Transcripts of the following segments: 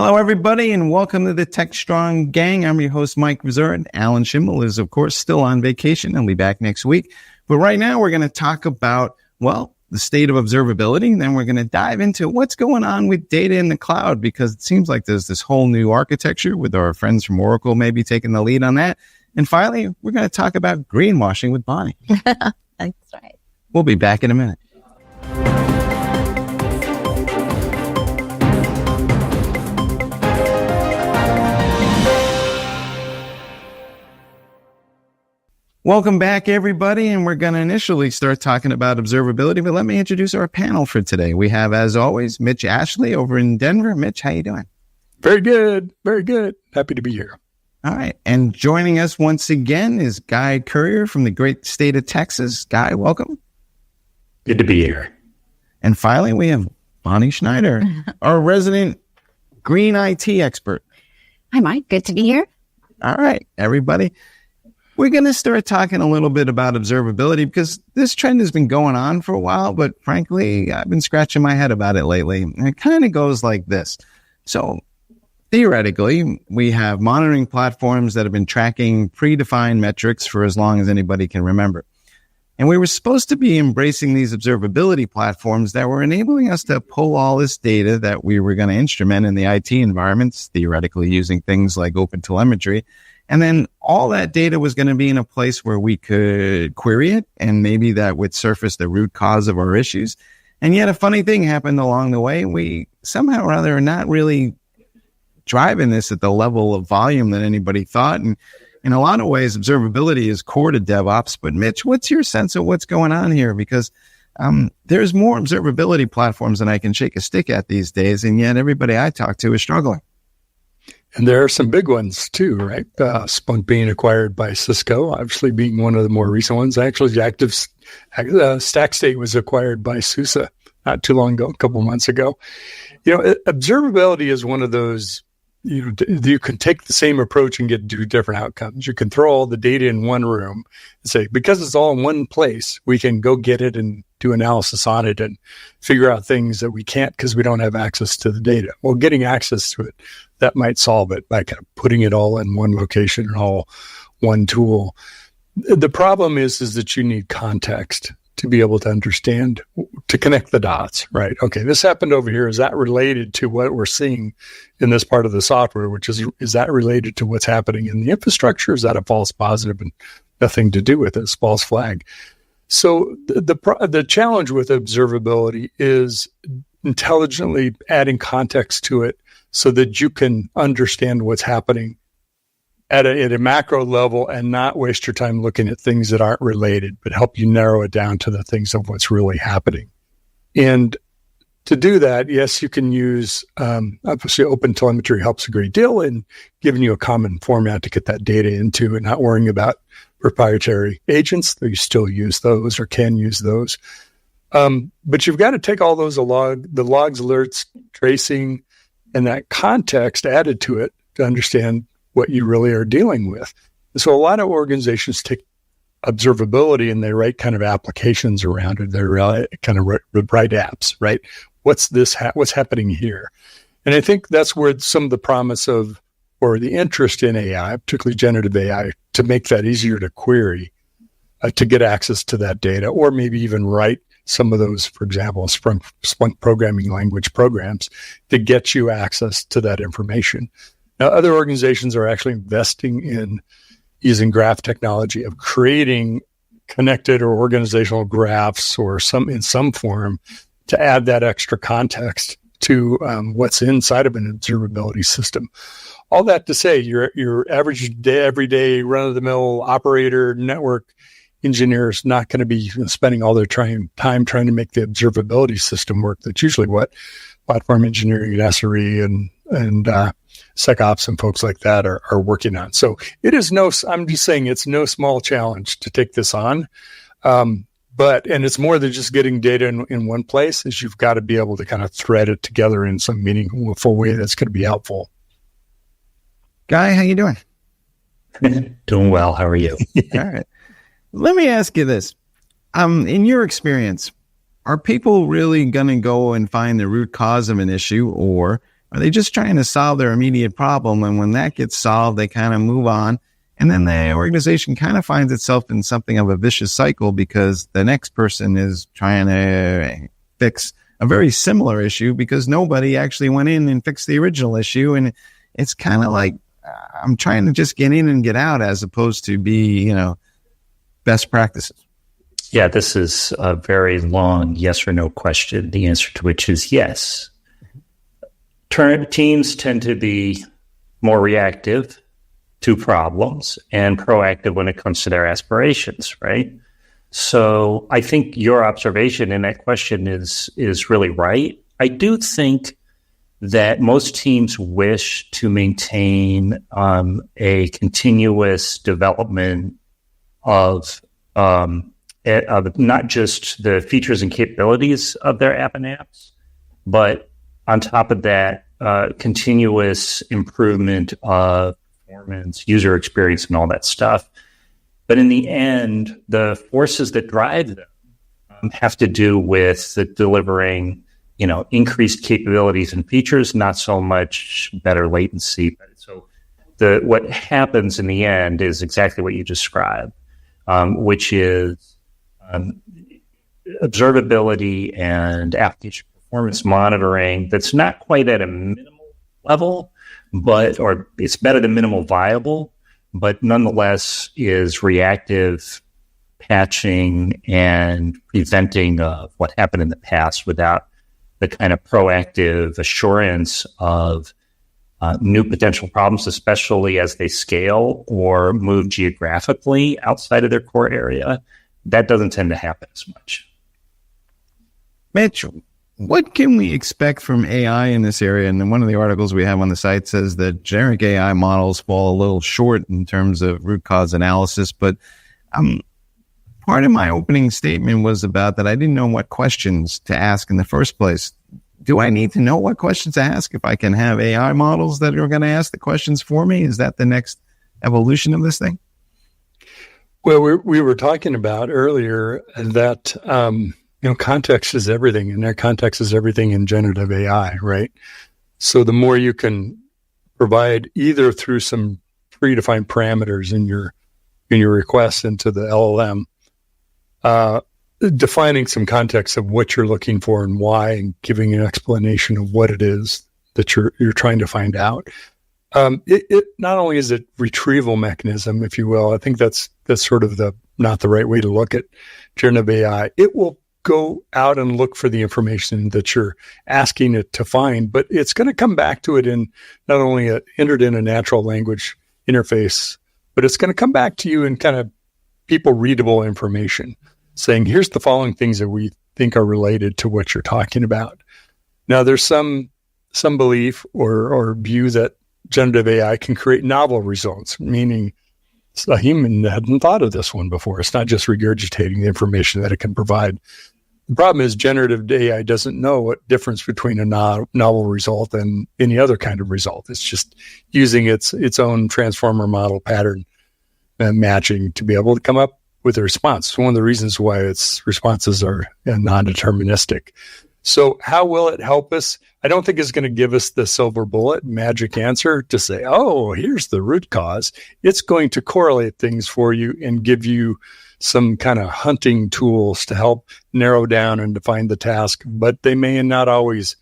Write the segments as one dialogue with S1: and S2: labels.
S1: Hello, everybody, and welcome to the Techstrong gang. I'm your host, Mike Vizard. Alan Schimmel is, of course, still on vacation. He'll be back next week. But right now, we're going to talk about, well, the state of observability. And then we're going to dive into what's going on with data in the cloud, because it seems like there's this whole new architecture with our friends from Oracle maybe taking the lead on that. And finally, we're going to talk about greenwashing with Bonnie.
S2: That's right.
S1: We'll be back in a minute. Welcome back, everybody, and we're going to initially start talking about observability, but let me introduce our panel for today. We have, as always, Mitch Ashley over in Denver. Mitch, how you doing?
S3: Very good. Very good. Happy to be here.
S1: All right. And joining us once again is Guy Courier from the great state of Texas. Guy, welcome.
S4: Good to be here.
S1: And finally, we have Bonnie Schneider, our resident green IT expert.
S2: Hi, Mike. Good to be here.
S1: All right, everybody. We're going to start talking a little bit about observability because this trend has been going on for a while, but frankly, I've been scratching my head about it lately. And it kind of goes like this. So theoretically, we have monitoring platforms that have been tracking predefined metrics for as long as anybody can remember. And we were supposed to be embracing these observability platforms that were enabling us to pull all this data that we were going to instrument in the IT environments, theoretically using things like OpenTelemetry. And then all that data was going to be in a place where we could query it, and maybe that would surface the root cause of our issues. And yet a funny thing happened along the way. We somehow or other are not really driving this at the level of volume that anybody thought. And in a lot of ways, observability is core to DevOps. But Mitch, what's your sense of what's going on here? Because there's more observability platforms than I can shake a stick at these days, and yet everybody I talk to is struggling.
S3: And there are some big ones too, right? Splunk being acquired by Cisco, obviously being one of the more recent ones. Actually, the active Stack State was acquired by SUSE not too long ago, a couple months ago. You know, observability is one of those, you can take the same approach and get two different outcomes. You can throw all the data in one room and say, because it's all in one place, we can go get it and do analysis on it and figure out things that we can't because we don't have access to the data. Well, getting access to it, that might solve it by kind of putting it all in one location and all one tool. The problem is that you need context to be able to understand, to connect the dots, right? Okay, this happened over here. Is that related to what we're seeing in this part of the software, which is that related to what's happening in the infrastructure? Is that a false positive and nothing to do with it? It's false flag. So the challenge with observability is intelligently adding context to it so that you can understand what's happening at a macro level and not waste your time looking at things that aren't related, but help you narrow it down to the things of what's really happening. And to do that, yes, you can use, obviously OpenTelemetry helps a great deal in giving you a common format to get that data into and not worrying about proprietary agents, though you still use those or can use those. But you've got to take all those the logs, alerts, tracing, and that context added to it to understand what you really are dealing with. So a lot of organizations take observability and they write kind of applications around it. They're kind of write apps, right? What's happening here? And I think that's where some of the promise of, or the interest in AI, particularly generative AI, to make that easier to query, to get access to that data, or maybe even write some of those, for example, Splunk programming language programs to get you access to that information. Now, other organizations are actually investing in using graph technology of creating connected or organizational graphs or in some form to add that extra context to what's inside of an observability system. All that to say, your average everyday run-of-the-mill operator, network engineer is not going to be spending all their time trying to make the observability system work. That's usually what platform engineering at SRE and SecOps and folks like that are working on. So it is I'm just saying it's no small challenge to take this on. And it's more than just getting data in one place, is you've got to be able to kind of thread it together in some meaningful way that's going to be helpful.
S1: Guy, how you doing?
S4: Doing well. How are you?
S1: All right. Let me ask you this. In your experience, are people really going to go and find the root cause of an issue, or Are they just trying to solve their immediate problem? And when that gets solved, they kind of move on. And then the organization kind of finds itself in something of a vicious cycle because the next person is trying to fix a very similar issue because nobody actually went in and fixed the original issue. And it's kind of like I'm trying to just get in and get out as opposed to be, best practices.
S4: Yeah, this is a very long yes or no question, the answer to which is yes. Teams tend to be more reactive to problems and proactive when it comes to their aspirations, right? So I think your observation in that question is really right. I do think that most teams wish to maintain a continuous development of not just the features and capabilities of their app and apps, but on top of that, continuous improvement of performance, user experience, and all that stuff. But in the end, the forces that drive them have to do with delivering, increased capabilities and features, not so much better latency. So what happens in the end is exactly what you described, which is observability and application performance monitoring that's not quite at a minimal level, or it's better than minimal viable, but nonetheless is reactive patching and preventing of what happened in the past without the kind of proactive assurance of new potential problems, especially as they scale or move geographically outside of their core area. That doesn't tend to happen as much.
S1: Mitch, what can we expect from AI in this area? And then one of the articles we have on the site says that generic AI models fall a little short in terms of root cause analysis. But part of my opening statement was about that I didn't know what questions to ask in the first place. Do I need to know what questions to ask if I can have AI models that are going to ask the questions for me? Is that the next evolution of this thing?
S3: Well, we were talking about earlier that context is everything, and their context is everything in generative AI, right? So the more you can provide either through some predefined parameters in your request into the LLM, defining some context of what you're looking for and why, and giving an explanation of what it is that you're trying to find out. It not only is it retrieval mechanism, if you will, I think that's sort of not the right way to look at generative AI. It will go out and look for the information that you're asking it to find, but it's going to come back to it in not only entered in a natural language interface, but it's going to come back to you in kind of people readable information, saying, here's the following things that we think are related to what you're talking about. Now, there's some belief or view that generative AI can create novel results, meaning a human hadn't thought of this one before. It's not just regurgitating the information that it can provide. The problem is generative AI doesn't know what difference between a novel result and any other kind of result. It's just using its own transformer model pattern matching to be able to come up with a response. One of the reasons why its responses are non-deterministic. So how will it help us? I don't think it's going to give us the silver bullet magic answer to say, oh, here's the root cause. It's going to correlate things for you and give you some kind of hunting tools to help narrow down and define the task, but they may not always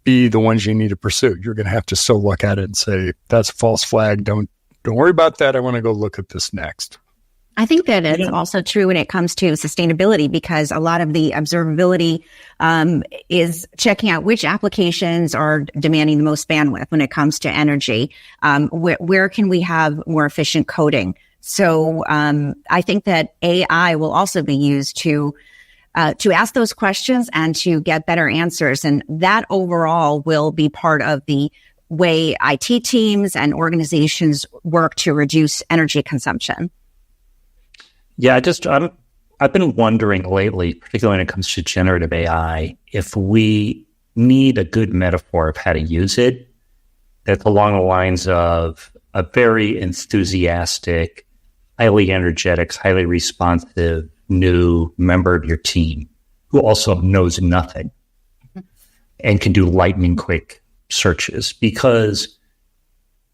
S3: be the ones you need to pursue. You're going to have to still look at it and say, that's a false flag. Don't worry about that. I want to go look at this next.
S2: I think that it's also true when it comes to sustainability, because a lot of the observability is checking out which applications are demanding the most bandwidth when it comes to energy. Where can we have more efficient coding? So I think that AI will also be used to ask those questions and to get better answers. And that overall will be part of the way IT teams and organizations work to reduce energy consumption.
S4: Yeah, I've been wondering lately, particularly when it comes to generative AI, if we need a good metaphor of how to use it that's along the lines of a very enthusiastic, highly energetic, highly responsive new member of your team who also knows nothing and can do lightning quick searches, because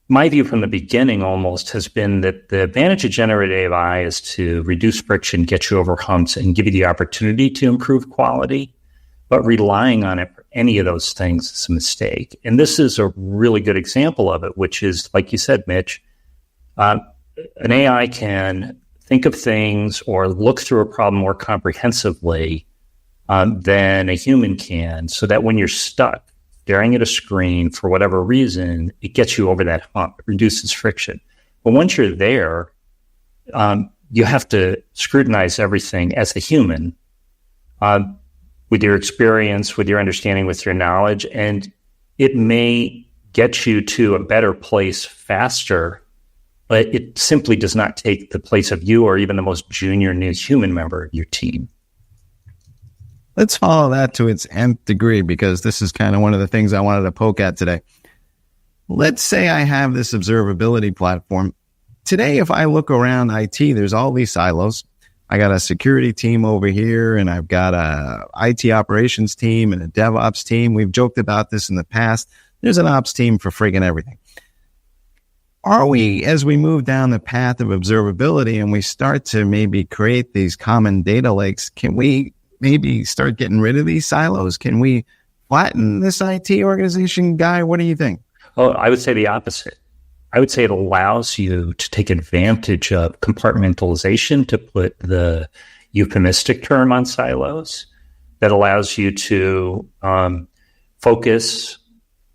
S4: my view from the beginning almost has been that the advantage of generative AI is to reduce friction, get you over humps, and give you the opportunity to improve quality. But relying on it for any of those things is a mistake. And this is a really good example of it, which is, like you said, Mitch, an AI can think of things or look through a problem more comprehensively than a human can, so that when you're stuck staring at a screen for whatever reason, it gets you over that hump, it reduces friction. But once you're there, you have to scrutinize everything as the human, with your experience, with your understanding, with your knowledge, and it may get you to a better place faster, but it simply does not take the place of you or even the most junior new human member of your team.
S1: Let's follow that to its nth degree, because this is kind of one of the things I wanted to poke at today. Let's say I have this observability platform. Today, if I look around IT, there's all these silos. I got a security team over here, and I've got a IT operations team and a DevOps team. We've joked about this in the past. There's an ops team for friggin' everything. Are we, as we move down the path of observability and we start to maybe create these common data lakes, can we maybe start getting rid of these silos? Can we flatten this IT organization, Guy? What do you think?
S4: Oh, I would say the opposite. I would say it allows you to take advantage of compartmentalization, to put the euphemistic term on silos, that allows you to focus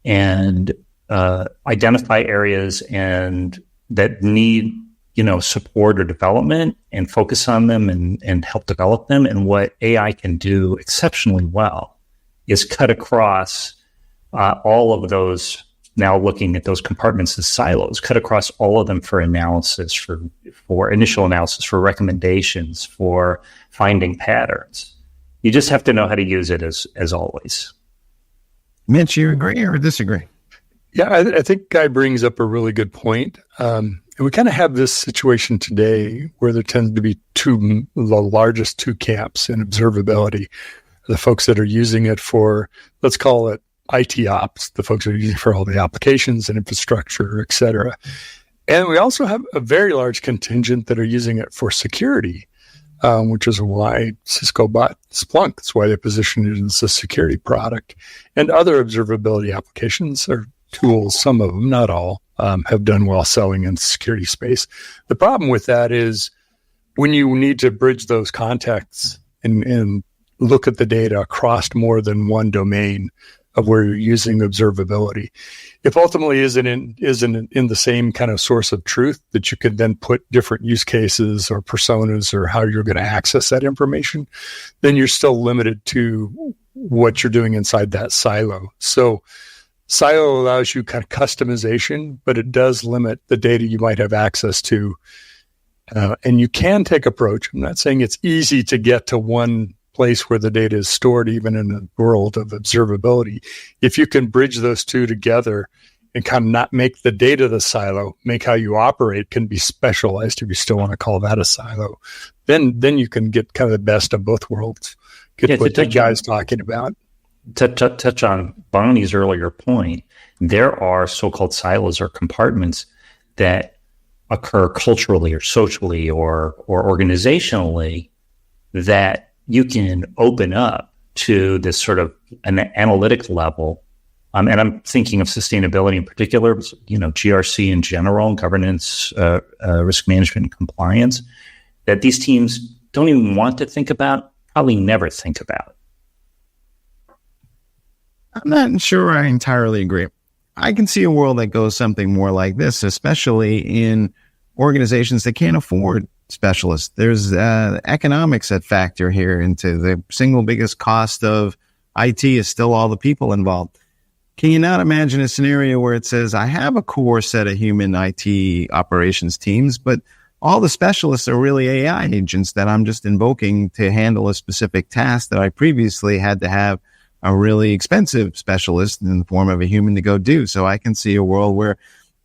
S4: and identify areas and that need, support or development, and focus on them and help develop them. And what AI can do exceptionally well is cut across all of those. Now looking at those compartments as silos, cut across all of them for analysis, for initial analysis, for recommendations, for finding patterns. You just have to know how to use it as always.
S1: Mitch, you agree or disagree?
S3: Yeah, I think Guy brings up a really good point. And we kind of have this situation today where there tends to be the largest two camps in observability. The folks that are using it for, let's call it IT ops, the folks that are using it for all the applications and infrastructure, et cetera. And we also have a very large contingent that are using it for security, which is why Cisco bought Splunk. That's why they positioned it as a security product. And other observability applications or tools, some of them, not all, have done well selling in the security space. The problem with that is when you need to bridge those contexts and look at the data across more than one domain of where you're using observability, if ultimately isn't in the same kind of source of truth that you could then put different use cases or personas or how you're going to access that information, then you're still limited to what you're doing inside that silo. So silo allows you kind of customization, but it does limit the data you might have access to. And you can take approach. I'm not saying it's easy to get to one place where the data is stored, even in the world of observability. If you can bridge those two together and kind of not make the data the silo, make how you operate can be specialized, if you still want to call that a silo, then you can get kind of the best of both worlds. Get what the guy's talking about.
S4: To touch on Bonnie's earlier point, there are so-called silos or compartments that occur culturally or socially or organizationally that you can open up to this sort of an analytic level. And I'm thinking of sustainability in particular, GRC in general, governance, risk management, and compliance, that these teams don't even want to think about, probably never think about.
S1: I'm not sure I entirely agree. I can see a world that goes something more like this, especially in organizations that can't afford specialists. There's economics that factor here into the single biggest cost of IT is still all the people involved. Can you not imagine a scenario where it says, I have a core set of human IT operations teams, but all the specialists are really AI agents that I'm just invoking to handle a specific task that I previously had to have a really expensive specialist in the form of a human to go do. So I can see a world where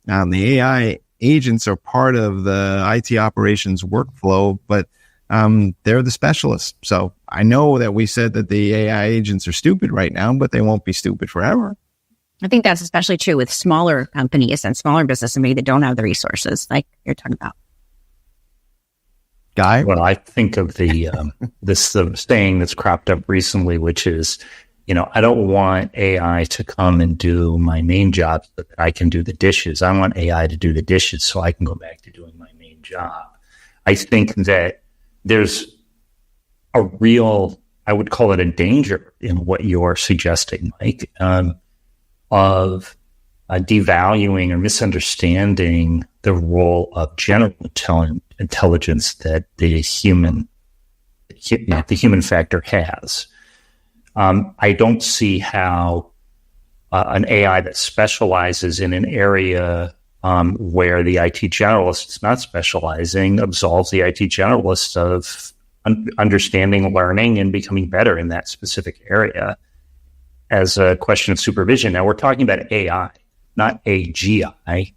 S1: the AI agents are part of the IT operations workflow, but they're the specialists. So I know that we said that the AI agents are stupid right now, but they won't be stupid forever.
S2: I think that's especially true with smaller companies and smaller businesses maybe that don't have the resources like you're talking about.
S1: Guy?
S4: Well, I think of the this saying that's cropped up recently, which is, I don't want AI to come and do my main job so that I can do the dishes. I want AI to do the dishes so I can go back to doing my main job. I think that there's a real, I would call it a danger in what you're suggesting, Mike, of devaluing or misunderstanding the role of general intelligence that the human factor has. I don't see how an AI that specializes in an area where the IT generalist is not specializing absolves the IT generalist of understanding, learning, and becoming better in that specific area as a question of supervision. Now, we're talking about AI, not AGI,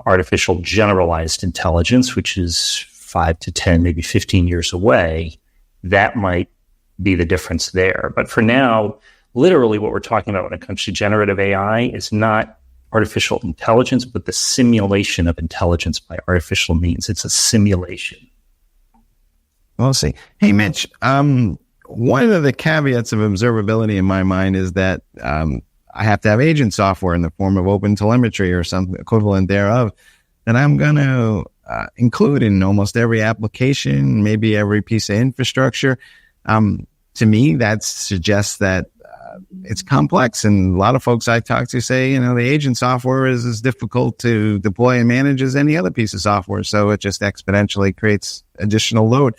S4: artificial generalized intelligence, which is 5 to 10, maybe 15 years away. That might be the difference there. But for now, literally what we're talking about when it comes to generative AI is not artificial intelligence, but the simulation of intelligence by artificial means. It's a simulation.
S1: We'll see. Hey, Mitch, one of the caveats of observability in my mind is that I have to have agent software in the form of open telemetry or some equivalent thereof that I'm going to include in almost every application, maybe every piece of infrastructure. To me, that suggests that it's complex. And a lot of folks I talk to say, the agent software is as difficult to deploy and manage as any other piece of software. So it just exponentially creates additional load.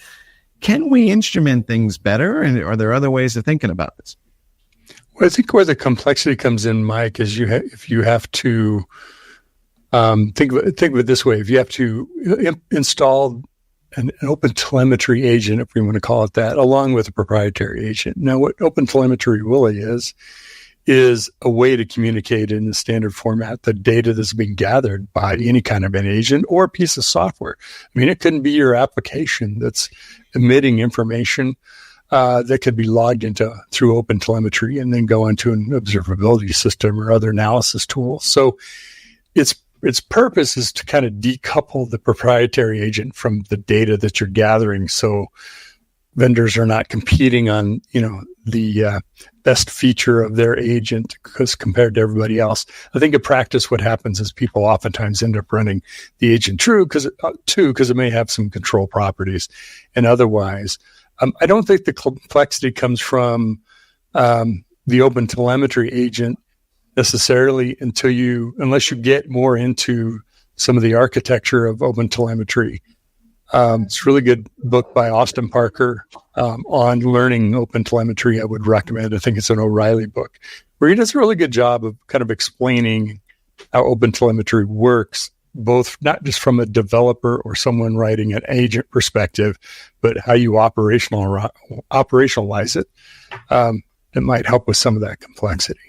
S1: Can we instrument things better? And are there other ways of thinking about this?
S3: Well, I think where the complexity comes in, Mike, is if you have to think of it this way: if you have to install an open telemetry agent, if we want to call it that, along with a proprietary agent. Now, what open telemetry really is a way to communicate in the standard format the data that's being gathered by any kind of an agent or a piece of software. I mean, it couldn't be your application that's emitting information that could be logged into through open telemetry and then go into an observability system or other analysis tools. So its purpose is to kind of decouple the proprietary agent from the data that you're gathering, so vendors are not competing on, the best feature of their agent because compared to everybody else. I think in practice, what happens is people oftentimes end up running the agent because it may have some control properties, and otherwise, I don't think the complexity comes from the open telemetry agent necessarily unless you get more into some of the architecture of open telemetry. It's a really good book by Austin Parker on learning open telemetry. I would recommend. I think it's an O'Reilly book where he does a really good job of kind of explaining how open telemetry works, both not just from a developer or someone writing an agent perspective, but how you operationalize it. It might help with some of that complexity.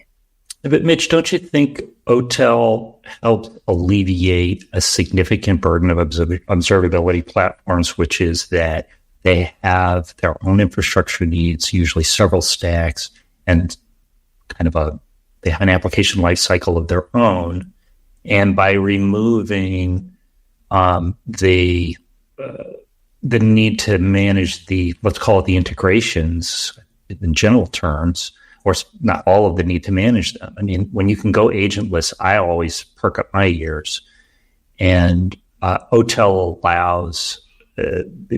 S4: But Mitch, don't you think OTel helped alleviate a significant burden of observability platforms, which is that they have their own infrastructure needs, usually several stacks, and they have an application lifecycle of their own. And by removing the need to manage let's call it the integrations in general terms, or not all of the need to manage them. I mean, when you can go agentless, I always perk up my ears. And OTel allows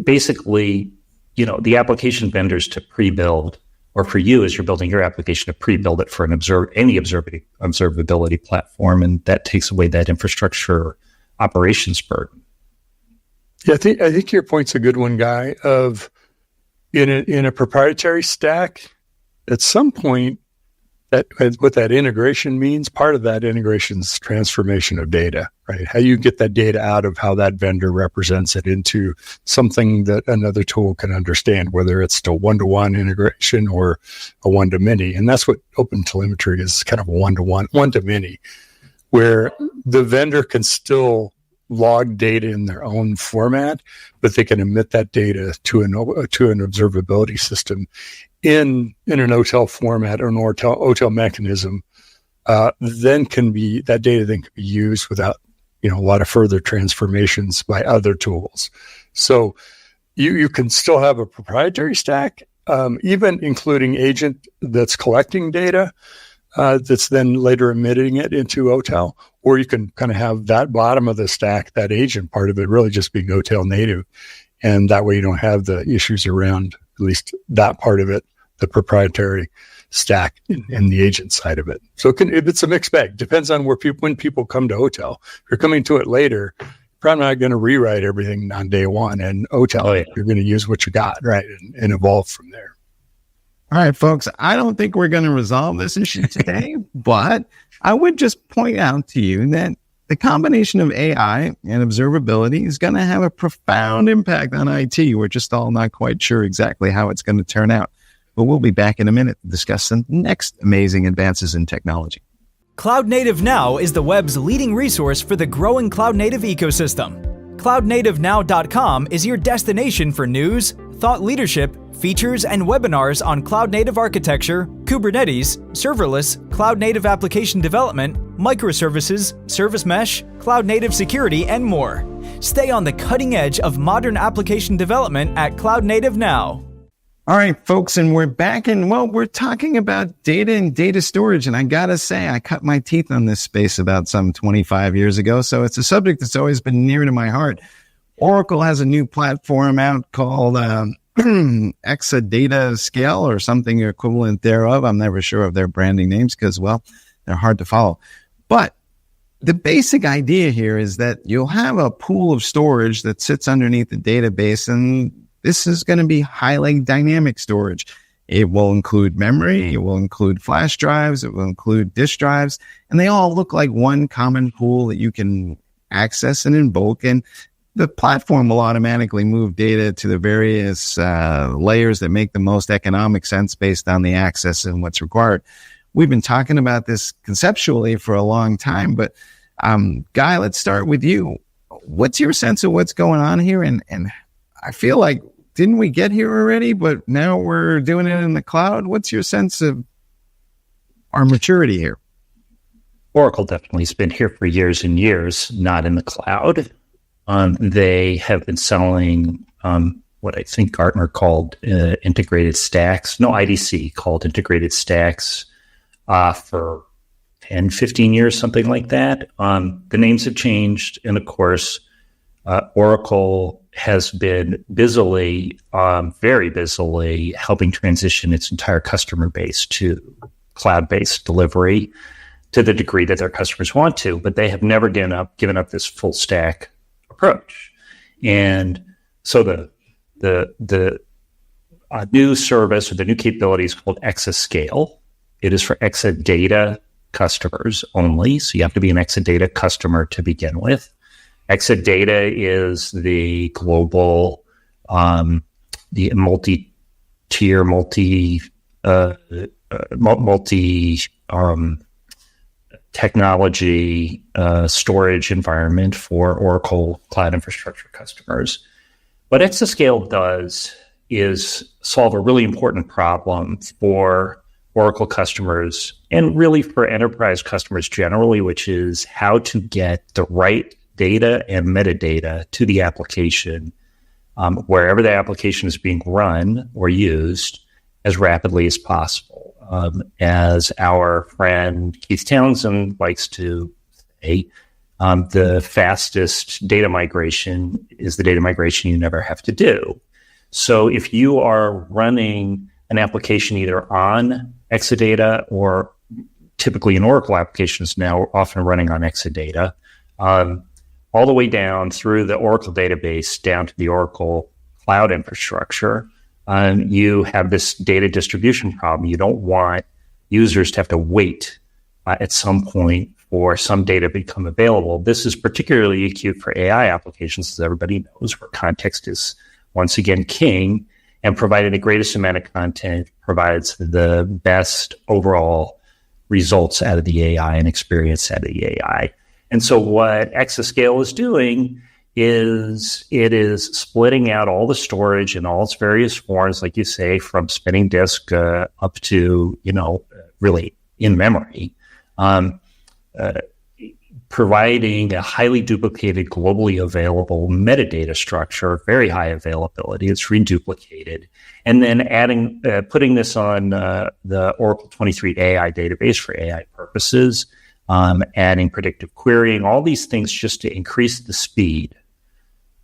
S4: basically, the application vendors to pre-build, or for you as you're building your application, to pre-build it for any observability platform, and that takes away that infrastructure operations burden.
S3: Yeah, I think your point's a good one, Guy. Of in a proprietary stack, at some point, what that integration means, part of that integration is transformation of data, right? How you get that data out of how that vendor represents it into something that another tool can understand, whether it's a one-to-one integration or a one-to-many. And that's what open telemetry is, kind of a one-to-one, one-to-many, where the vendor can still log data in their own format, but they can emit that data to an observability system in an OTel format or an OTel mechanism then that data then can be used without, a lot of further transformations by other tools. So you can still have a proprietary stack, even including agent that's collecting data, that's then later emitting it into OTel, or you can kind of have that bottom of the stack, that agent part of it, really just being OTel native. And that way you don't have the issues around at least that part of it, the proprietary stack and the agent side of it. So it's a mixed bag. Depends on when people come to OTel. If you're coming to it later, you're probably not going to rewrite everything on day one. And OTel, you're going to use what you got, right, and evolve from there.
S1: All right, folks, I don't think we're going to resolve this issue today, but I would just point out to you that the combination of AI and observability is going to have a profound impact on IT. We're just all not quite sure exactly how it's going to turn out, but we'll be back in a minute to discuss some next amazing advances in technology.
S5: Cloud Native Now is the web's leading resource for the growing cloud native ecosystem. CloudNativeNow.com is your destination for news, thought leadership, features, and webinars on cloud native architecture, Kubernetes, serverless, cloud native application development, microservices, service mesh, cloud native security, and more. Stay on the cutting edge of modern application development at Cloud Native Now.
S1: All right, folks, and we're back, and we're talking about data and data storage. And I got to say, I cut my teeth on this space about some 25 years ago. So it's a subject that's always been near to my heart. Oracle has a new platform out called Exadata Scale or something equivalent thereof. I'm never sure of their branding names because, they're hard to follow. But the basic idea here is that you'll have a pool of storage that sits underneath the database, and this is going to be highly dynamic storage. It will include memory, it will include flash drives, it will include disk drives, and they all look like one common pool that you can access and invoke, and the platform will automatically move data to the various layers that make the most economic sense based on the access and what's required. We've been talking about this conceptually for a long time, but Guy, let's start with you. What's your sense of what's going on here? And I feel like, didn't we get here already, but now we're doing it in the cloud? What's your sense of our maturity here?
S4: Oracle definitely has been here for years and years, not in the cloud. They have been selling what I think Gartner called integrated stacks. No, IDC called integrated stacks for 10, 15 years, something like that. The names have changed. And of course, Oracle has been very busily helping transition its entire customer base to cloud-based delivery to the degree that their customers want to, but they have never given up this full stack approach. And so the new service or the new capability is called Exascale. It is for Exadata customers only. So you have to be an Exadata customer to begin with. Exadata is the global, the multi-tier, technology storage environment for Oracle Cloud Infrastructure customers. What Exascale does is solve a really important problem for Oracle customers and really for enterprise customers generally, which is how to get the right data and metadata to the application wherever the application is being run or used as rapidly as possible. As our friend Keith Townsend likes to say, the fastest data migration is the data migration you never have to do. So if you are running an application either on Exadata or typically an Oracle application is now often running on Exadata, all the way down through the Oracle database down to the Oracle cloud infrastructure, you have this data distribution problem. You don't want users to have to wait at some point for some data to become available. This is particularly acute for AI applications, as everybody knows, where context is once again king, and providing the greatest amount of content provides the best overall results out of the AI and experience out of the AI. And so what Exascale is doing is it is splitting out all the storage in all its various forms, like you say, from spinning disk up to, really in memory, providing a highly duplicated, globally available metadata structure, very high availability. It's reduplicated. And then putting this on the Oracle 23 AI database for AI purposes, adding predictive querying, all these things just to increase the speed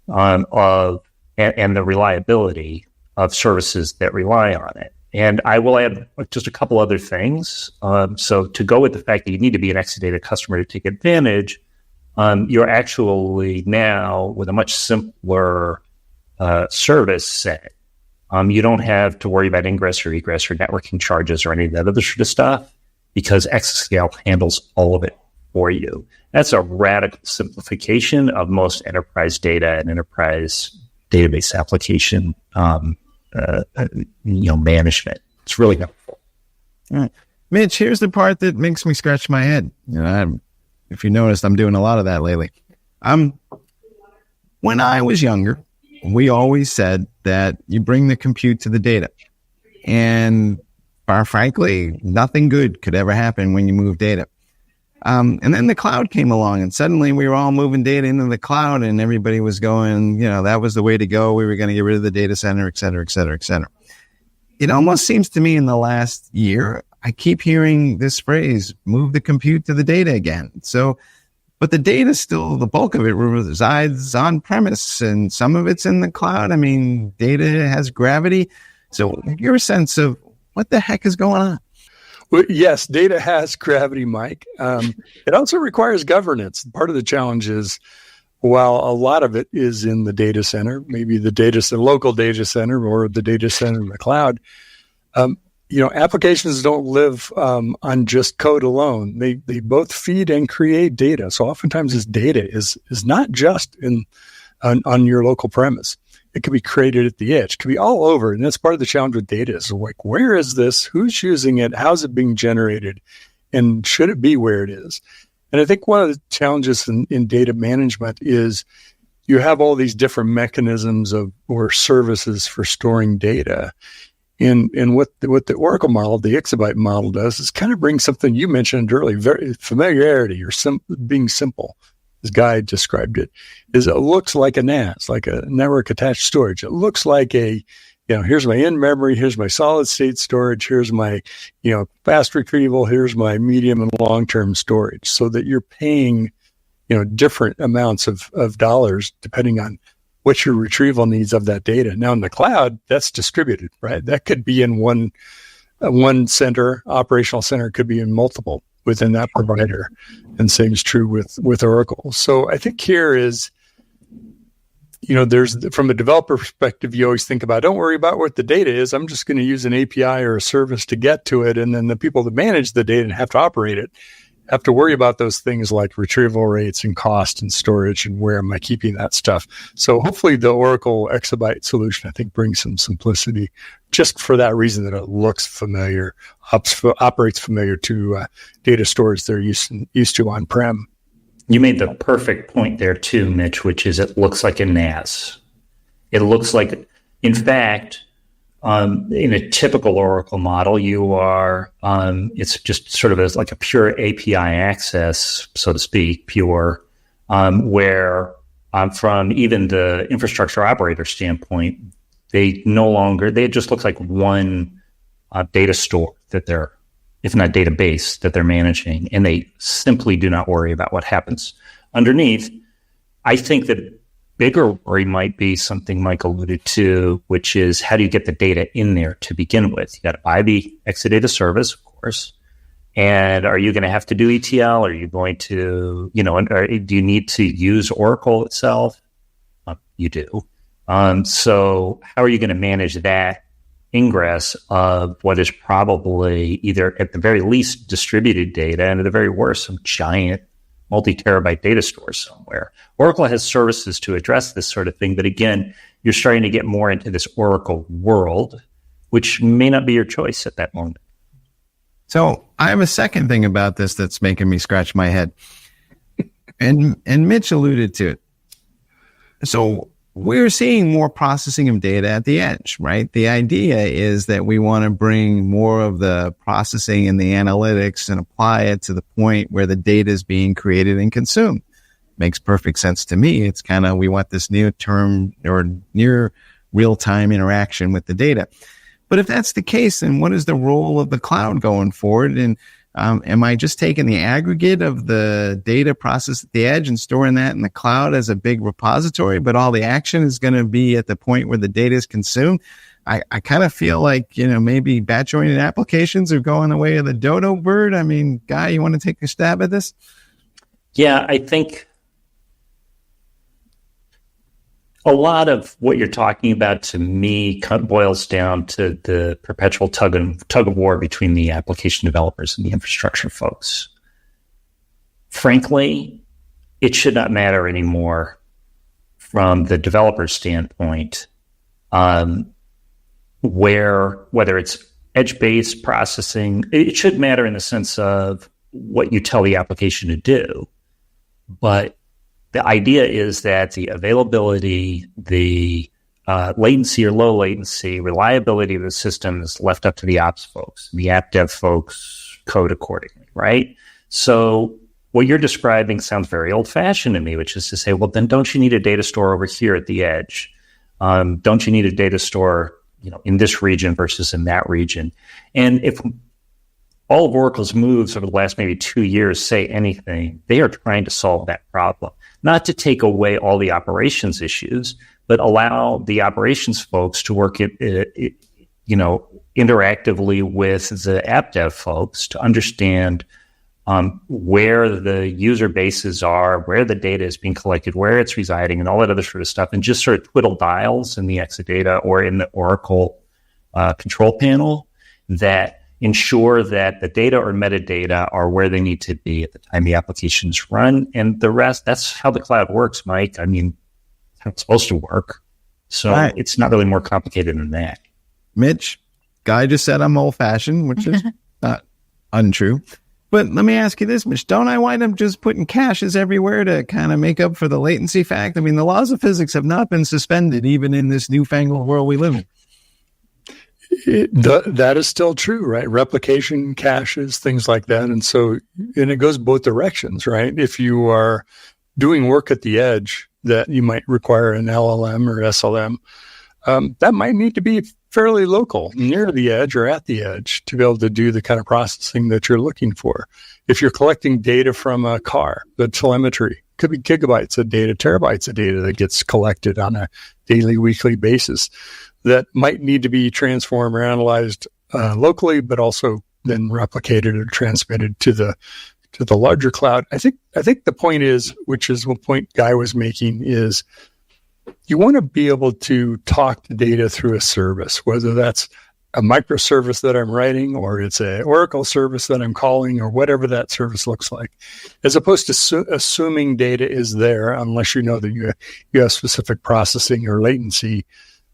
S4: and the reliability of services that rely on it. And I will add just a couple other things. So to go with the fact that you need to be an Exadata customer to take advantage, you're actually now with a much simpler service set. You don't have to worry about ingress or egress or networking charges or any of that other sort of stuff because Exascale handles all of it for you. That's a radical simplification of most enterprise data and enterprise database application management. It's really helpful.
S1: All right. Mitch, here's the part that makes me scratch my head. If you noticed, I'm doing a lot of that lately. When I was younger, we always said that you bring the compute to the data. And far frankly, nothing good could ever happen when you move data. And then the cloud came along and suddenly we were all moving data into the cloud and everybody was going, that was the way to go. We were going to get rid of the data center, et cetera, et cetera, et cetera. It almost seems to me in the last year, I keep hearing this phrase, move the compute to the data again. So, but the data still, the bulk of it resides on premise and some of it's in the cloud. I mean, data has gravity. So your sense of what the heck is going on?
S3: Well, yes, data has gravity, Mike. It also requires governance. Part of the challenge is, while a lot of it is in the data center, maybe the local data center or the data center in the cloud, applications don't live on just code alone. They both feed and create data. So oftentimes this data is not just on your local premise. It could be created at the edge. It could be all over. And that's part of the challenge with data is like, where is this? Who's using it? How's it being generated? And should it be where it is? And I think one of the challenges in data management is you have all these different mechanisms or services for storing data. And what the Oracle model, the exabyte model does is kind of bring something you mentioned earlier, very familiarity or being simple. As Guy described it, is it looks like a NAS, like a network attached storage. It looks like here's my in-memory, here's my solid state storage, here's my, fast retrieval, here's my medium and long-term storage, so that you're paying, different amounts of dollars depending on what your retrieval needs of that data. Now in the cloud, that's distributed, right? That could be in one center, operational center, could be in multiple within that provider. And same is true with Oracle. So I think here is, there's, from a developer perspective, you always think about, don't worry about what the data is. I'm just going to use an API or a service to get to it. And then the people that manage the data and have to operate it have to worry about those things like retrieval rates and cost and storage and where am I keeping that stuff. So hopefully the Oracle Exabyte solution, I think, brings some simplicity just for that reason that it looks familiar, operates familiar to data storage they're used to on-prem.
S4: You made the perfect point there too, Mitch, which is it looks like a NAS. It looks like, in fact, in a typical Oracle model, you are, it's just sort of like a pure API access, so to speak, where from even the infrastructure operator standpoint, it just looks like one data store that they're, if not database, that they're managing, and they simply do not worry about what happens underneath. I think that bigger worry might be something Mike alluded to, which is how do you get the data in there to begin with? You got to buy the Exadata service, of course. And are you going to have to do ETL? Are you going to, do you need to use Oracle itself? You do. So how are you going to manage that ingress of what is probably either at the very least distributed data and at the very worst, some giant multi-terabyte data stores somewhere? Oracle has services to address this sort of thing, but again, you're starting to get more into this Oracle world, which may not be your choice at that moment.
S1: So I have a second thing about this that's making me scratch my head. And Mitch alluded to it. So we're seeing more processing of data at the edge, right? The idea is that we want to bring more of the processing and the analytics and apply it to the point where the data is being created and consumed. Makes perfect sense to me. It's kind of, we want this near term or near real time interaction with the data. But if that's the case, then what is the role of the cloud going forward? And am I just taking the aggregate of the data processed at the edge and storing that in the cloud as a big repository, but all the action is going to be at the point where the data is consumed? I kind of feel like, maybe batch-oriented applications are going the way of the dodo bird. I mean, Guy, you want to take a stab at this?
S4: Yeah, I think a lot of what you're talking about to me boils down to the perpetual tug of war between the application developers and the infrastructure folks. Frankly, it should not matter anymore from the developer standpoint, whether it's edge-based processing. It should matter in the sense of what you tell the application to do, but the idea is that the availability, the latency or low latency, reliability of the system is left up to the ops folks. The app dev folks code accordingly, right? So what you're describing sounds very old-fashioned to me, which is to say, well, then don't you need a data store over here at the edge? Don't you need a data store, in this region versus in that region? And if all of Oracle's moves over the last maybe 2 years say anything, they are trying to solve that problem. Not to take away all the operations issues, but allow the operations folks to work interactively with the app dev folks to understand where the user bases are, where the data is being collected, where it's residing, and all that other sort of stuff, and just sort of twiddle dials in the Exadata or in the Oracle control panel that ensure that the data or metadata are where they need to be at the time the applications run. And the rest, that's how the cloud works, Mike. I mean, it's how it's supposed to work. So right. It's not really more complicated than that.
S1: Mitch, Guy just said I'm old-fashioned, which is not untrue. But let me ask you this, Mitch. Don't I wind up just putting caches everywhere to kind of make up for the latency fact? I mean, the laws of physics have not been suspended even in this newfangled world we live in.
S3: That is still true, right? Replication, caches, things like that. And it goes both directions, right? If you are doing work at the edge that you might require an LLM or SLM, that might need to be fairly local, near the edge or at the edge to be able to do the kind of processing that you're looking for. If you're collecting data from a car, the telemetry could be gigabytes of data, terabytes of data that gets collected on a daily, weekly basis that might need to be transformed or analyzed locally, but also then replicated or transmitted to the larger cloud. I think the point is, which is what point Guy was making, is you want to be able to talk to data through a service, whether that's a microservice that I'm writing or it's an Oracle service that I'm calling or whatever that service looks like, as opposed to assuming data is there unless you know that you have specific processing or latency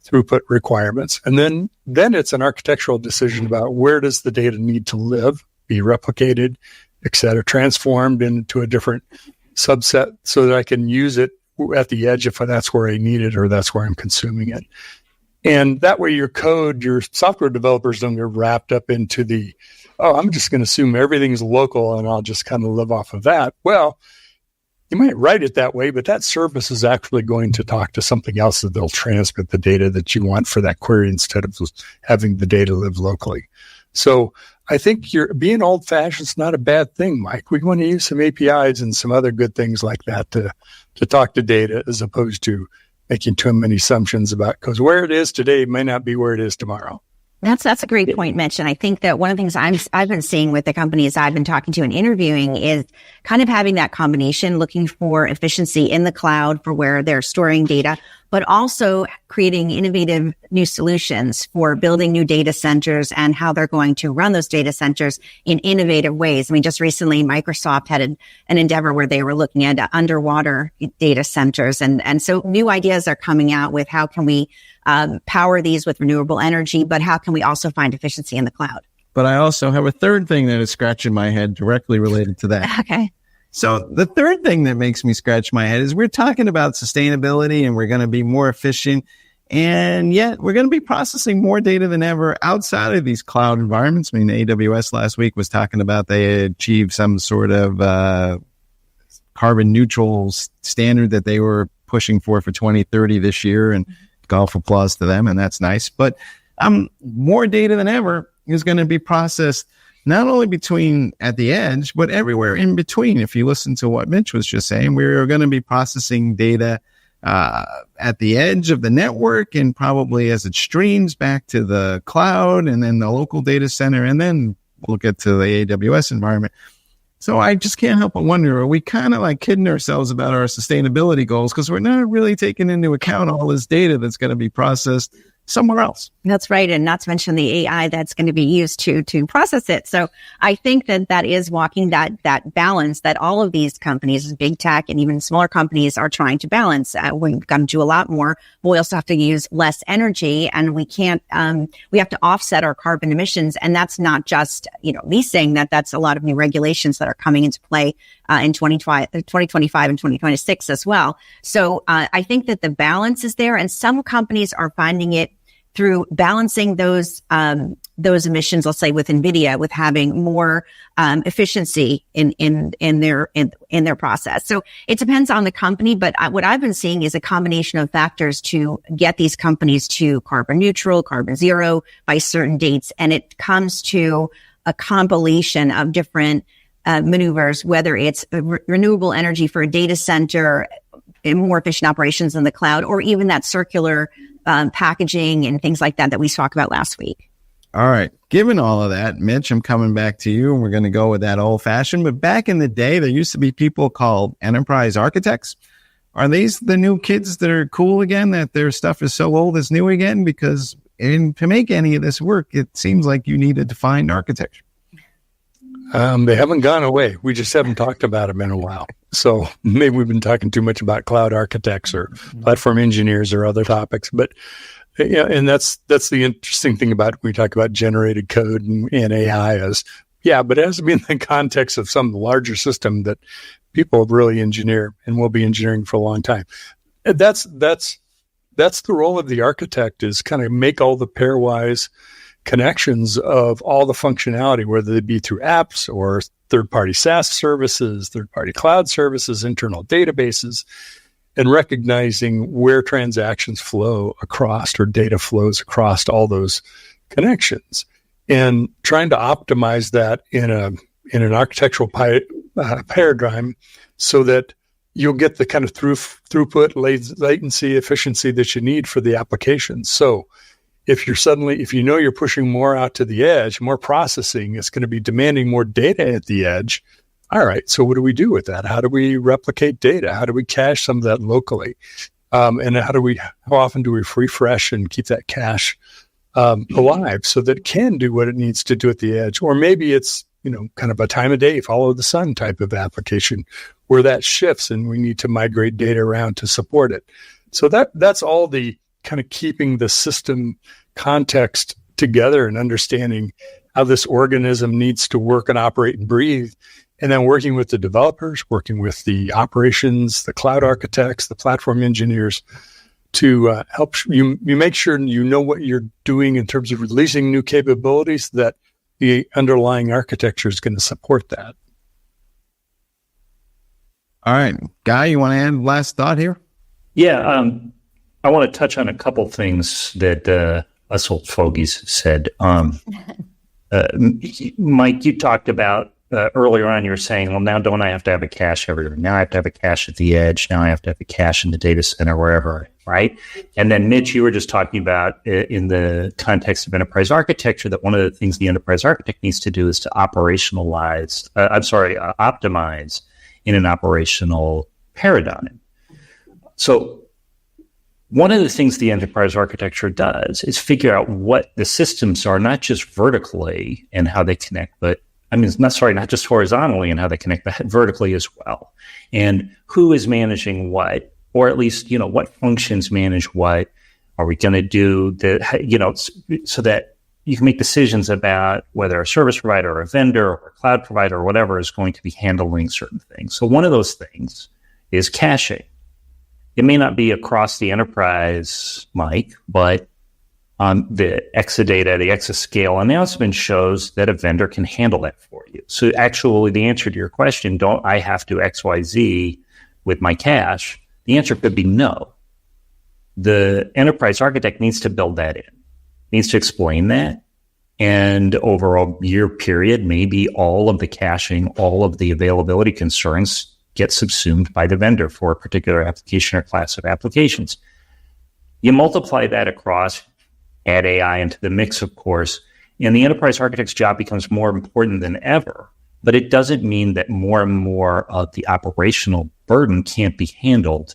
S3: throughput requirements. And then it's an architectural decision about where does the data need to live, be replicated, et cetera, transformed into a different subset so that I can use it at the edge if that's where I need it or that's where I'm consuming it. And that way your software developers don't get wrapped up into I'm just going to assume everything's local and I'll just kind of live off of that. Well, you might write it that way, but that service is actually going to talk to something else that they'll transmit the data that you want for that query instead of having the data live locally. So I think being old-fashioned is not a bad thing, Mike. We want to use some APIs and some other good things like that to talk to data as opposed to making too many assumptions about, because where it is today may not be where it is tomorrow.
S2: That's a great point, Mitch. And I think that one of the things I've been seeing with the companies I've been talking to and interviewing is kind of having that combination, looking for efficiency in the cloud for where they're storing data, but also creating innovative new solutions for building new data centers and how they're going to run those data centers in innovative ways. I mean, just recently, Microsoft had an endeavor where they were looking at underwater data centers. And so new ideas are coming out with how can we power these with renewable energy, but how can we also find efficiency in the cloud?
S1: But I also have a third thing that is scratching my head directly related to that.
S2: Okay.
S1: So the third thing that makes me scratch my head is we're talking about sustainability and we're going to be more efficient. And yet we're going to be processing more data than ever outside of these cloud environments. I mean, AWS last week was talking about they achieved some sort of carbon neutral standard that they were pushing for 2030 this year, and golf applause to them. And that's nice. But more data than ever is going to be processed not only between at the edge, but everywhere in between. If you listen to what Mitch was just saying, we're going to be processing data at the edge of the network, and probably as it streams back to the cloud and then the local data center, and then we'll get to the AWS environment. So I just can't help but wonder, are we kind of like kidding ourselves about our sustainability goals because we're not really taking into account all this data that's going to be processed somewhere else?
S2: That's right. And not to mention the AI that's going to be used to process it. So I think that is walking that balance that all of these companies, big tech and even smaller companies, are trying to balance. We've got to do a lot more. We also have to use less energy, and we can't, we have to offset our carbon emissions. And that's not just, me saying that. That's a lot of new regulations that are coming into play in 2025 and 2026 as well. So I think that the balance is there, and some companies are finding it through balancing those emissions, let's say with NVIDIA, with having more efficiency in their process. So it depends on the company, but what I've been seeing is a combination of factors to get these companies to carbon neutral, carbon zero by certain dates, and it comes to a compilation of different maneuvers, whether it's renewable energy for a data center, more efficient operations in the cloud, or even that circular packaging and things like that we talked about last week.
S1: All right. Given all of that, Mitch, I'm coming back to you, and we're going to go with that old fashioned. But back in the day, there used to be people called enterprise architects. Are these the new kids that are cool again, that their stuff is so old it's new again? Because to make any of this work, it seems like you need a defined architecture.
S3: They haven't gone away. We just haven't talked about them in a while. So maybe we've been talking too much about cloud architects or platform engineers or other topics. But yeah, and that's the interesting thing about when we talk about generated code and AI is, but it has to be in the context of some larger system that people really engineer and will be engineering for a long time. And that's the role of the architect, is kind of make all the pairwise connections of all the functionality, whether they be through apps or third-party SaaS services, third-party cloud services, internal databases, and recognizing where transactions flow across or data flows across all those connections, and trying to optimize that in an architectural paradigm so that you'll get the kind of throughput, latency, efficiency that you need for the application. So if you're pushing more out to the edge, more processing, it's going to be demanding more data at the edge. All right, so what do we do with that? How do we replicate data? How do we cache some of that locally? And how often do we refresh and keep that cache alive so that it can do what it needs to do at the edge? Or maybe it's, kind of a time of day, follow the sun type of application where that shifts and we need to migrate data around to support it. So that's all the kind of keeping the system context together and understanding how this organism needs to work and operate and breathe. And then working with the developers, working with the operations, the cloud architects, the platform engineers to help you make sure you know what you're doing in terms of releasing new capabilities, that the underlying architecture is going to support that.
S1: All right. Guy, you want to add last thought here?
S4: Yeah. I want to touch on a couple things that us old fogies said. Mike, you talked about earlier on, you were saying, well, now don't I have to have a cache everywhere? Now I have to have a cache at the edge. Now I have to have a cache in the data center, wherever, right? And then, Mitch, you were just talking about in the context of enterprise architecture that one of the things the enterprise architect needs to do is to optimize in an operational paradigm. So one of the things the enterprise architecture does is figure out what the systems are, not just vertically and how they connect, but not just horizontally and how they connect, but vertically as well. And who is managing what, or at least, what functions manage what? Are we going to do so that you can make decisions about whether a service provider or a vendor or a cloud provider or whatever is going to be handling certain things. So one of those things is caching. It may not be across the enterprise, Mike, but the Exadata, the Exascale announcement shows that a vendor can handle that for you. So actually, the answer to your question, don't I have to XYZ with my cache? The answer could be no. The enterprise architect needs to build that in, needs to explain that. And over a year period, maybe all of the caching, all of the availability concerns get subsumed by the vendor for a particular application or class of applications. You multiply that across, add AI into the mix, of course, and the enterprise architect's job becomes more important than ever. But it doesn't mean that more and more of the operational burden can't be handled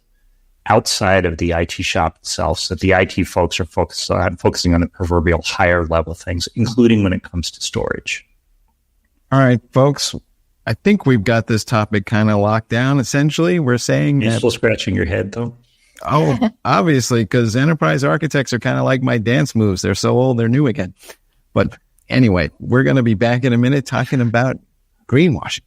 S4: outside of the IT shop itself, so that the IT folks are focusing on the proverbial higher level things, including when it comes to storage.
S1: All right, folks, I think we've got this topic kind of locked down. Essentially, we're saying
S4: You're
S1: that...
S4: still scratching your head, though?
S1: Oh, obviously, because enterprise architects are kind of like my dance moves. They're so old, they're new again. But anyway, we're going to be back in a minute talking about greenwashing.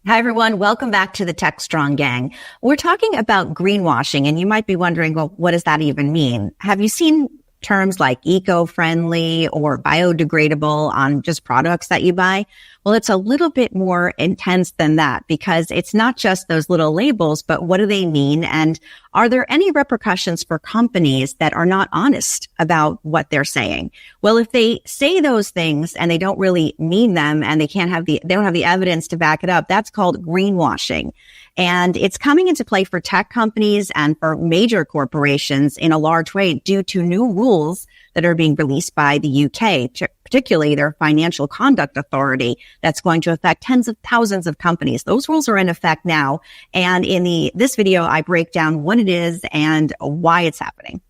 S2: Hi, everyone. Welcome back to the Techstrong gang. We're talking about greenwashing, and you might be wondering, well, what does that even mean? Have you seen terms like eco-friendly or biodegradable on just products that you buy? Well, it's a little bit more intense than that, because it's not just those little labels, but what do they mean? And are there any repercussions for companies that are not honest about what they're saying? Well, if they say those things and they don't really mean them, and they don't have the evidence to back it up, that's called greenwashing. And it's coming into play for tech companies and for major corporations in a large way due to new rules that are being released by the UK, particularly their Financial Conduct Authority, that's going to affect tens of thousands of companies. Those rules are in effect now. And in this video, I break down what it is and why it's happening.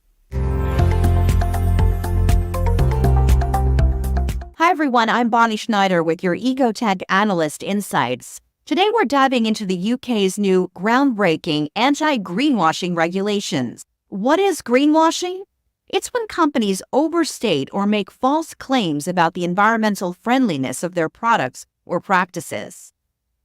S6: Hi, everyone. I'm Bonnie Schneider with your EcoTech Analyst Insights. Today, we're diving into the UK's new groundbreaking anti-greenwashing regulations. What is greenwashing? It's when companies overstate or make false claims about the environmental friendliness of their products or practices.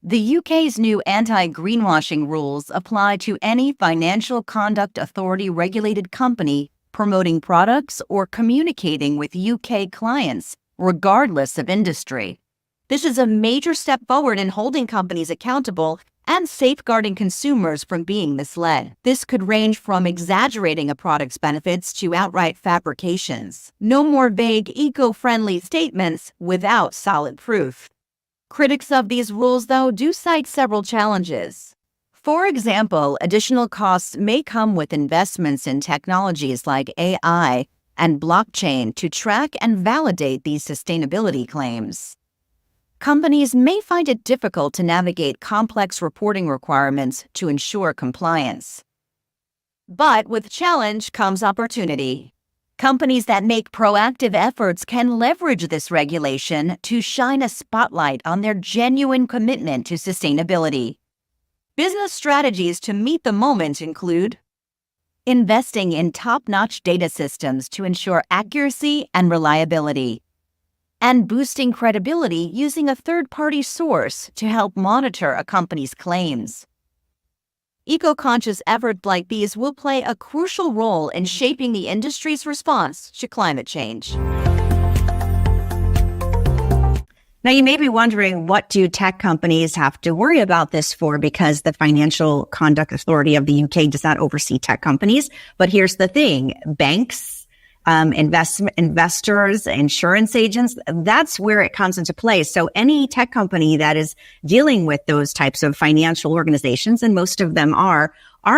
S6: The UK's new anti-greenwashing rules apply to any Financial Conduct Authority regulated company promoting products or communicating with UK clients, regardless of industry. This is a major step forward in holding companies accountable and safeguarding consumers from being misled. This could range from exaggerating a product's benefits to outright fabrications. No more vague, eco-friendly statements without solid proof. Critics of these rules, though, do cite several challenges. For example, additional costs may come with investments in technologies like AI and blockchain to track and validate these sustainability claims. Companies may find it difficult to navigate complex reporting requirements to ensure compliance. But with challenge comes opportunity. Companies that make proactive efforts can leverage this regulation to shine a spotlight on their genuine commitment to sustainability. Business strategies to meet the moment include investing in top-notch data systems to ensure accuracy and reliability, and boosting credibility using a third-party source to help monitor a company's claims. Eco-conscious efforts like these will play a crucial role in shaping the industry's response to climate change.
S2: Now, you may be wondering, what do tech companies have to worry about this for? Because the Financial Conduct Authority of the UK does not oversee tech companies. But here's the thing. Banks, investors, insurance agents, that's where it comes into play. So any tech company that is dealing with those types of financial organizations, and most of them are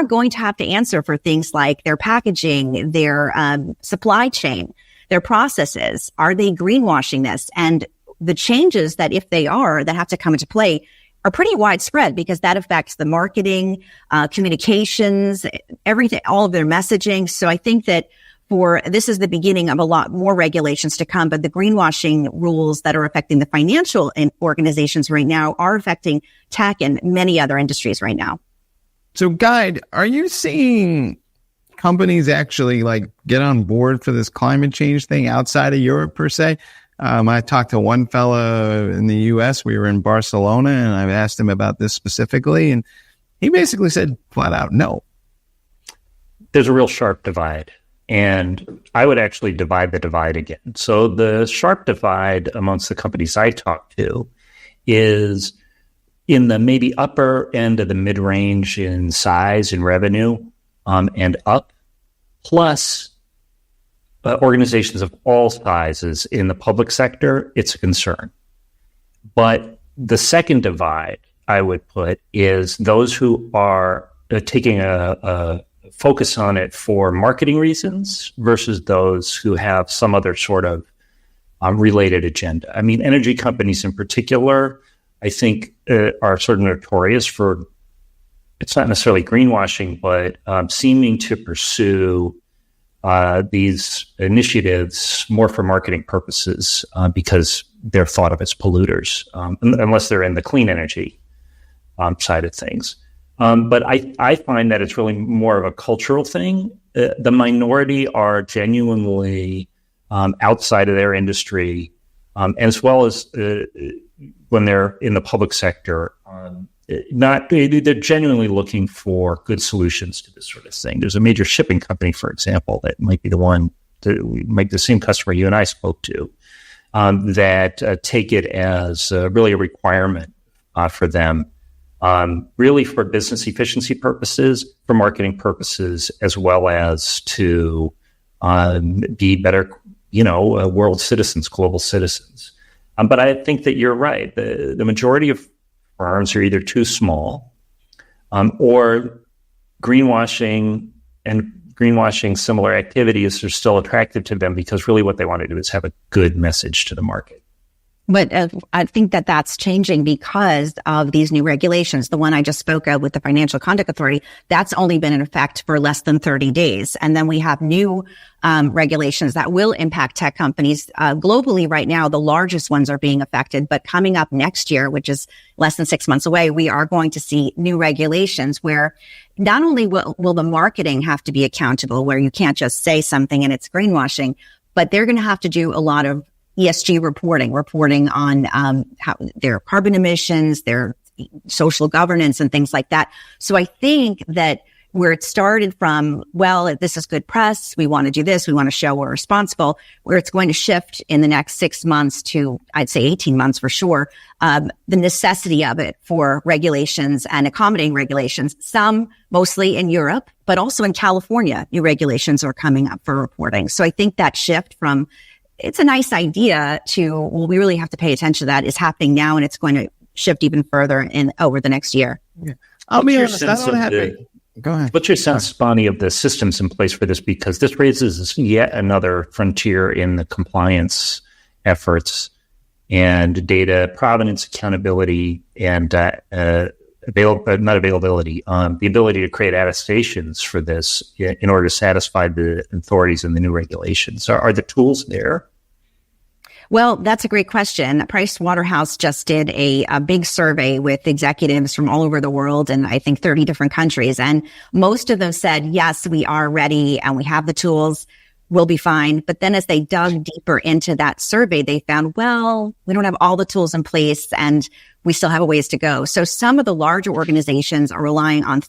S2: going to have to answer for things like their packaging, their supply chain, their processes. Are they greenwashing this? And the changes that, if they are, that have to come into play are pretty widespread, because that affects the marketing, communications, everything, all of their messaging. So I think that this is the beginning of a lot more regulations to come, but the greenwashing rules that are affecting the financial organizations right now are affecting tech and many other industries right now.
S1: So, Guide, are you seeing companies actually get on board for this climate change thing outside of Europe per se? I talked to one fella in the US. We were in Barcelona, and I asked him about this specifically, and he basically said flat out, no.
S4: There's a real sharp divide, and I would actually divide the divide again. So the sharp divide amongst the companies I talk to is in the maybe upper end of the mid-range in size and revenue, and up, plus organizations of all sizes in the public sector. It's a concern. But the second divide I would put is those who are taking a focus on it for marketing reasons versus those who have some other sort of related agenda. I mean, energy companies in particular, I think, are sort of notorious for, it's not necessarily greenwashing, but seeming to pursue these initiatives more for marketing purposes because they're thought of as polluters, unless they're in the clean energy side of things. But I find that it's really more of a cultural thing. The minority are genuinely outside of their industry, as well as when they're in the public sector, they're genuinely looking for good solutions to this sort of thing. There's a major shipping company, for example, that might be the one that might the same customer you and I spoke to, that take it as really a requirement for them, really for business efficiency purposes, for marketing purposes, as well as to be better, world citizens, global citizens. But I think that you're right. The majority of firms are either too small or greenwashing similar activities are still attractive to them because really what they want to do is have a good message to the market.
S2: But I think that that's changing because of these new regulations. The one I just spoke of with the Financial Conduct Authority, that's only been in effect for less than 30 days. And then we have new regulations that will impact tech companies. Globally right now, the largest ones are being affected. But coming up next year, which is less than 6 months away, we are going to see new regulations where not only will the marketing have to be accountable, where you can't just say something and it's greenwashing, but they're going to have to do a lot of ESG reporting on how their carbon emissions, their social governance, and things like that. So I think that where it started from, well, this is good press, we want to do this, we want to show we're responsible, where it's going to shift in the next 6 months to, I'd say 18 months for sure, the necessity of it for regulations and accommodating regulations, some mostly in Europe, but also in California, new regulations are coming up for reporting. So I think that shift from it's a nice idea to, well, we really have to pay attention to that is happening now, and it's going to shift even further over the next year.
S1: Yeah. I'll be honest, I don't have Go ahead.
S4: What's your sense, Bonnie, of the systems in place for this? Because this raises yet another frontier in the compliance efforts and data provenance, accountability, and the ability to create attestations for this in order to satisfy the authorities and the new regulations. Are the tools there?
S2: Well, that's a great question. Price Waterhouse just did a big survey with executives from all over the world and I think 30 different countries. And most of them said, yes, we are ready and we have the tools. we'll be fine. But then as they dug deeper into that survey, they found, well, we don't have all the tools in place and we still have a ways to go. So some of the larger organizations are relying on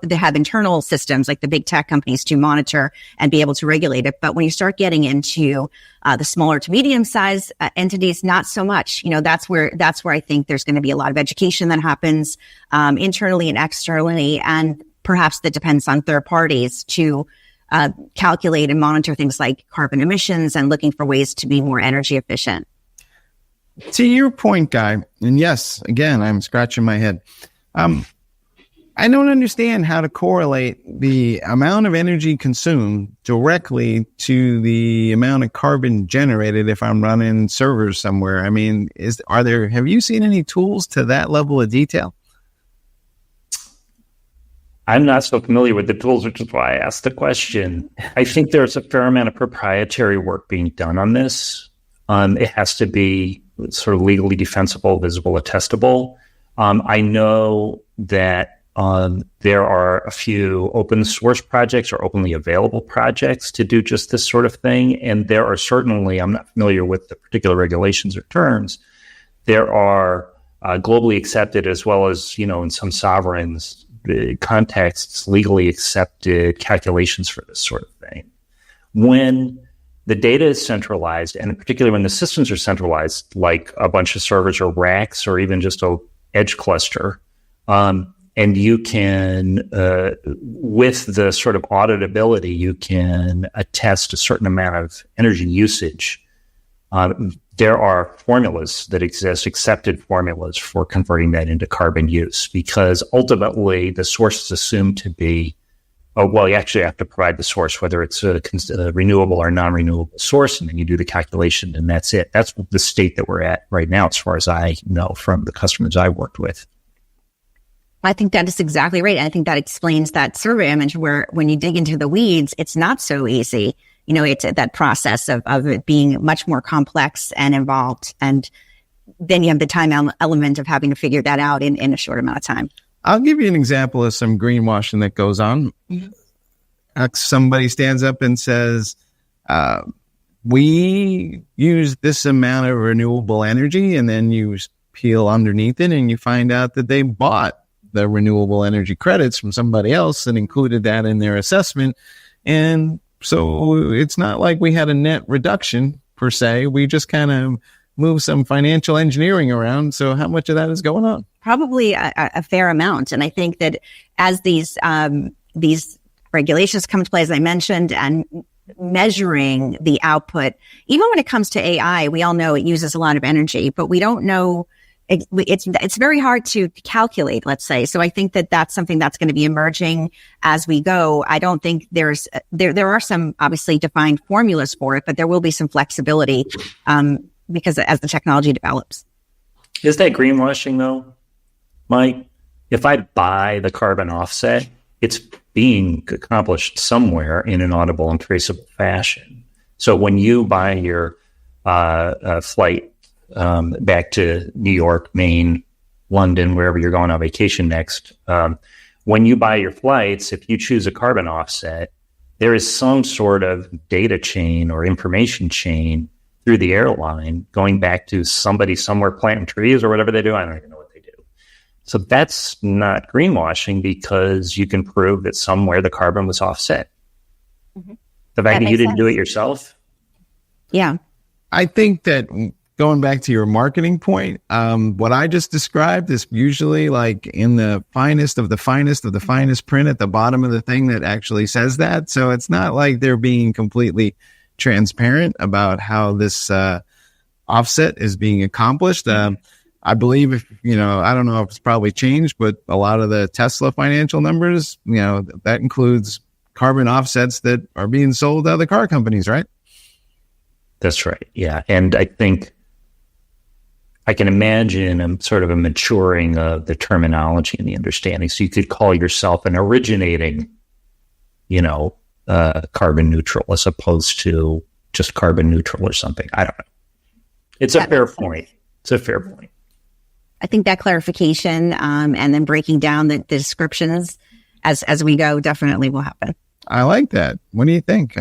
S2: they have internal systems like the big tech companies to monitor and be able to regulate it. But when you start getting into the smaller to medium size entities, not so much. That's where I think there's going to be a lot of education that happens internally and externally. And perhaps that depends on third parties to calculate and monitor things like carbon emissions and looking for ways to be more energy efficient.
S1: To your point, Guy, and yes, again, I'm scratching my head. I don't understand how to correlate the amount of energy consumed directly to the amount of carbon generated if I'm running servers somewhere. I mean, have you seen any tools to that level of detail?
S4: I'm not so familiar with the tools, which is why I asked the question. I think there's a fair amount of proprietary work being done on this. It has to be sort of legally defensible, visible, attestable. I know that there are a few open source projects or openly available projects to do just this sort of thing. And there are certainly, I'm not familiar with the particular regulations or terms, there are globally accepted as well as, in some sovereigns, contexts, legally accepted calculations for this sort of thing. When the data is centralized, and particularly when the systems are centralized, like a bunch of servers or racks or even just a edge cluster, and you can, with the sort of auditability, you can attest a certain amount of energy usage. There are formulas that exist, accepted formulas for converting that into carbon use, because ultimately the source is assumed to be, you actually have to provide the source, whether it's a renewable or non-renewable source, and then you do the calculation, and that's it. That's the state that we're at right now, as far as I know from the customers I worked with.
S2: I think that is exactly right. I think that explains that survey I mentioned where when you dig into the weeds, it's not so easy. It's that process of it being much more complex and involved. And then you have the time element of having to figure that out in a short amount of time.
S1: I'll give you an example of some greenwashing that goes on. Somebody stands up and says, we use this amount of renewable energy, and then you peel underneath it and you find out that they bought the renewable energy credits from somebody else and included that in their assessment. And so it's not like we had a net reduction per se. We just kind of moved some financial engineering around. So how much of that is going on?
S2: Probably a fair amount. And I think that as these regulations come into play, as I mentioned, and measuring the output, even when it comes to AI, we all know it uses a lot of energy, but we don't know. It's very hard to calculate, let's say. So I think that that's something that's going to be emerging as we go. I don't think there are some obviously defined formulas for it, but there will be some flexibility because as the technology develops.
S4: Is that greenwashing though, Mike? If I buy the carbon offset, it's being accomplished somewhere in an audible and traceable fashion. So when you buy your flight back to New York, Maine, London, wherever you're going on vacation next, when you buy your flights, if you choose a carbon offset, there is some sort of data chain or information chain through the airline going back to somebody somewhere planting trees or whatever they do. I don't even know what they do. So that's not greenwashing because you can prove that somewhere the carbon was offset. Mm-hmm. The fact that you didn't do it yourself.
S2: Yeah.
S1: I think that going back to your marketing point, what I just described is usually like in the finest of the finest of the finest print at the bottom of the thing that actually says that. So it's not like they're being completely transparent about how this offset is being accomplished. I believe I don't know if it's probably changed, but a lot of the Tesla financial numbers, that includes carbon offsets that are being sold to other car companies, right?
S4: That's right. Yeah. And I think I can imagine a sort of a maturing of the terminology and the understanding. So you could call yourself an originating, carbon neutral as opposed to just carbon neutral or something. I don't know. It's a fair point. It's a fair point.
S2: I think that clarification and then breaking down the descriptions as we go definitely will happen.
S1: I like that. What do you think?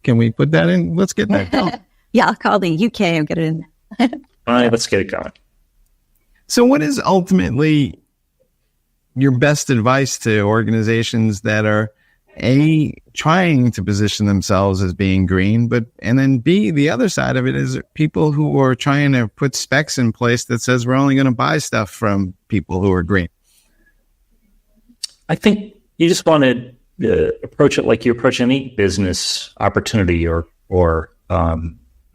S1: Can Can we put that in? Let's get that going.
S2: Yeah, I'll call the UK and get it in.
S4: All right, let's get it going.
S1: So what is ultimately your best advice to organizations that are A, trying to position themselves as being green, and then B, the other side of it is people who are trying to put specs in place that says we're only going to buy stuff from people who are green?
S4: I think you just want to approach it like you approach any business opportunity or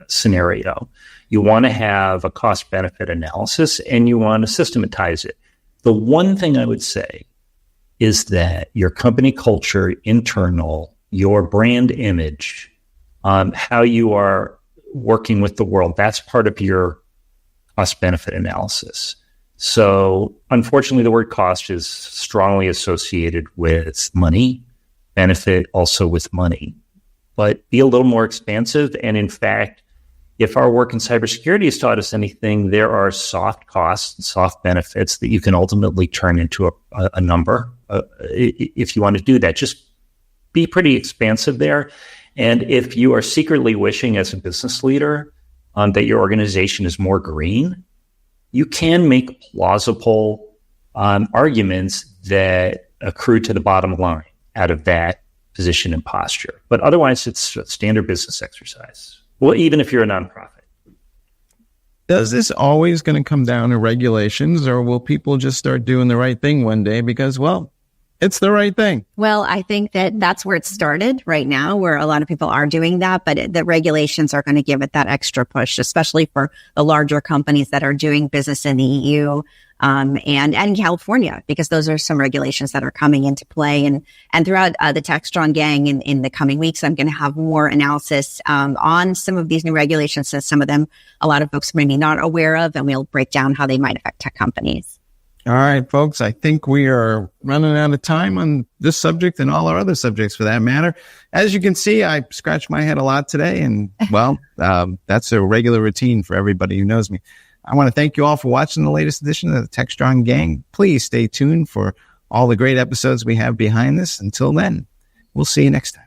S4: scenario. You want to have a cost-benefit analysis, and you want to systematize it. The one thing I would say is that your company culture, internal, your brand image, how you are working with the world, that's part of your cost-benefit analysis. So unfortunately, the word cost is strongly associated with money, benefit also with money. But be a little more expansive. And in fact, if our work in cybersecurity has taught us anything, there are soft costs and soft benefits that you can ultimately turn into a number if you want to do that. Just be pretty expansive there. And if you are secretly wishing as a business leader that your organization is more green, you can make plausible arguments that accrue to the bottom line out of that position and posture. But otherwise, it's a standard business exercise. Well, even if you're a nonprofit.
S1: Does this always going to come down to regulations, or will people just start doing the right thing one day because, well, it's the right thing?
S2: Well, I think that that's where it started right now, where a lot of people are doing that, but the regulations are going to give it that extra push, especially for the larger companies that are doing business in the EU and in California, because those are some regulations that are coming into play. And throughout the Techstrong gang in the coming weeks, I'm going to have more analysis on some of these new regulations, since some of them a lot of folks may be not aware of, and we'll break down how they might affect tech companies.
S1: All right, folks, I think we are running out of time on this subject and all our other subjects for that matter. As you can see, I scratched my head a lot today, and well, that's a regular routine for everybody who knows me. I want to thank you all for watching the latest edition of the Techstrong Gang. Please stay tuned for all the great episodes we have behind this. Until then, we'll see you next time.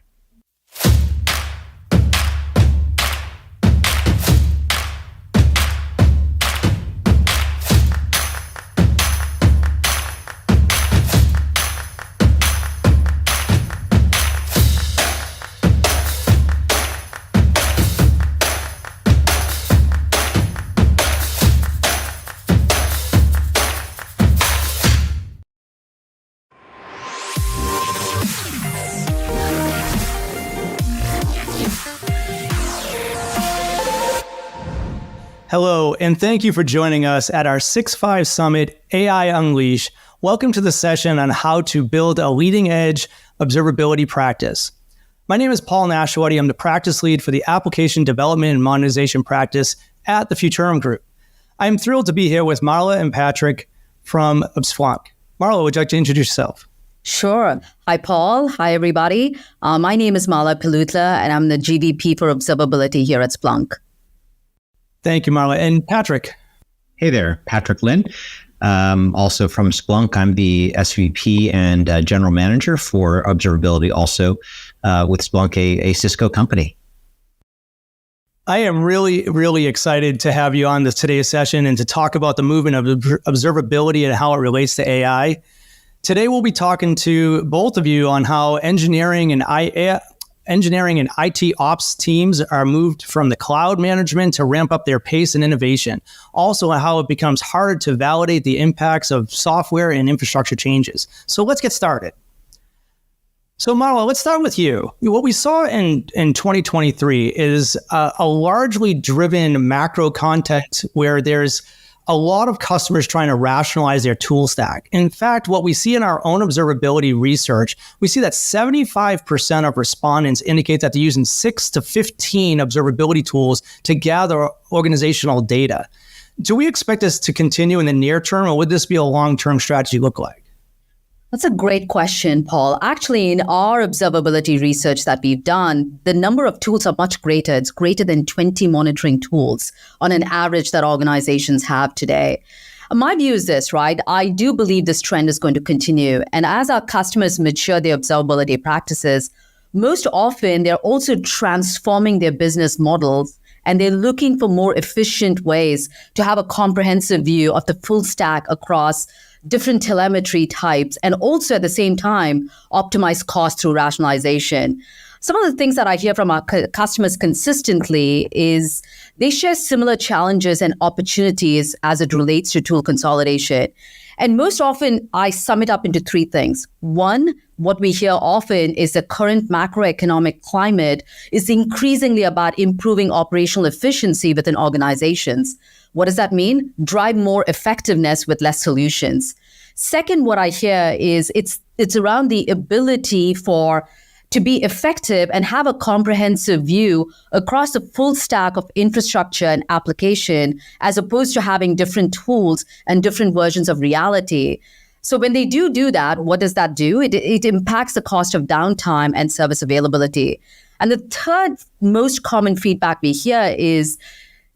S5: Hello, and thank you for joining us at our 6.5 Summit AI Unleash. Welcome to the session on how to build a leading-edge observability practice. My name is Paul Nashwaty. I'm the practice lead for the Application Development and Monetization practice at the Futurum Group. I'm thrilled to be here with Marla and Patrick from Splunk. Marla, would you like to introduce yourself?
S7: Sure. Hi, Paul. Hi, everybody. My name is Marla Pilutla, and I'm the GVP for Observability here at Splunk.
S5: Thank you, Marla. And Patrick.
S8: Hey there, Patrick Lynn. Also from Splunk. I'm the SVP and General Manager for Observability, also with Splunk, a Cisco company.
S5: I am really, really excited to have you on today's session and to talk about the movement of observability and how it relates to AI. Today, we'll be talking to both of you on how engineering and IT ops teams are moved from the cloud management to ramp up their pace and innovation. Also, how it becomes harder to validate the impacts of software and infrastructure changes. So let's get started. So Marla, let's start with you. What we saw in 2023 is a largely driven macro context where there's a lot of customers trying to rationalize their tool stack. In fact, what we see in our own observability research, we see that 75% of respondents indicate that they're using 6 to 15 observability tools to gather organizational data. Do we expect this to continue in the near term, or would this be a long-term strategy look like?
S7: That's a great question, Paul. Actually, in our observability research that we've done, the number of tools are much greater. It's greater than 20 monitoring tools on an average that organizations have today. My view is this, right? I do believe this trend is going to continue. And as our customers mature their observability practices, most often they're also transforming their business models, and they're looking for more efficient ways to have a comprehensive view of the full stack across different telemetry types, and also at the same time, optimize cost through rationalization. Some of the things that I hear from our customers consistently is they share similar challenges and opportunities as it relates to tool consolidation. And most often, I sum it up into three things. One, what we hear often is the current macroeconomic climate is increasingly about improving operational efficiency within organizations. What does that mean? Drive more effectiveness with less solutions. Second, what I hear is it's around the ability to be effective and have a comprehensive view across the full stack of infrastructure and application, as opposed to having different tools and different versions of reality. So when they do that, what does that do? It impacts the cost of downtime and service availability. And the third most common feedback we hear is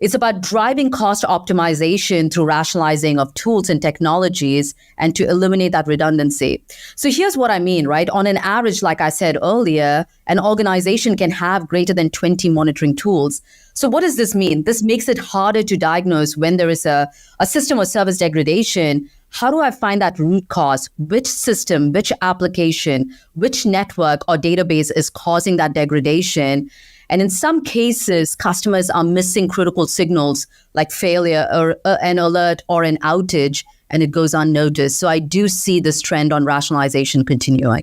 S7: it's about driving cost optimization through rationalizing of tools and technologies and to eliminate that redundancy. So here's what I mean, right? On an average, like I said earlier, an organization can have greater than 20 monitoring tools. So what does this mean? This makes it harder to diagnose when there is a system or service degradation. How do I find that root cause? Which system, which application, which network or database is causing that degradation? And in some cases, customers are missing critical signals like failure or an alert or an outage, and it goes unnoticed. So I do see this trend on rationalization continuing.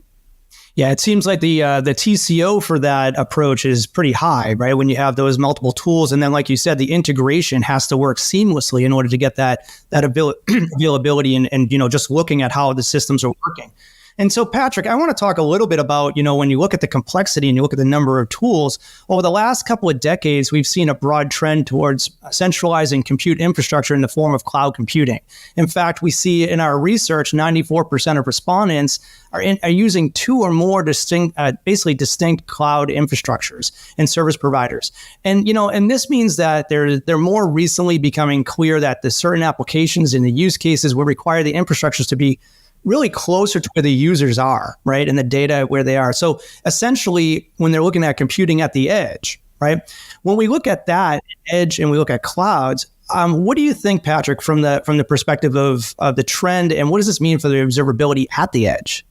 S5: Yeah, it seems like the TCO for that approach is pretty high, right? When you have those multiple tools, and then, like you said, the integration has to work seamlessly in order to get that availability and just looking at how the systems are working. And so, Patrick, I want to talk a little bit about, when you look at the complexity and you look at the number of tools, over the last couple of decades, we've seen a broad trend towards centralizing compute infrastructure in the form of cloud computing. In fact, we see in our research, 94% of respondents are using two or more distinct cloud infrastructures and service providers. And, and this means that they're more recently becoming clear that the certain applications and the use cases will require the infrastructures to be really closer to where the users are, right? And the data where they are. So essentially, when they're looking at computing at the edge, right? When we look at that edge and we look at clouds, what do you think, Patrick, from the perspective of the trend, and what does this mean for the observability at the edge?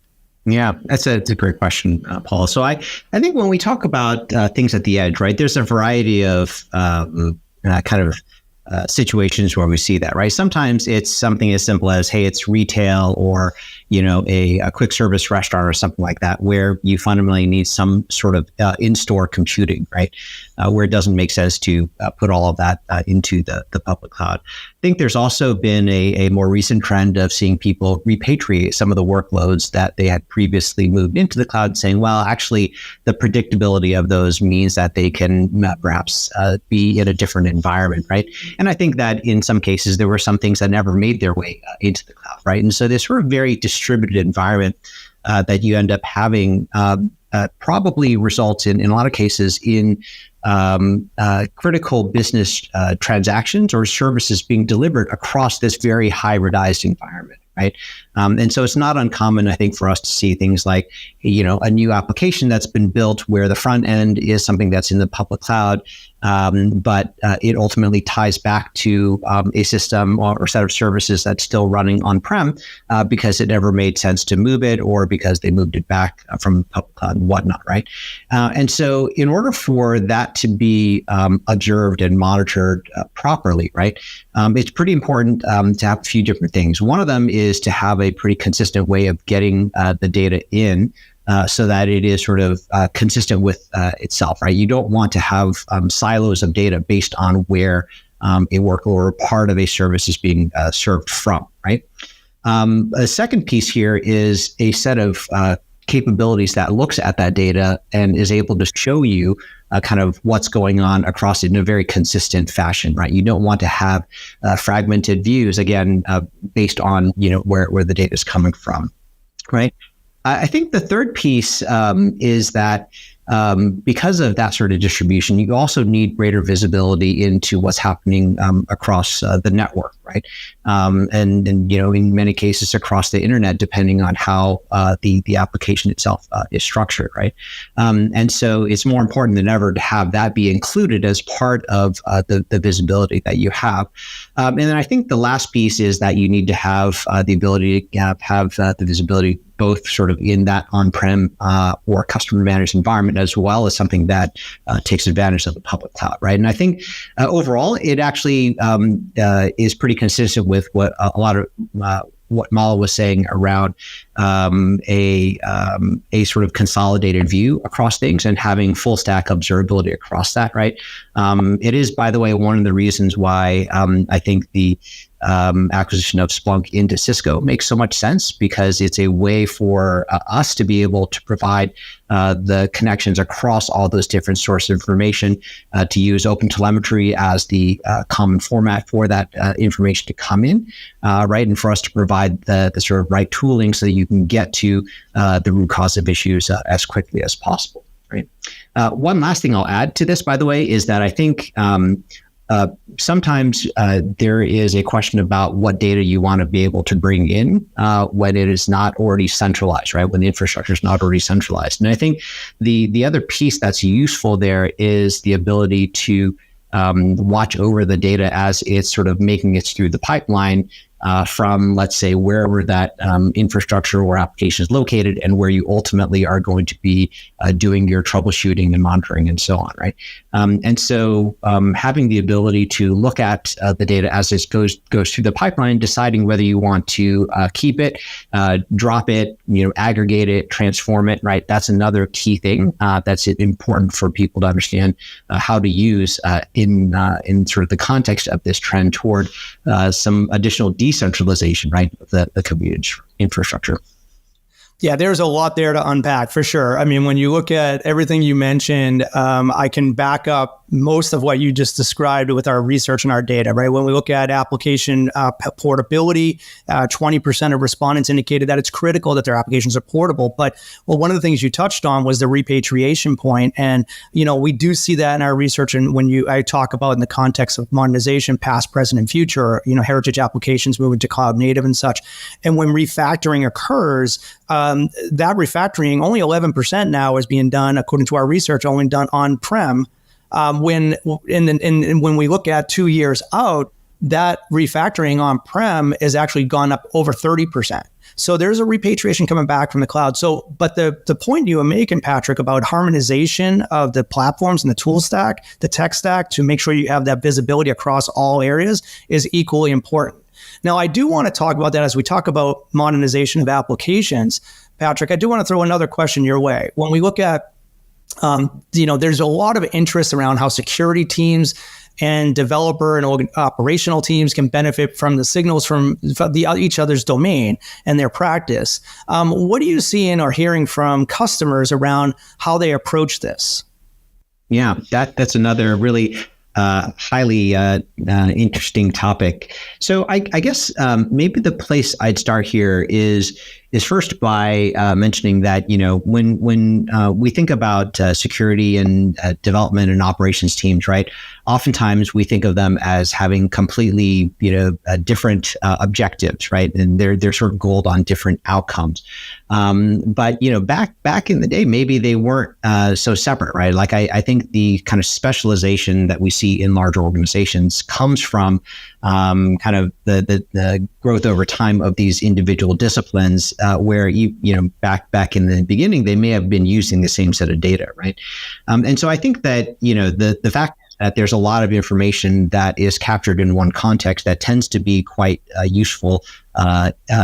S8: Yeah, it's a great question, Paul. So I think when we talk about things at the edge, right, there's a variety of situations where we see that, right? Sometimes it's something as simple as, hey, it's retail or, a quick service restaurant or something like that, where you fundamentally need some sort of in-store computing, right? Where it doesn't make sense to put all of that into the public cloud. I think there's also been a more recent trend of seeing people repatriate some of the workloads that they had previously moved into the cloud, saying, well, actually, the predictability of those means that they can perhaps be in a different environment, right? And I think that in some cases, there were some things that never made their way into the cloud, right? And so this sort of very distributed environment that you end up having probably results in a lot of cases in critical business transactions or services being delivered across this very hybridized environment, right? And so it's not uncommon, I think, for us to see things like, a new application that's been built where the front end is something that's in the public cloud, but it ultimately ties back to a system or set of services that's still running on-prem because it never made sense to move it or because they moved it back from public cloud and whatnot, right? And so in order for that to be observed and monitored properly, right, it's pretty important to have a few different things. One of them is to have a pretty consistent way of getting the data in so that it is sort of consistent with itself, right? You don't want to have silos of data based on where a workload or part of a service is being served from, right? A second piece here is a set of capabilities that looks at that data and is able to show you kind of what's going on across it in a very consistent fashion, right? You don't want to have fragmented views, again, based on, where the data is coming from, right? I think the third piece is that because of that sort of distribution, you also need greater visibility into what's happening across the network, right? And in many cases across the internet, depending on how the application itself is structured, right? And so it's more important than ever to have that be included as part of the visibility that you have. And then I think the last piece is that you need to have the ability to have the visibility both sort of in that on-prem or customer managed environment, as well as something that takes advantage of the public cloud, right? And I think overall, it actually is pretty consistent with what a lot of what Mala was saying around a sort of consolidated view across things and having full stack observability across that, right? It is, by the way, one of the reasons why I think the acquisition of Splunk into Cisco makes so much sense, because it's a way for us to be able to provide the connections across all those different sources of information, to use open telemetry as the common format for that information to come in, right? And for us to provide the sort of right tooling so that you can get to the root cause of issues as quickly as possible, right? One last thing I'll add to this, by the way, is that I think sometimes there is a question about what data you want to be able to bring in when it is not already centralized, right? When the infrastructure is not already centralized. And I think the other piece that's useful there is the ability to watch over the data as it's sort of making its through the pipeline from, let's say, wherever that infrastructure or application is located, and where you ultimately are going to be doing your troubleshooting and monitoring and so on, right? And so having the ability to look at the data as it goes through the pipeline, deciding whether you want to keep it, drop it, aggregate it, transform it, right? That's another key thing that's important for people to understand how to use in sort of the context of this trend toward some additional decentralization, right, of the compute infrastructure.
S9: Yeah, there's a lot there to unpack for sure. I mean, when you look at everything you mentioned, I can back up most of what you just described with our research and our data, right? When we look at application portability, 20% of respondents indicated that it's critical that their applications are portable. But one of the things you touched on was the repatriation point. And, we do see that in our research. And when I talk about in the context of modernization, past, present, and future, heritage applications moving to cloud native and such. And when refactoring occurs, that refactoring, only 11% now is being done, according to our research, only done on-prem. When we look at 2 years out, that refactoring on-prem is actually gone up over 30%. So there's a repatriation coming back from the cloud. So, but the point you were making, Patrick, about harmonization of the platforms and the tool stack, the tech stack, to make sure you have that visibility across all areas is equally important. Now, I do want to talk about that as we talk about modernization of applications. Patrick, I do want to throw another question your way. When we look at, there's a lot of interest around how security teams and developer and operational teams can benefit from the signals from each other's domain and their practice. What are you seeing or hearing from customers around how they approach this?
S8: Yeah, that's another really highly interesting topic. So I guess maybe the place I'd start here is first by mentioning that when we think about security and development and operations teams, right? Oftentimes we think of them as having completely different objectives, right? And they're sort of goaled on different outcomes. But back in the day, maybe they weren't so separate, right? Like I think the kind of specialization that we see in large organizations comes from kind of the growth over time of these individual disciplines, where back in the beginning they may have been using the same set of data, right? And so I think that the fact that there's a lot of information that is captured in one context that tends to be quite useful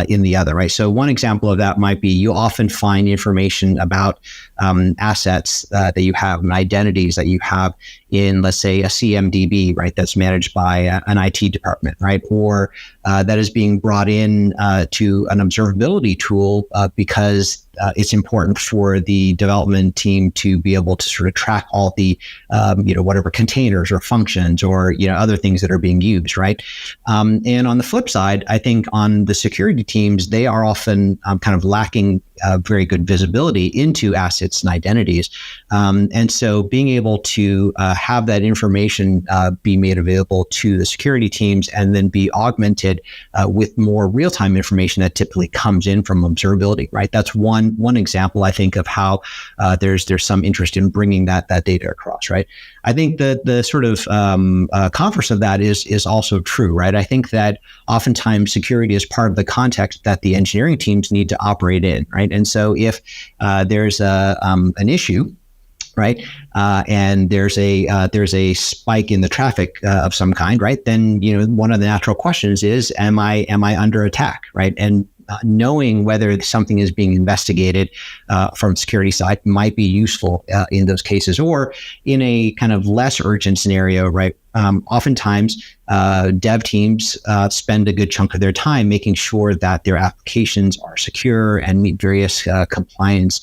S8: in the other, right? So one example of that might be you often find information about assets that you have and identities that you have in, let's say, a CMDB, right? That's managed by an IT department, right? Or that is being brought in to an observability tool because it's important for the development team to be able to sort of track all the, whatever containers or functions or, other things that are being used, right? And on the flip side, I think on the security teams, they are often kind of lacking very good visibility into assets and identities. And so being able to have that information be made available to the security teams and then be augmented with more real-time information that typically comes in from observability, right? That's one example, I think, of how there's some interest in bringing that data across, right? I think that the sort of converse of that is also true, right? I think that oftentimes security is part of the context that the engineering teams need to operate in, right? And so if there's an issue, right, and there's a spike in the traffic of some kind, right, then one of the natural questions is, am I under attack, right? And knowing whether something is being investigated from security side might be useful in those cases, or in a kind of less urgent scenario, right? Oftentimes, dev teams spend a good chunk of their time making sure that their applications are secure and meet various compliance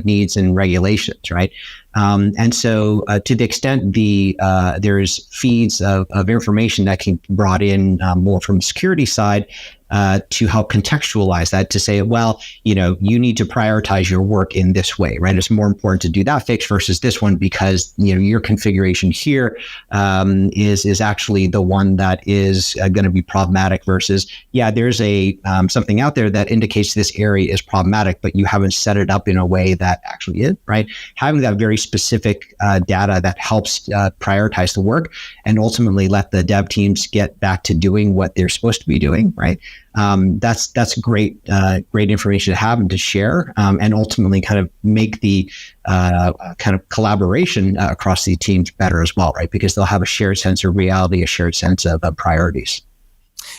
S8: needs and regulations, right? And so to the extent there's feeds of information that can be brought in more from the security side to help contextualize that, to say, well, you need to prioritize your work in this way, right? It's more important to do that fix versus this one because, your configuration here is actually the one that is going to be problematic versus, there's something out there that indicates this area is problematic, but you haven't set it up in a way that actually is, right? Having that very specific data that helps prioritize the work and ultimately let the dev teams get back to doing what they're supposed to be doing, right? That's great information to have and to share, and ultimately kind of make the kind of collaboration across the teams better as well, right? Because they'll have a shared sense of reality, a shared sense of priorities.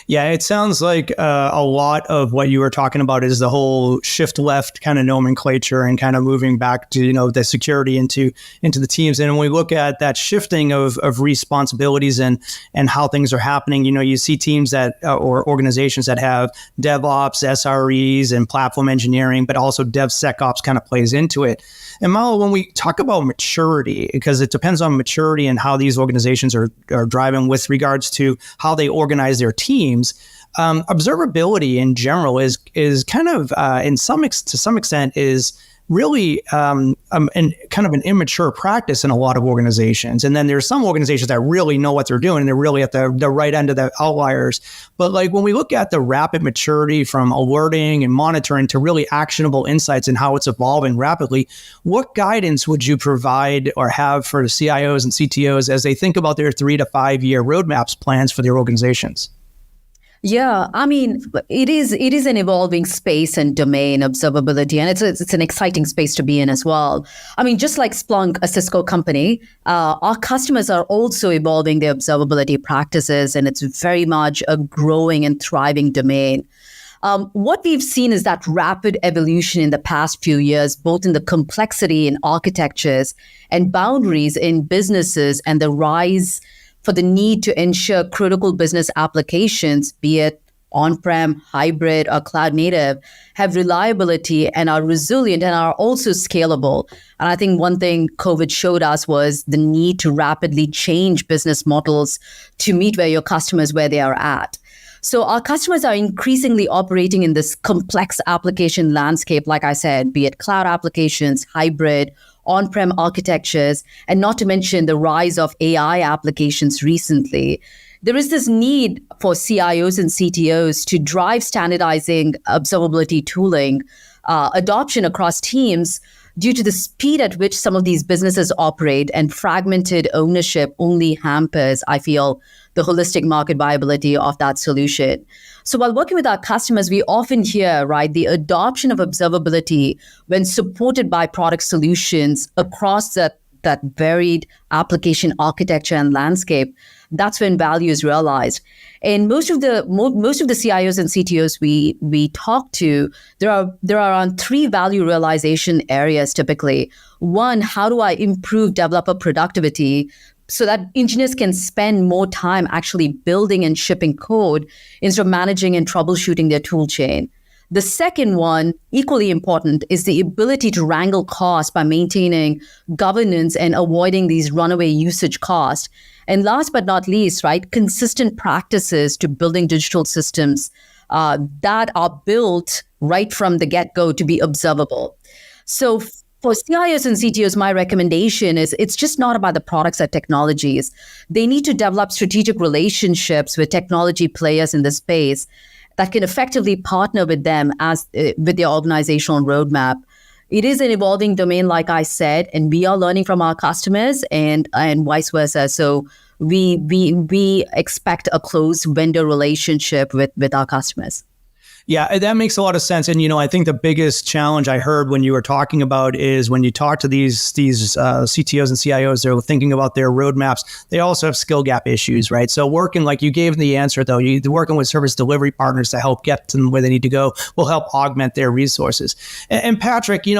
S9: Yeah, it sounds like a lot of what you were talking about is the whole shift left kind of nomenclature and kind of moving back to, the security into the teams. And when we look at that shifting of responsibilities and how things are happening, you see teams or organizations that have DevOps, SREs, and platform engineering, but also DevSecOps kind of plays into it. And Malo, when we talk about maturity, because it depends on maturity and how these organizations are driving with regards to how they organize their teams, observability in general is kind of to some extent is really kind of an immature practice in a lot of organizations. And then there's some organizations that really know what they're doing and they're really at the right end of the outliers. But like when we look at the rapid maturity from alerting and monitoring to really actionable insights and how it's evolving rapidly, what guidance would you provide or have for the CIOs and CTOs as they think about their 3 to 5 year roadmaps plans for their organizations?
S7: Yeah, I mean, it is an evolving space and domain, observability, and it's an exciting space to be in as well. I mean, just like Splunk, a Cisco company, our customers are also evolving their observability practices, and it's very much a growing and thriving domain. What we've seen is that rapid evolution in the past few years, both in the complexity in architectures and boundaries in businesses, and the rise for the need to ensure critical business applications, be it on-prem, hybrid, or cloud native, have reliability and are resilient and are also scalable. And I think one thing COVID showed us was the need to rapidly change business models to meet where they are at. So our customers are increasingly operating in this complex application landscape, like I said, be it cloud applications, hybrid, on-prem architectures, and not to mention the rise of AI applications recently. There is this need for CIOs and CTOs to drive standardizing observability tooling adoption across teams due to the speed at which some of these businesses operate, and fragmented ownership only hampers, I feel, the holistic market viability of that solution. So while working with our customers, we often hear, right, the adoption of observability when supported by product solutions across that varied application architecture and landscape, that's when value is realized. And most of the CIOs and CTOs we talk to, there are around 3 value realization areas typically. One, how do I improve developer productivity so that engineers can spend more time actually building and shipping code instead of managing and troubleshooting their tool chain? The second one, equally important, is the ability to wrangle costs by maintaining governance and avoiding these runaway usage costs. And last but not least, right, consistent practices to building digital systems that are built right from the get-go to be observable. So for CIOs and CTOs, my recommendation is it's just not about the products or technologies. They need to develop strategic relationships with technology players in the space that can effectively partner with them as with their organizational roadmap. It is an evolving domain, like I said, and we are learning from our customers and vice versa. So we expect a close vendor relationship with our customers.
S9: Yeah, that makes a lot of sense. And, I think the biggest challenge I heard when you were talking about is when you talk to these CTOs and CIOs, they're thinking about their roadmaps. They also have skill gap issues, right? So working, like you gave the answer, though, you're working with service delivery partners to help get them where they need to go will help augment their resources. And Patrick, it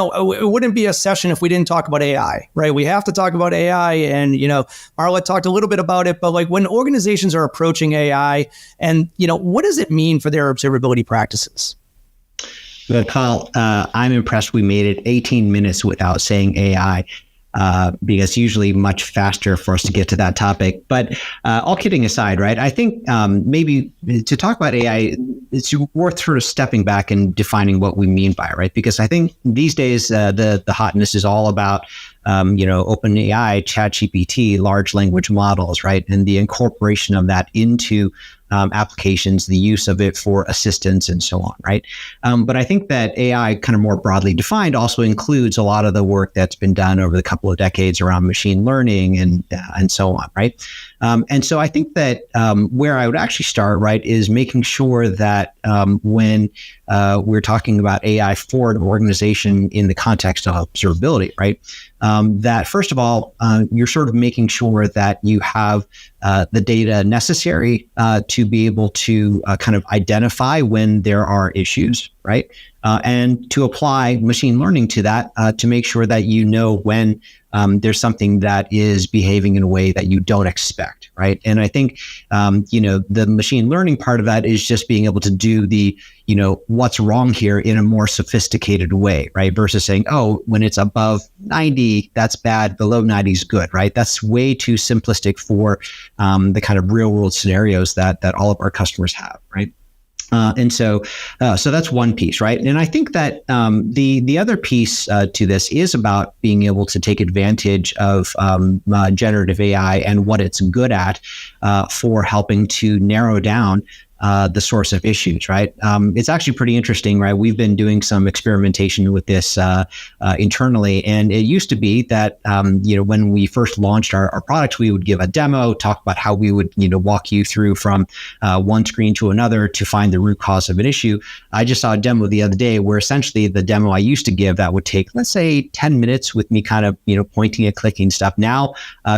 S9: wouldn't be a session if we didn't talk about AI, right? We have to talk about AI. And, Marla talked a little bit about it, but like when organizations are approaching AI and, what does it mean for their observability practices?
S8: But Kyle, I'm impressed we made it 18 minutes without saying AI, because usually much faster for us to get to that topic. But all kidding aside, right, I think maybe to talk about AI, it's worth sort of stepping back and defining what we mean by it, right? Because I think these days the hotness is all about OpenAI, ChatGPT, large language models, right? And the incorporation of that into applications, the use of it for assistance and so on, right? But I think that AI, kind of more broadly defined, also includes a lot of the work that's been done over the couple of decades around machine learning and so on, right? And so I think that where I would actually start, right, is making sure that when we're talking about AI for an organization in the context of observability, right, that first of all, you're sort of making sure that you have the data necessary to be able to kind of identify when there are issues, right? And to apply machine learning to that to make sure that when there's something that is behaving in a way that you don't expect, right? And I think, the machine learning part of that is just being able to do the, what's wrong here in a more sophisticated way, right? Versus saying, oh, when it's above 90, that's bad, below 90 is good, right? That's way too simplistic for the kind of real world scenarios that all of our customers have, right? And so that's one piece, right? And I think that the other piece to this is about being able to take advantage of generative AI and what it's good at for helping to narrow down the source of issues, right? It's actually pretty interesting, right? We've been doing some experimentation with this internally, and it used to be that when we first launched our products, we would give a demo, talk about how we would walk you through from one screen to another to find the root cause of an issue. I just saw a demo the other day where essentially the demo I used to give that would take, let's say, 10 minutes with me kind of pointing and clicking stuff now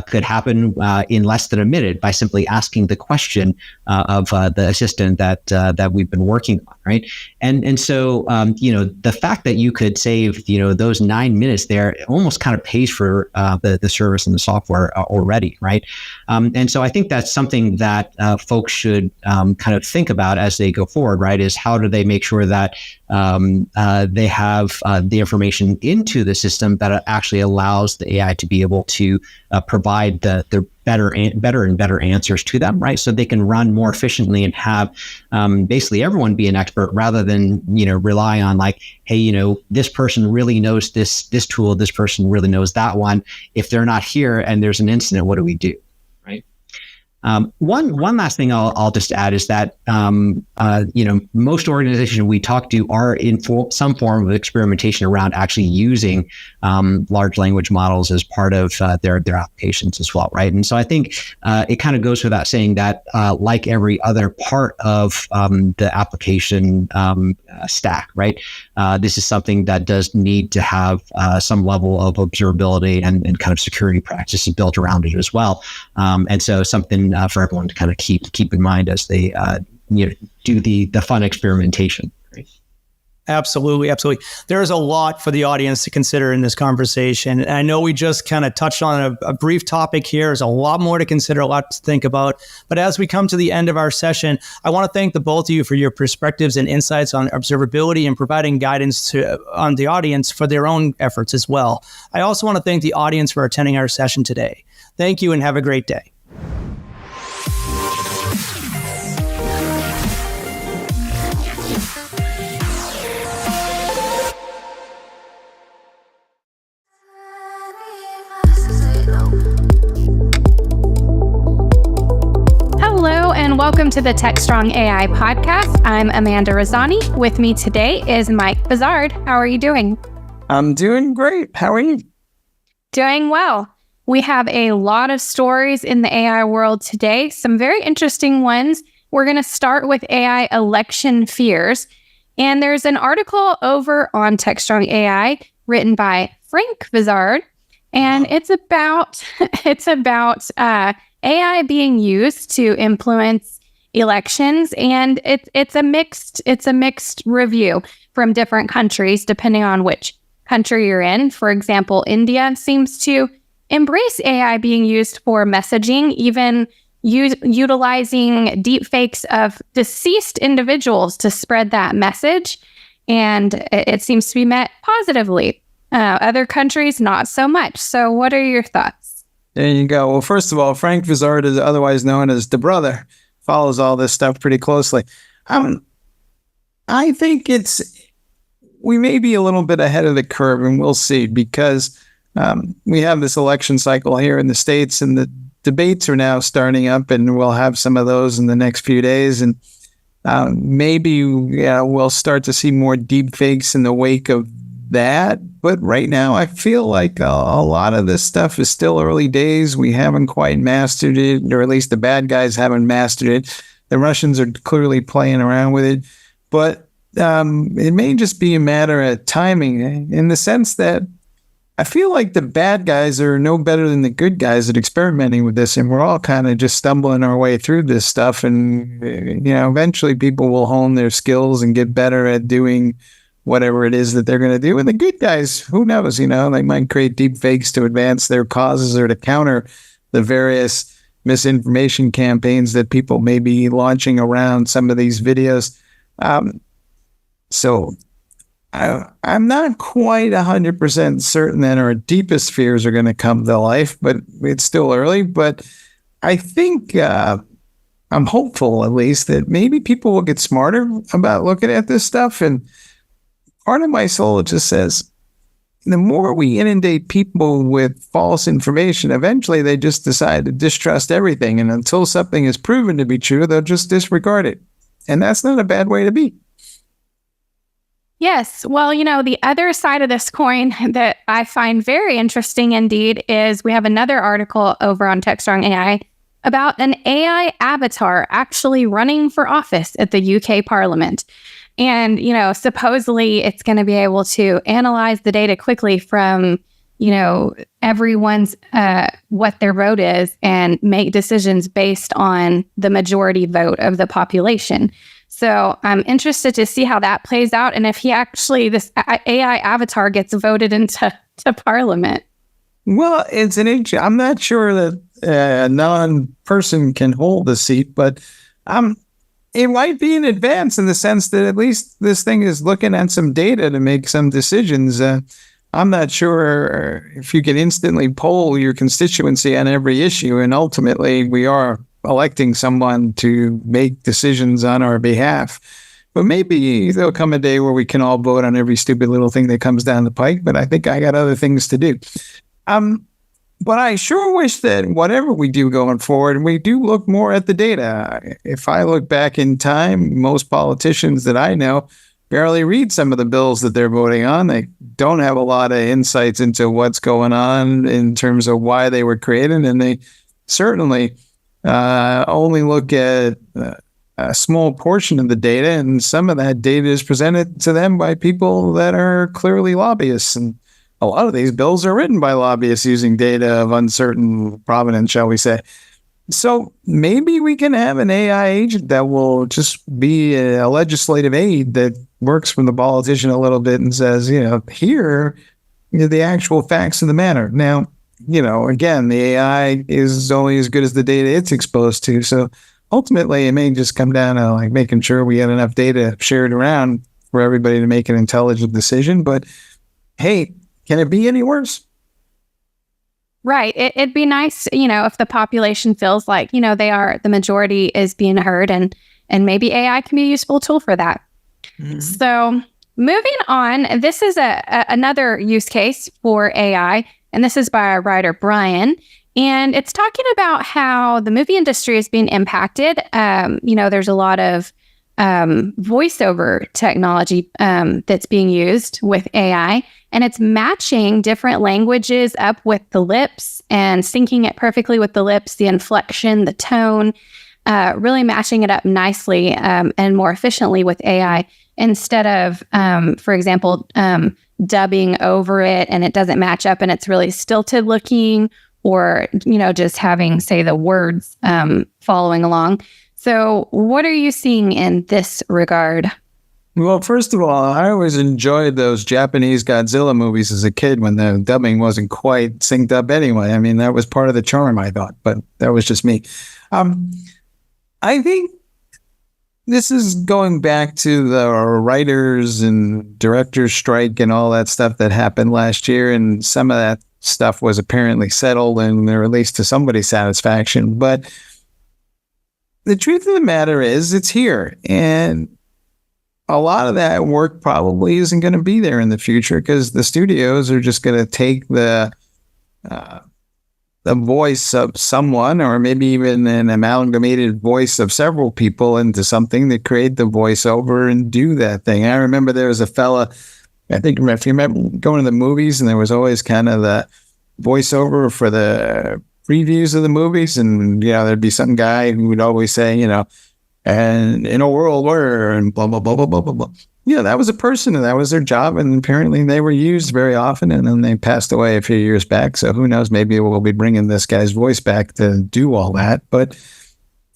S8: could happen in less than a minute by simply asking the question of the assistant that we've been working on, right? And so the fact that you could save those 9 minutes there almost kind of pays for the service and the software already, right? And so I think that's something that folks should kind of think about as they go forward, right? Is how do they make sure that they have the information into the system that actually allows the AI to be able to provide the better and better answers to them, right? So they can run more efficiently and have basically everyone be an expert rather than rely on like, hey, this person really knows this tool, this person really knows that one. If they're not here and there's an incident, what do we do? One last thing I'll just add is that most organizations we talk to are in some form of experimentation around actually using large language models as part of their applications as well, right? And so I think it kind of goes without saying that like every other part of the application stack, right? This is something that does need to have some level of observability and kind of security practices built around it as well. And so something for everyone to kind of keep in mind as they do the fun experimentation. Right?
S9: Absolutely. There's a lot for the audience to consider in this conversation. And I know we just kind of touched on a brief topic here. There's a lot more to consider, a lot to think about. But as we come to the end of our session, I want to thank the both of you for your perspectives and insights on observability and providing guidance on the audience for their own efforts as well. I also want to thank the audience for attending our session today. Thank you and have a great day.
S10: and welcome to the Techstrong AI podcast. I'm Amanda Rosani. With me today is Mike Bizard. How are you doing?
S11: I'm doing great. How are you?
S10: Doing well. We have a lot of stories in the AI world today, some very interesting ones. We're going to start with AI election fears. And there's an article over on Techstrong AI written by Frank Bizard, and it's about AI being used to influence elections, and it's a mixed review from different countries depending on which country you're in. For example, India seems to embrace AI being used for messaging, even utilizing deepfakes of deceased individuals to spread that message, and it seems to be met positively. Other countries, not so much. So what are your thoughts?
S11: There you go. Well, first of all, Frank Bizard is otherwise known as the brother, follows all this stuff pretty closely. I think we may be a little bit ahead of the curve, and we'll see, because we have this election cycle here in the States, and the debates are now starting up, and we'll have some of those in the next few days. And maybe we'll start to see more deep fakes in the wake of that. But right now, I feel like a lot of this stuff is still early days. We haven't quite mastered it, or at least the bad guys haven't mastered it. The Russians are clearly playing around with it. But it may just be a matter of timing, in the sense that I feel like the bad guys are no better than the good guys at experimenting with this, and we're all kind of just stumbling our way through this stuff. And eventually people will hone their skills and get better at doing whatever it is that they're going to do. And the good guys, who knows, they might create deep fakes to advance their causes or to counter the various misinformation campaigns that people may be launching around some of these videos. So I'm not quite 100% certain that our deepest fears are going to come to life, but it's still early. But I think I'm hopeful, at least, that maybe people will get smarter about looking at this stuff. And part of my soul just says, the more we inundate people with false information, eventually they just decide to distrust everything. And until something is proven to be true, they'll just disregard it. And that's not a bad way to be.
S10: Yes. Well, the other side of this coin that I find very interesting indeed is we have another article over on Techstrong AI about an AI avatar actually running for office at the UK Parliament. And, supposedly it's going to be able to analyze the data quickly from, everyone's, what their vote is, and make decisions based on the majority vote of the population. So I'm interested to see how that plays out, and if this AI avatar gets voted into Parliament.
S11: Well, it's I'm not sure that a non-person can hold the seat, but it might be an advance in the sense that at least this thing is looking at some data to make some decisions. I'm not sure if you can instantly poll your constituency on every issue, and ultimately we are electing someone to make decisions on our behalf. But maybe there'll come a day where we can all vote on every stupid little thing that comes down the pike, but I think I got other things to do. But I sure wish that whatever we do going forward, we do look more at the data. If I look back in time, most politicians that I know barely read some of the bills that they're voting on. They don't have a lot of insights into what's going on in terms of why they were created, and they certainly only look at a small portion of the data, and some of that data is presented to them by people that are clearly lobbyists. And a lot of these bills are written by lobbyists using data of uncertain provenance, shall we say. So maybe we can have an AI agent that will just be a legislative aid that works from the politician a little bit and says, here are the actual facts of the matter. Now, again, the AI is only as good as the data it's exposed to. So ultimately, it may just come down to making sure we had enough data shared around for everybody to make an intelligent decision. But hey, can it be any worse?
S10: Right. It'd be nice, if the population feels like, the majority is being heard, and maybe AI can be a useful tool for that. Mm-hmm. So moving on, this is another use case for AI, and this is by our writer, Brian. And it's talking about how the movie industry is being impacted. There's a lot of voiceover technology that's being used with AI, and it's matching different languages up with the lips and syncing it perfectly with the lips, the inflection, the tone, really matching it up nicely and more efficiently with AI instead of, for example, dubbing over it and it doesn't match up and it's really stilted looking, or, just having, say, the words following along. So what are you seeing in this regard?
S11: Well, first of all, I always enjoyed those Japanese Godzilla movies as a kid when the dubbing wasn't quite synced up anyway. I mean, that was part of the charm, I thought, but that was just me. I think this is going back to the writers and directors strike and all that stuff that happened last year, and some of that stuff was apparently settled and released to somebody's satisfaction. But the truth of the matter is it's here. And a lot of that work probably isn't going to be there in the future because the studios are just going to take the voice of someone, or maybe even an amalgamated voice of several people, into something that create the voiceover and do that thing. I remember there was a fella, I think if you remember going to the movies, and there was always kind of the voiceover for the previews of the movies, and there'd be some guy who would always say, and in a world where, and blah blah blah blah blah blah blah. That was a person, and that was their job, and apparently they were used very often, and then they passed away a few years back. So who knows? Maybe we'll be bringing this guy's voice back to do all that. But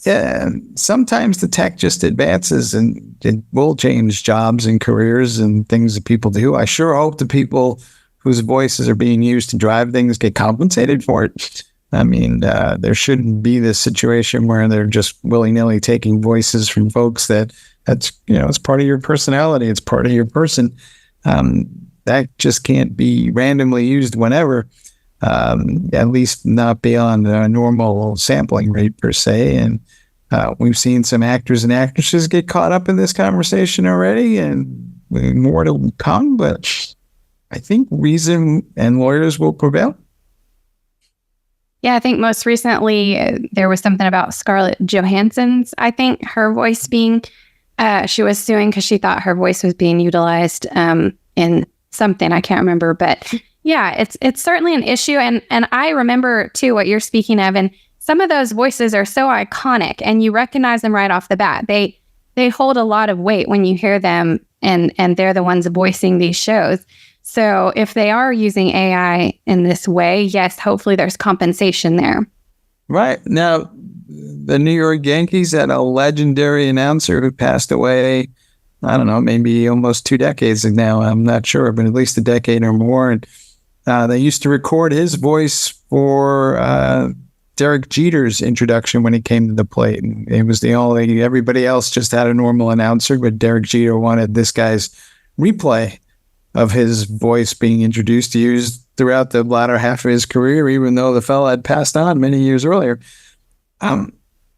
S11: yeah, sometimes the tech just advances, and it will change jobs and careers and things that people do. I sure hope the people whose voices are being used to drive things get compensated for it. I mean, there shouldn't be this situation where they're just willy-nilly taking voices from folks that's it's part of your personality. It's part of your person. That just can't be randomly used whenever, at least not beyond a normal sampling rate per se. And we've seen some actors and actresses get caught up in this conversation already, and more to come. But I think reason and lawyers will prevail.
S10: Yeah, I think most recently there was something about Scarlett Johansson's, I think, her voice being, she was suing because she thought her voice was being utilized in something, I can't remember. But yeah, it's certainly an issue. And I remember, too, what you're speaking of. And some of those voices are so iconic, and you recognize them right off the bat. They hold a lot of weight when you hear them, and they're the ones voicing these shows. So if they are using AI in this way, yes, hopefully there's compensation there.
S11: Right. Now, the New York Yankees had a legendary announcer who passed away, I don't know, maybe almost 2 decades now. I'm not sure, but at least a decade or more. And they used to record his voice for Derek Jeter's introduction when he came to the plate. And it was everybody else just had a normal announcer, but Derek Jeter wanted this guy's replay of his voice being introduced, used throughout the latter half of his career, even though the fella had passed on many years earlier.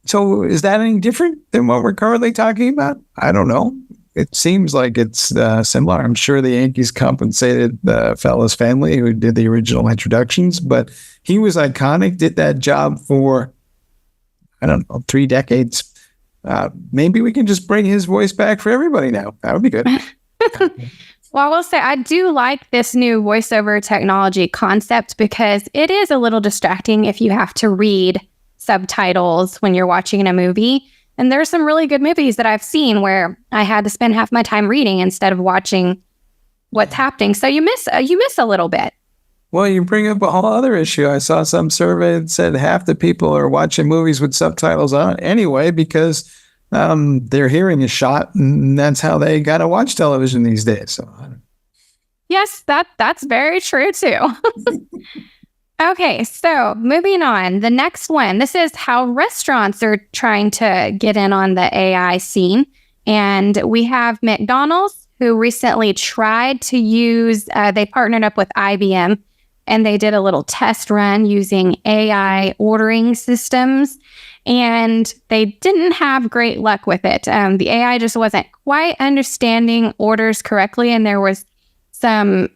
S11: So is that any different than what we're currently talking about? I don't know. It seems like it's similar. I'm sure the Yankees compensated the fella's family who did the original introductions, but he was iconic, did that job for, 3 decades. Maybe we can just bring his voice back for everybody now. That would be good.
S10: Well, I will say I do like this new voiceover technology concept because it is a little distracting if you have to read subtitles when you're watching a movie. And there's some really good movies that I've seen where I had to spend half my time reading instead of watching what's happening. So you miss a little bit.
S11: Well, you bring up a whole other issue. I saw some survey that said half the people are watching movies with subtitles on anyway because their hearing is shot, and that's how they got to watch television these days. So,
S10: yes, that's very true too. Okay, so moving on. The next one. This is how restaurants are trying to get in on the AI scene, and we have McDonald's who recently tried to use. They partnered up with IBM, and they did a little test run using AI ordering systems. And they didn't have great luck with it. The AI just wasn't quite understanding orders correctly. And there was some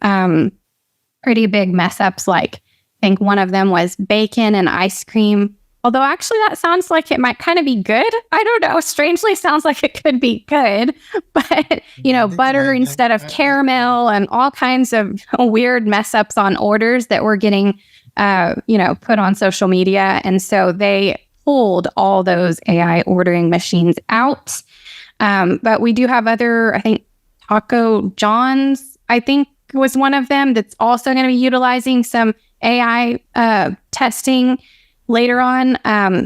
S10: pretty big mess ups, like think one of them was bacon and ice cream. Although actually that sounds like it might kind of be good. I don't know. Strangely sounds like it could be good. But, butter instead of caramel and all kinds of weird mess ups on orders that were getting, put on social media. And so they pulled all those AI ordering machines out. But we do have other, I think, Taco John's, I think, was one of them that's also going to be utilizing some AI testing later on.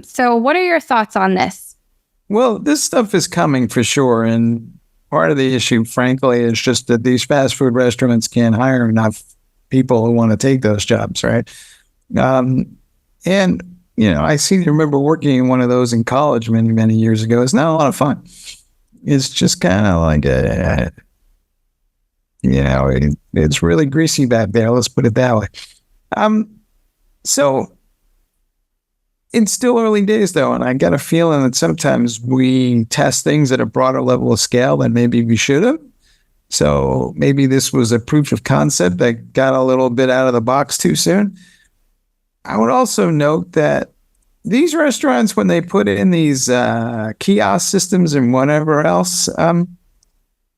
S10: So what are your thoughts on this?
S11: Well, this stuff is coming for sure. And part of the issue, frankly, is just that these fast food restaurants can't hire enough people who want to take those jobs, right? I remember working in one of those in college many, many years ago. It's not a lot of fun. It's just kind of like, it's really greasy back there. Let's put it that way. So it's still early days, though, and I got a feeling that sometimes we test things at a broader level of scale than maybe we should have. So maybe this was a proof of concept that got a little bit out of the box too soon. I would also note that these restaurants, when they put in these kiosk systems and whatever else,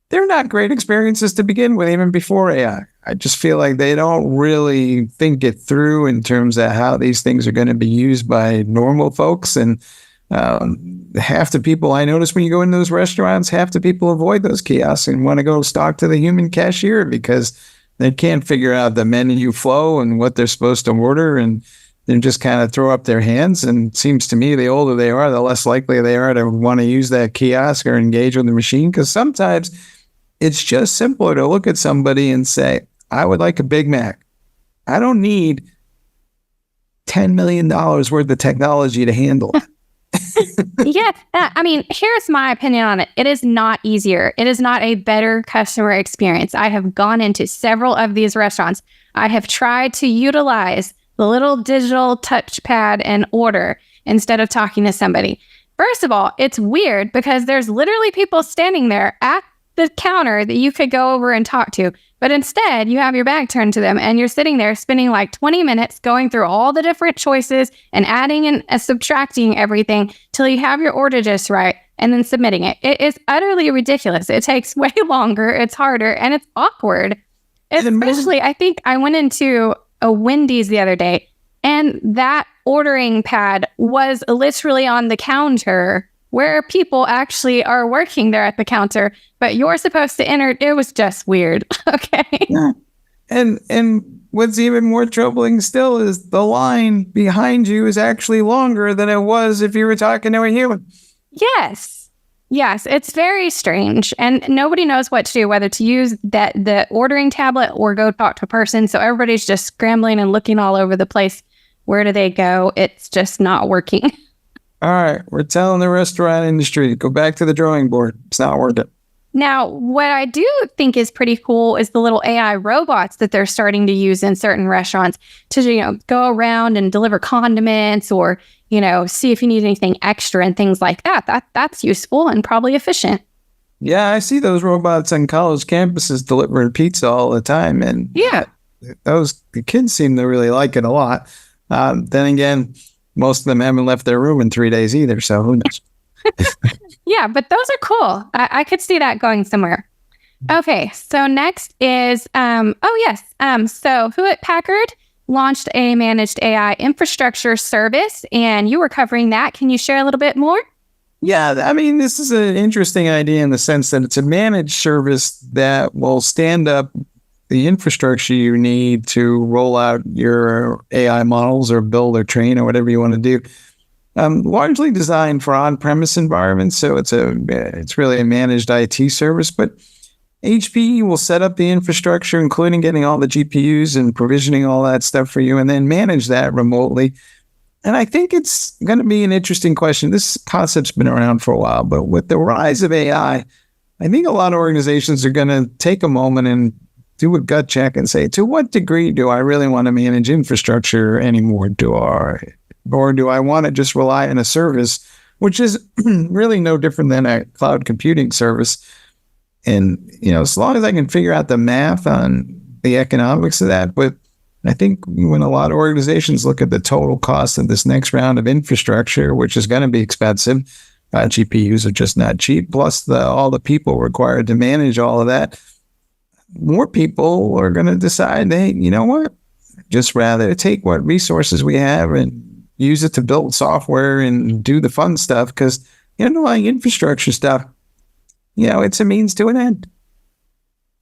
S11: they're not great experiences to begin with, even before AI. I just feel like they don't really think it through in terms of how these things are going to be used by normal folks. And half the people I notice when you go in those restaurants, half the people avoid those kiosks and want to go talk to the human cashier because they can't figure out the menu flow and what they're supposed to order, and then just kind of throw up their hands. And it seems to me the older they are, the less likely they are to want to use that kiosk or engage with the machine, because sometimes it's just simpler to look at somebody and say, I would like a Big Mac. I don't need $10 million worth of technology to handle it.
S10: Yeah. Here's my opinion on it. It is not easier. It is not a better customer experience. I have gone into several of these restaurants. I have tried to utilize the little digital touchpad and order instead of talking to somebody. First of all, it's weird because there's literally people standing there at the counter that you could go over and talk to. But instead, you have your back turned to them and you're sitting there spending like 20 minutes going through all the different choices and adding and subtracting everything till you have your order just right and then submitting it. It is utterly ridiculous. It takes way longer, it's harder, and it's awkward. Especially, I think I went into a Wendy's the other day and that ordering pad was literally on the counter where people actually are working there at the counter, but you're supposed to enter. It was just weird. Okay.
S11: Yeah. And what's even more troubling still is the line behind you is actually longer than it was if you were talking to a human.
S10: Yes. It's very strange. And nobody knows what to do, whether to use the ordering tablet or go talk to a person. So everybody's just scrambling and looking all over the place. Where do they go? It's just not working.
S11: All right, we're telling the restaurant industry, go back to the drawing board. It's not working.
S10: Now, what I do think is pretty cool is the little AI robots that they're starting to use in certain restaurants to, go around and deliver condiments or, see if you need anything extra and things like that. That's useful and probably efficient.
S11: Yeah, I see those robots on college campuses delivering pizza all the time. And
S10: yeah,
S11: the kids seem to really like it a lot. Then again, most of them haven't left their room in 3 days either, so who knows?
S10: Yeah, but those are cool. I could see that going somewhere. Okay, so next is, so Hewlett-Packard launched a managed AI infrastructure service, and you were covering that. Can you share a little bit more?
S11: Yeah, this is an interesting idea in the sense that it's a managed service that will stand up the infrastructure you need to roll out your AI models or build or train or whatever you want to do. Largely designed for on-premise environments, so it's really a managed IT service. But HPE will set up the infrastructure, including getting all the GPUs and provisioning all that stuff for you, and then manage that remotely. And I think it's going to be an interesting question. This concept's been around for a while, but with the rise of AI, I think a lot of organizations are going to take a moment and do a gut check and say, to what degree do I really want to manage infrastructure anymore? Or do I want to just rely on a service, which is really no different than a cloud computing service? And, as long as I can figure out the math on the economics of that, but I think when a lot of organizations look at the total cost of this next round of infrastructure, which is going to be expensive, GPUs are just not cheap, plus all the people required to manage all of that, more people are going to decide, hey, you know what? Just rather take what resources we have and use it to build software and do the fun stuff, because the underlying infrastructure stuff, it's a means to an end.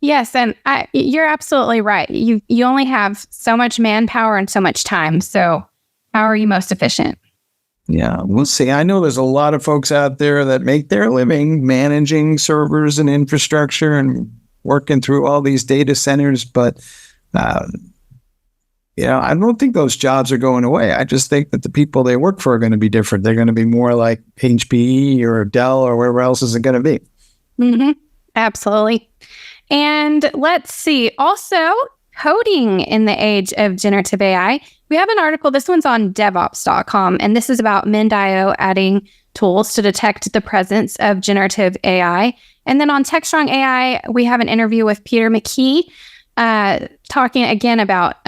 S10: Yes, and you're absolutely right. You only have so much manpower and so much time. So how are you most efficient?
S11: Yeah, we'll see. I know there's a lot of folks out there that make their living managing servers and infrastructure and working through all these data centers, but I don't think those jobs are going away. I just think that the people they work for are going to be different. They're going to be more like HPE or Dell or wherever else is it going to be.
S10: Mm-hmm. Absolutely. And let's see. Also, coding in the age of generative AI. We have an article. This one's on DevOps.com, and this is about Mend.io adding tools to detect the presence of generative AI. And then on Techstrong AI, we have an interview with Peter McKee, talking again about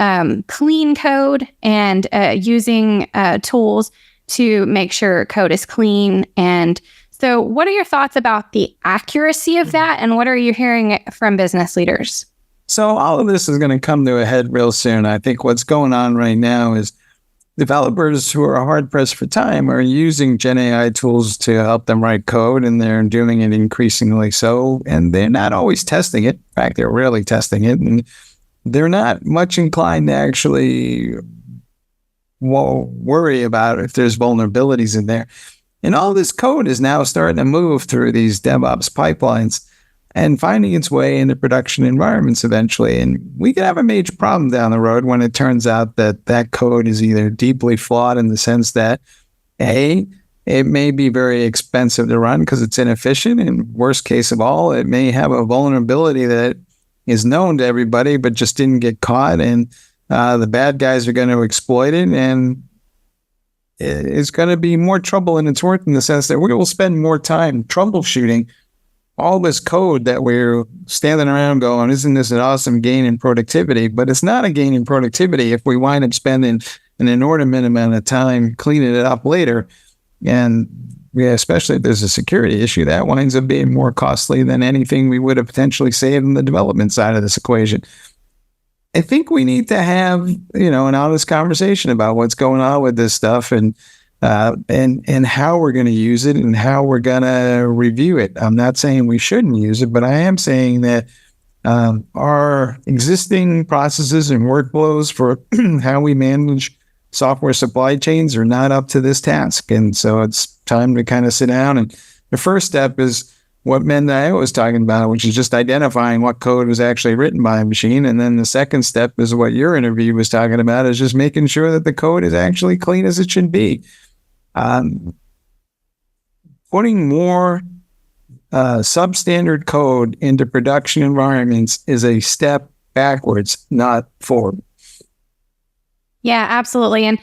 S10: clean code and using tools to make sure code is clean. And so what are your thoughts about the accuracy of that? And what are you hearing from business leaders?
S11: So all of this is going to come to a head real soon. I think what's going on right now is developers who are hard-pressed for time are using Gen AI tools to help them write code, and they're doing it increasingly so. And they're not always testing it. In fact, they're rarely testing it. And they're not much inclined to actually worry about if there's vulnerabilities in there. And all this code is now starting to move through these DevOps pipelines and finding its way into production environments eventually. And we could have a major problem down the road when it turns out that that code is either deeply flawed in the sense that, A, it may be very expensive to run because it's inefficient, and worst case of all, it may have a vulnerability that is known to everybody but just didn't get caught, and the bad guys are going to exploit it, and it's going to be more trouble than it's worth, in the sense that we will spend more time troubleshooting all this code that we're standing around going, isn't this an awesome gain in productivity? But it's not a gain in productivity if we wind up spending an inordinate amount of time cleaning it up later. And especially if there's a security issue, that winds up being more costly than anything we would have potentially saved in the development side of this equation. I think we need to have, an honest conversation about what's going on with this stuff, and how we're going to use it and how we're going to review it. I'm not saying we shouldn't use it, but I am saying that our existing processes and workflows for how we manage software supply chains are not up to this task. And so it's time to kind of sit down. And the first step is what Mend.io was talking about, which is just identifying what code was actually written by a machine. And then the second step is what your interview was talking about, is just making sure that the code is actually clean as it should be. Putting more substandard code into production environments is a step backwards, not forward.
S10: Yeah, absolutely. And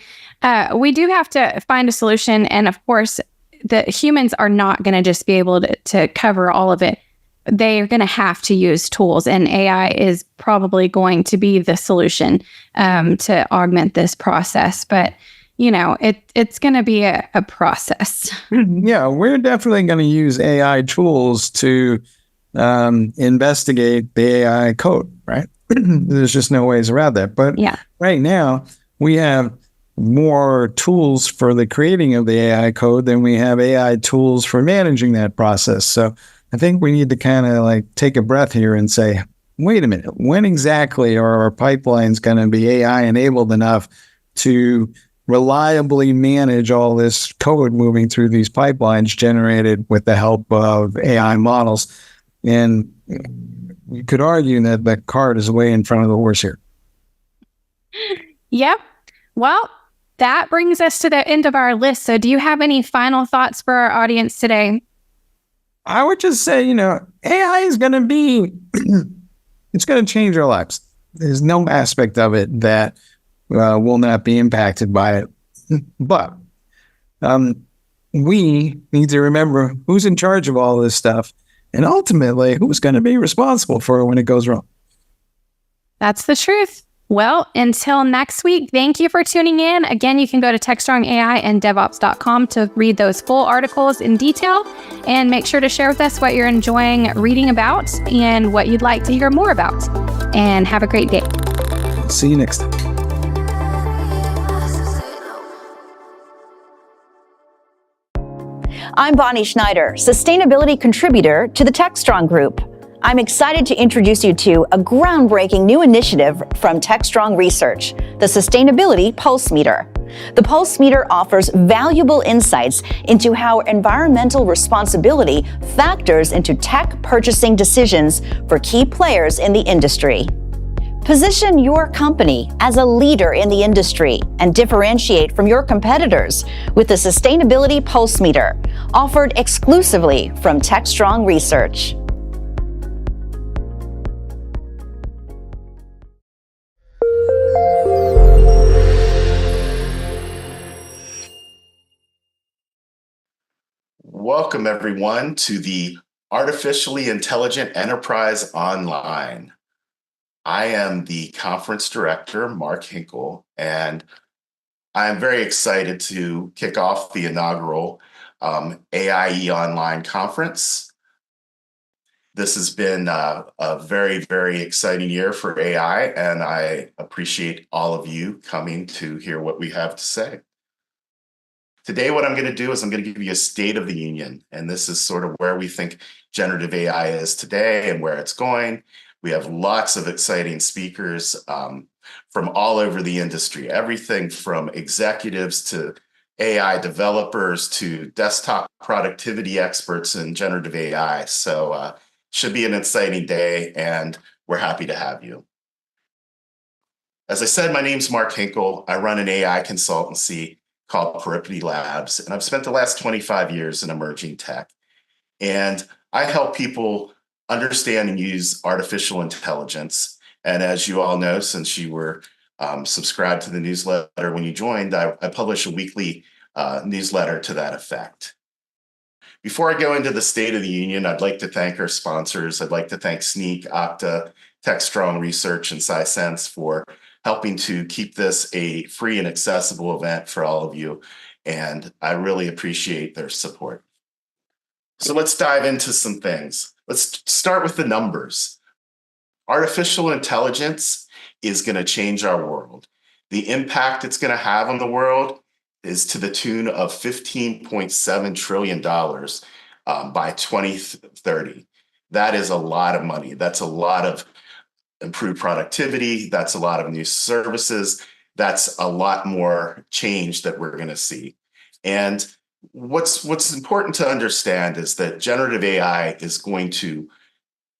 S10: we do have to find a solution. And of course, the humans are not going to just be able to cover all of it. They are going to have to use tools, and AI is probably going to be the solution to augment this process. But, it's going to be a process.
S11: Yeah, we're definitely going to use AI tools to investigate the AI code, right? There's just no ways around that. But right now, we have more tools for the creating of the AI code than we have AI tools for managing that process. So I think we need to kind of take a breath here and say, wait a minute, when exactly are our pipelines going to be AI enabled enough to reliably manage all this code moving through these pipelines generated with the help of AI models? And you could argue that the cart is way in front of the horse here.
S10: Yep. Well, that brings us to the end of our list. So do you have any final thoughts for our audience today?
S11: I would just say, AI is going to be, it's going to change our lives. There's no aspect of it that will not be impacted by it. But we need to remember who's in charge of all this stuff, and ultimately who's going to be responsible for it when it goes wrong.
S10: That's the truth. Well, until next week, thank you for tuning in. Again, you can go to Techstrong AI and DevOps.com to read those full articles in detail, and make sure to share with us what you're enjoying reading about and what you'd like to hear more about. And have a great day.
S11: See you next time.
S6: I'm Bonnie Schneider, sustainability contributor to the Techstrong Group. I'm excited to introduce you to a groundbreaking new initiative from Techstrong Research, the Sustainability Pulse Meter. The Pulse Meter offers valuable insights into how environmental responsibility factors into tech purchasing decisions for key players in the industry. Position your company as a leader in the industry and differentiate from your competitors with the Sustainability Pulse Meter, offered exclusively from Techstrong Research.
S12: Welcome, everyone, to the Artificially Intelligent Enterprise Online. I am the conference director, Mark Hinkle, and I'm very excited to kick off the inaugural AIE Online conference. This has been a very, very exciting year for AI, and I appreciate all of you coming to hear what we have to say. Today, what I'm going to do is I'm going to give you a state of the union, and this is sort of where we think generative AI is today and where it's going. We have lots of exciting speakers from all over the industry, everything from executives to AI developers to desktop productivity experts in generative AI. So should be an exciting day, and we're happy to have you. As I said, my name's Mark Hinkle. I run an AI consultancy called Peripety Labs, and I've spent the last 25 years in emerging tech. And I help people understand and use artificial intelligence. And as you all know, since you were subscribed to the newsletter when you joined, I publish a weekly newsletter to that effect. Before I go into the State of the Union, I'd like to thank our sponsors. I'd like to thank Sneak, Okta, Techstrong Research, and SciSense for helping to keep this a free and accessible event for all of you. And I really appreciate their support. So let's dive into some things. Let's start with the numbers. Artificial intelligence is going to change our world. The impact it's going to have on the world is to the tune of $15.7 trillion by 2030. That is a lot of money. That's a lot of improved productivity. That's a lot of new services. That's a lot more change that we're going to see. And what's important to understand is that generative AI is going to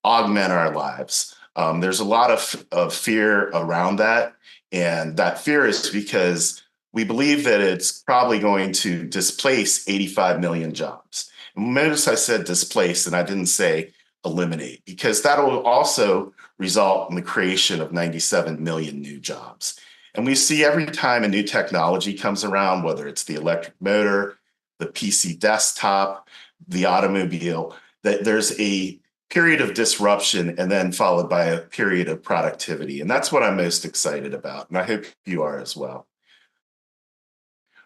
S12: augment our lives. There's a lot of fear around that. And that fear is because we believe that it's probably going to displace 85 million jobs. Notice I said displace, and I didn't say eliminate, because that will also result in the creation of 97 million new jobs. And we see every time a new technology comes around, whether it's the electric motor, the PC desktop, the automobile, that there's a period of disruption and then followed by a period of productivity. And that's what I'm most excited about. And I hope you are as well.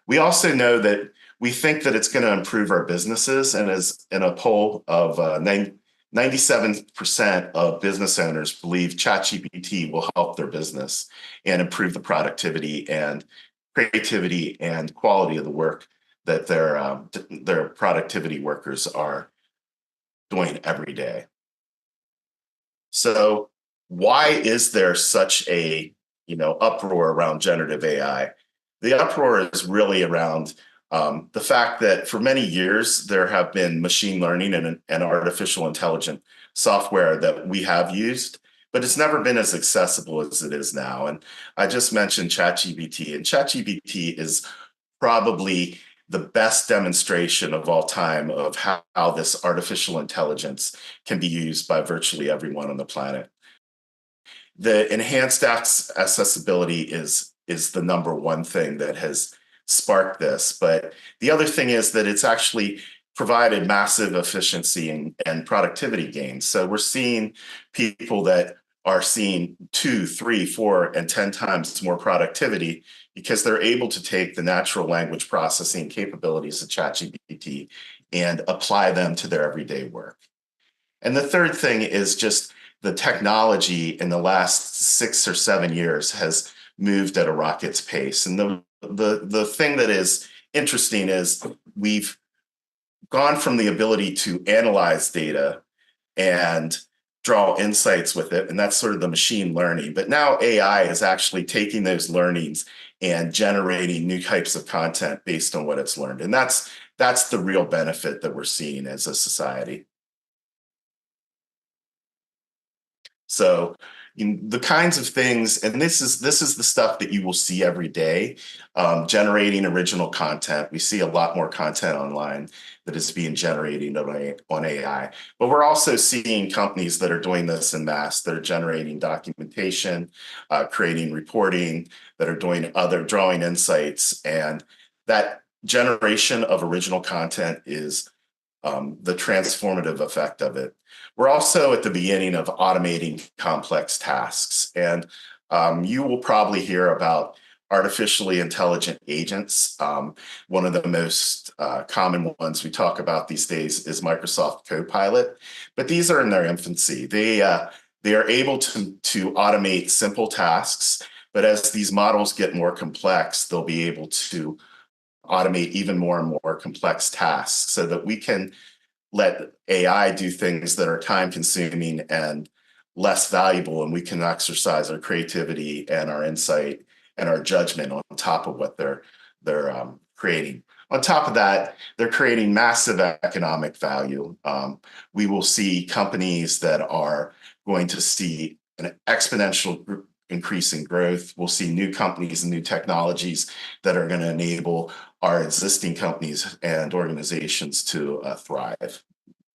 S12: We also know that we think that it's going to improve our businesses. And as in a poll of 97% of business owners believe ChatGPT will help their business and improve the productivity and creativity and quality of the work that their productivity workers are doing every day. So why is there such a uproar around generative AI? The uproar is really around the fact that for many years, there have been machine learning and artificial intelligence software that we have used, but it's never been as accessible as it is now. And I just mentioned ChatGPT, and ChatGPT is probably the best demonstration of all time of how this artificial intelligence can be used by virtually everyone on the planet. The enhanced accessibility is the number one thing that has sparked this. But the other thing is that it's actually provided massive efficiency and productivity gains. So we're seeing people that are seeing 2, 3, 4, and 10 times more productivity because they're able to take the natural language processing capabilities of ChatGPT and apply them to their everyday work. And the third thing is just the technology in the last 6 or 7 years has moved at a rocket's pace. And the thing that is interesting is we've gone from the ability to analyze data and draw insights with it, and that's sort of the machine learning. But now AI is actually taking those learnings and generating new types of content based on what it's learned. And that's the real benefit that we're seeing as a society. So the kinds of things, and this is the stuff that you will see every day, generating original content. We see a lot more content online that is being generated on AI. But we're also seeing companies that are doing this en masse, that are generating documentation, creating reporting, that are doing other drawing insights. And that generation of original content is the transformative effect of it. We're also at the beginning of automating complex tasks. And you will probably hear about artificially intelligent agents. One of the most common ones we talk about these days is Microsoft Copilot, but these are in their infancy. They are able to automate simple tasks, but as these models get more complex, they'll be able to automate even more and more complex tasks so that we can let AI do things that are time consuming and less valuable, and we can exercise our creativity and our insight and our judgment on top of what they're creating. On top of that, they're creating massive economic value. We will see companies that are going to see an exponential increase in growth. We'll see new companies and new technologies that are going to enable our existing companies and organizations to thrive.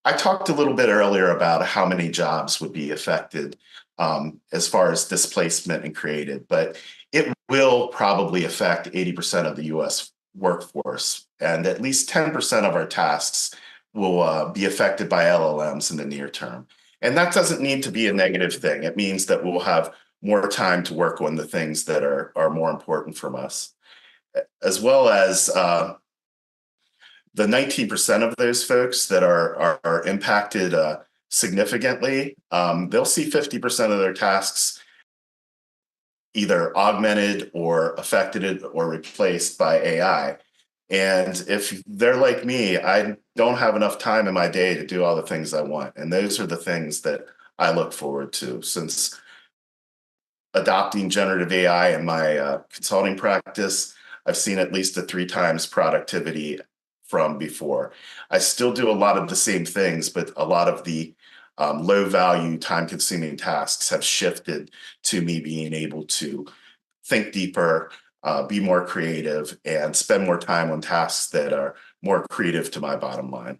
S12: I talked a little bit earlier about how many jobs would be affected as far as displacement and created, but it will probably affect 80% of the US workforce, and at least 10% of our tasks will be affected by LLMs in the near term. And that doesn't need to be a negative thing. It means that we'll have more time to work on the things that are more important from us, as well as the 19% of those folks that are impacted significantly. They'll see 50% of their tasks either augmented or affected or replaced by AI. And if they're like me, I don't have enough time in my day to do all the things I want. And those are the things that I look forward to. Since adopting generative AI in my consulting practice, I've seen at least a 3 times productivity from before. I still do a lot of the same things, but a lot of the low value, time consuming tasks have shifted to me being able to think deeper, be more creative, and spend more time on tasks that are more creative to my bottom line.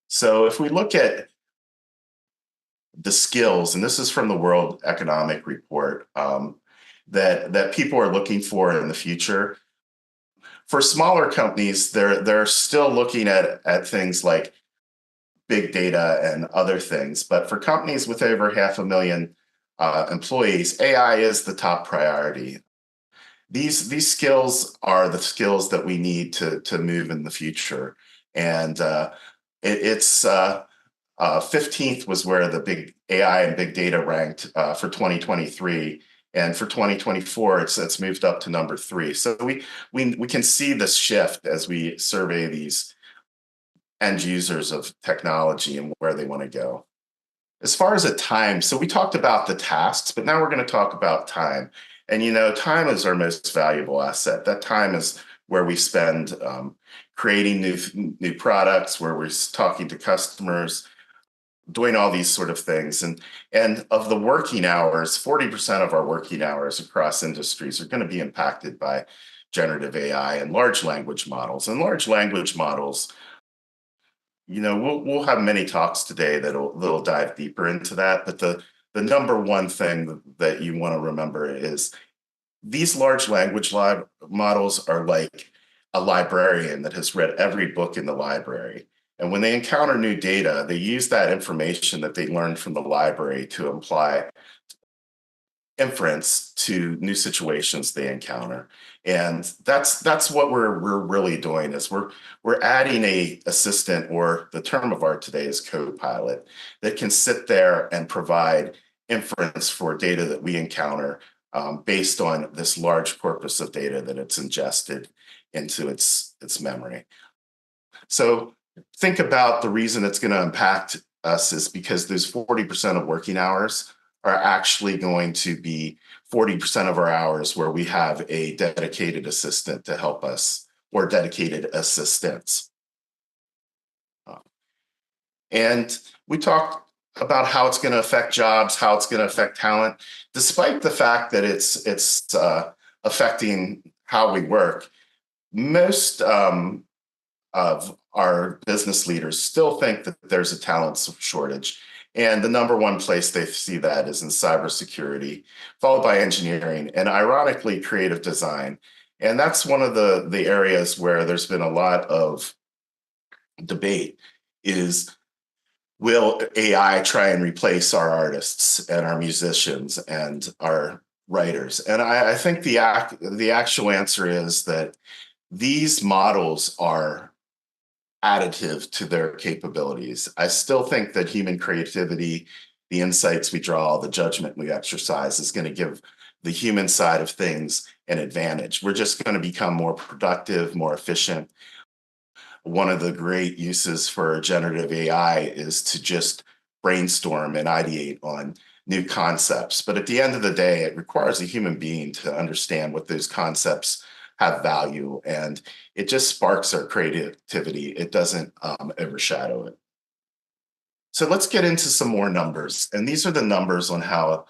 S12: So if we look at the skills, and this is from the World Economic Report, that people are looking for in the future, for smaller companies, they're still looking at things like big data and other things. But for companies with over 500,000 employees, AI is the top priority. These skills are the skills that we need to move in the future. And it's 15th was where the big AI and big data ranked for 2023. And for 2024, it's moved up to number 3. So we can see this shift as we survey these end users of technology and where they want to go. As far as a time, so we talked about the tasks, but now we're going to talk about time. And time is our most valuable asset. That time is where we spend creating new products, where we're talking to customers, doing all these sort of things. And of the working hours, 40% of our working hours across industries are going to be impacted by generative AI and large language models. And large language models, we'll have many talks today that'll dive deeper into that. But the number one thing that you want to remember is these large language models are like a librarian that has read every book in the library. And when they encounter new data, they use that information that they learned from the library to apply inference to new situations they encounter. And that's what we're really doing is we're adding a assistant, or the term of art today is co-pilot, that can sit there and provide inference for data that we encounter based on this large corpus of data that it's ingested into its memory. So think about the reason it's going to impact us is because those 40% of working hours are actually going to be 40% of our hours where we have a dedicated assistant to help us, or dedicated assistants. And we talked about how it's going to affect jobs, how it's going to affect talent. Despite the fact that it's affecting how we work, most of our business leaders still think that there's a talent shortage. And the number one place they see that is in cybersecurity, followed by engineering, and ironically, creative design. And that's one of the areas where there's been a lot of debate is, will AI try and replace our artists and our musicians and our writers? And I think the actual answer is that these models are additive to their capabilities. I still think that human creativity, the insights we draw, the judgment we exercise is going to give the human side of things an advantage. We're just going to become more productive, more efficient. One of the great uses for generative AI is to just brainstorm and ideate on new concepts. But at the end of the day, it requires a human being to understand what those concepts have value, and it just sparks our creativity. It doesn't overshadow it. So let's get into some more numbers. And these are the numbers on how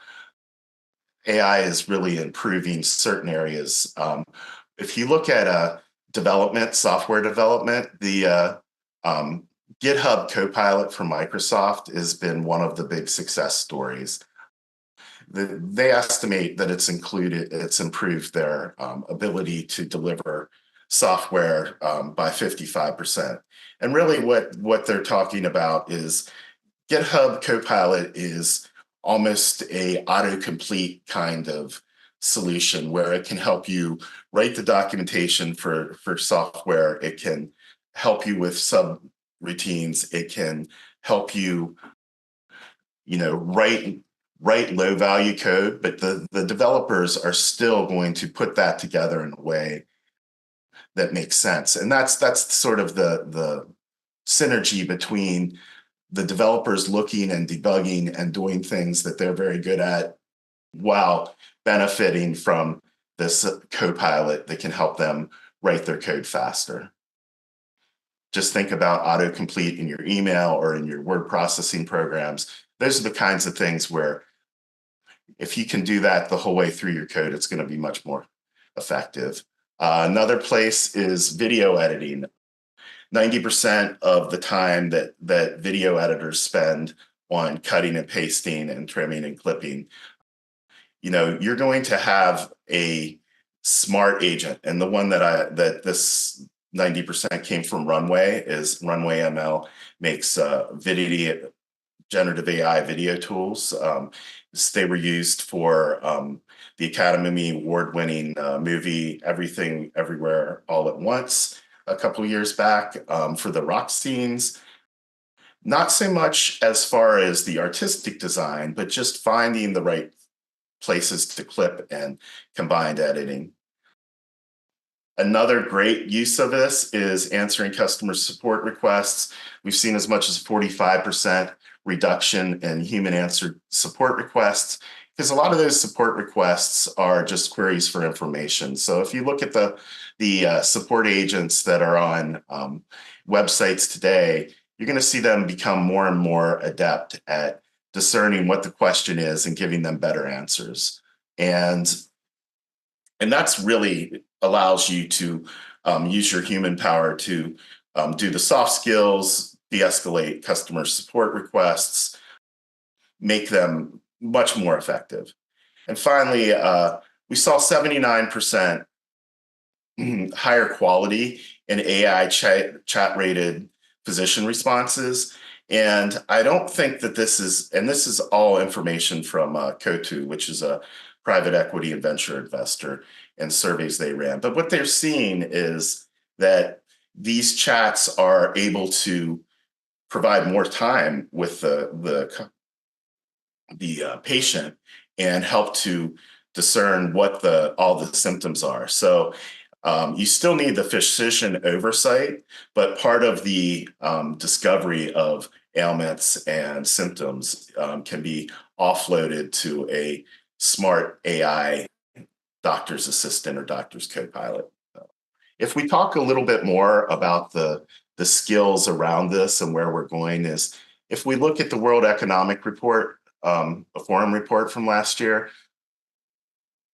S12: AI is really improving certain areas. If you look at development, software development, the GitHub Copilot from Microsoft has been one of the big success stories. They estimate that it's improved their ability to deliver software by 55%. And really what they're talking about is GitHub Copilot is almost a autocomplete kind of solution where it can help you write the documentation for software. It can help you with subroutines. It can help you, write low value code, but the developers are still going to put that together in a way that makes sense. And that's sort of the synergy between the developers looking and debugging and doing things that they're very good at while benefiting from this Copilot that can help them write their code faster. Just think about autocomplete in your email or in your word processing programs. Those are the kinds of things where if you can do that the whole way through your code, it's going to be much more effective. Another place is video editing. 90% of the time that video editors spend on cutting and pasting and trimming and clipping, you're going to have a smart agent. And the one that this 90% came from Runway is Runway ML makes generative AI video tools. They were used for the Academy Award-winning movie Everything Everywhere All at Once a couple of years back for the rock scenes. Not so much as far as the artistic design, but just finding the right places to clip and combined editing. Another great use of this is answering customer support requests. We've seen as much as 45% reduction in human answered support requests, because a lot of those support requests are just queries for information. So if you look at the support agents that are on websites today, you're going to see them become more and more adept at discerning what the question is and giving them better answers. And that's really allows you to use your human power to do the soft skills, de-escalate customer support requests, make them much more effective. And finally, we saw 79% higher quality in AI chat-rated physician responses. And I don't think that this is all information from Cotu, which is a private equity and venture investor and surveys they ran. But what they're seeing is that these chats are able to provide more time with the patient and help to discern what all the symptoms are. So you still need the physician oversight, but part of the discovery of ailments and symptoms can be offloaded to a smart AI doctor's assistant or doctor's co-pilot. If we talk a little bit more about the skills around this and where we're going is, if we look at the World Economic Report, a forum report from last year,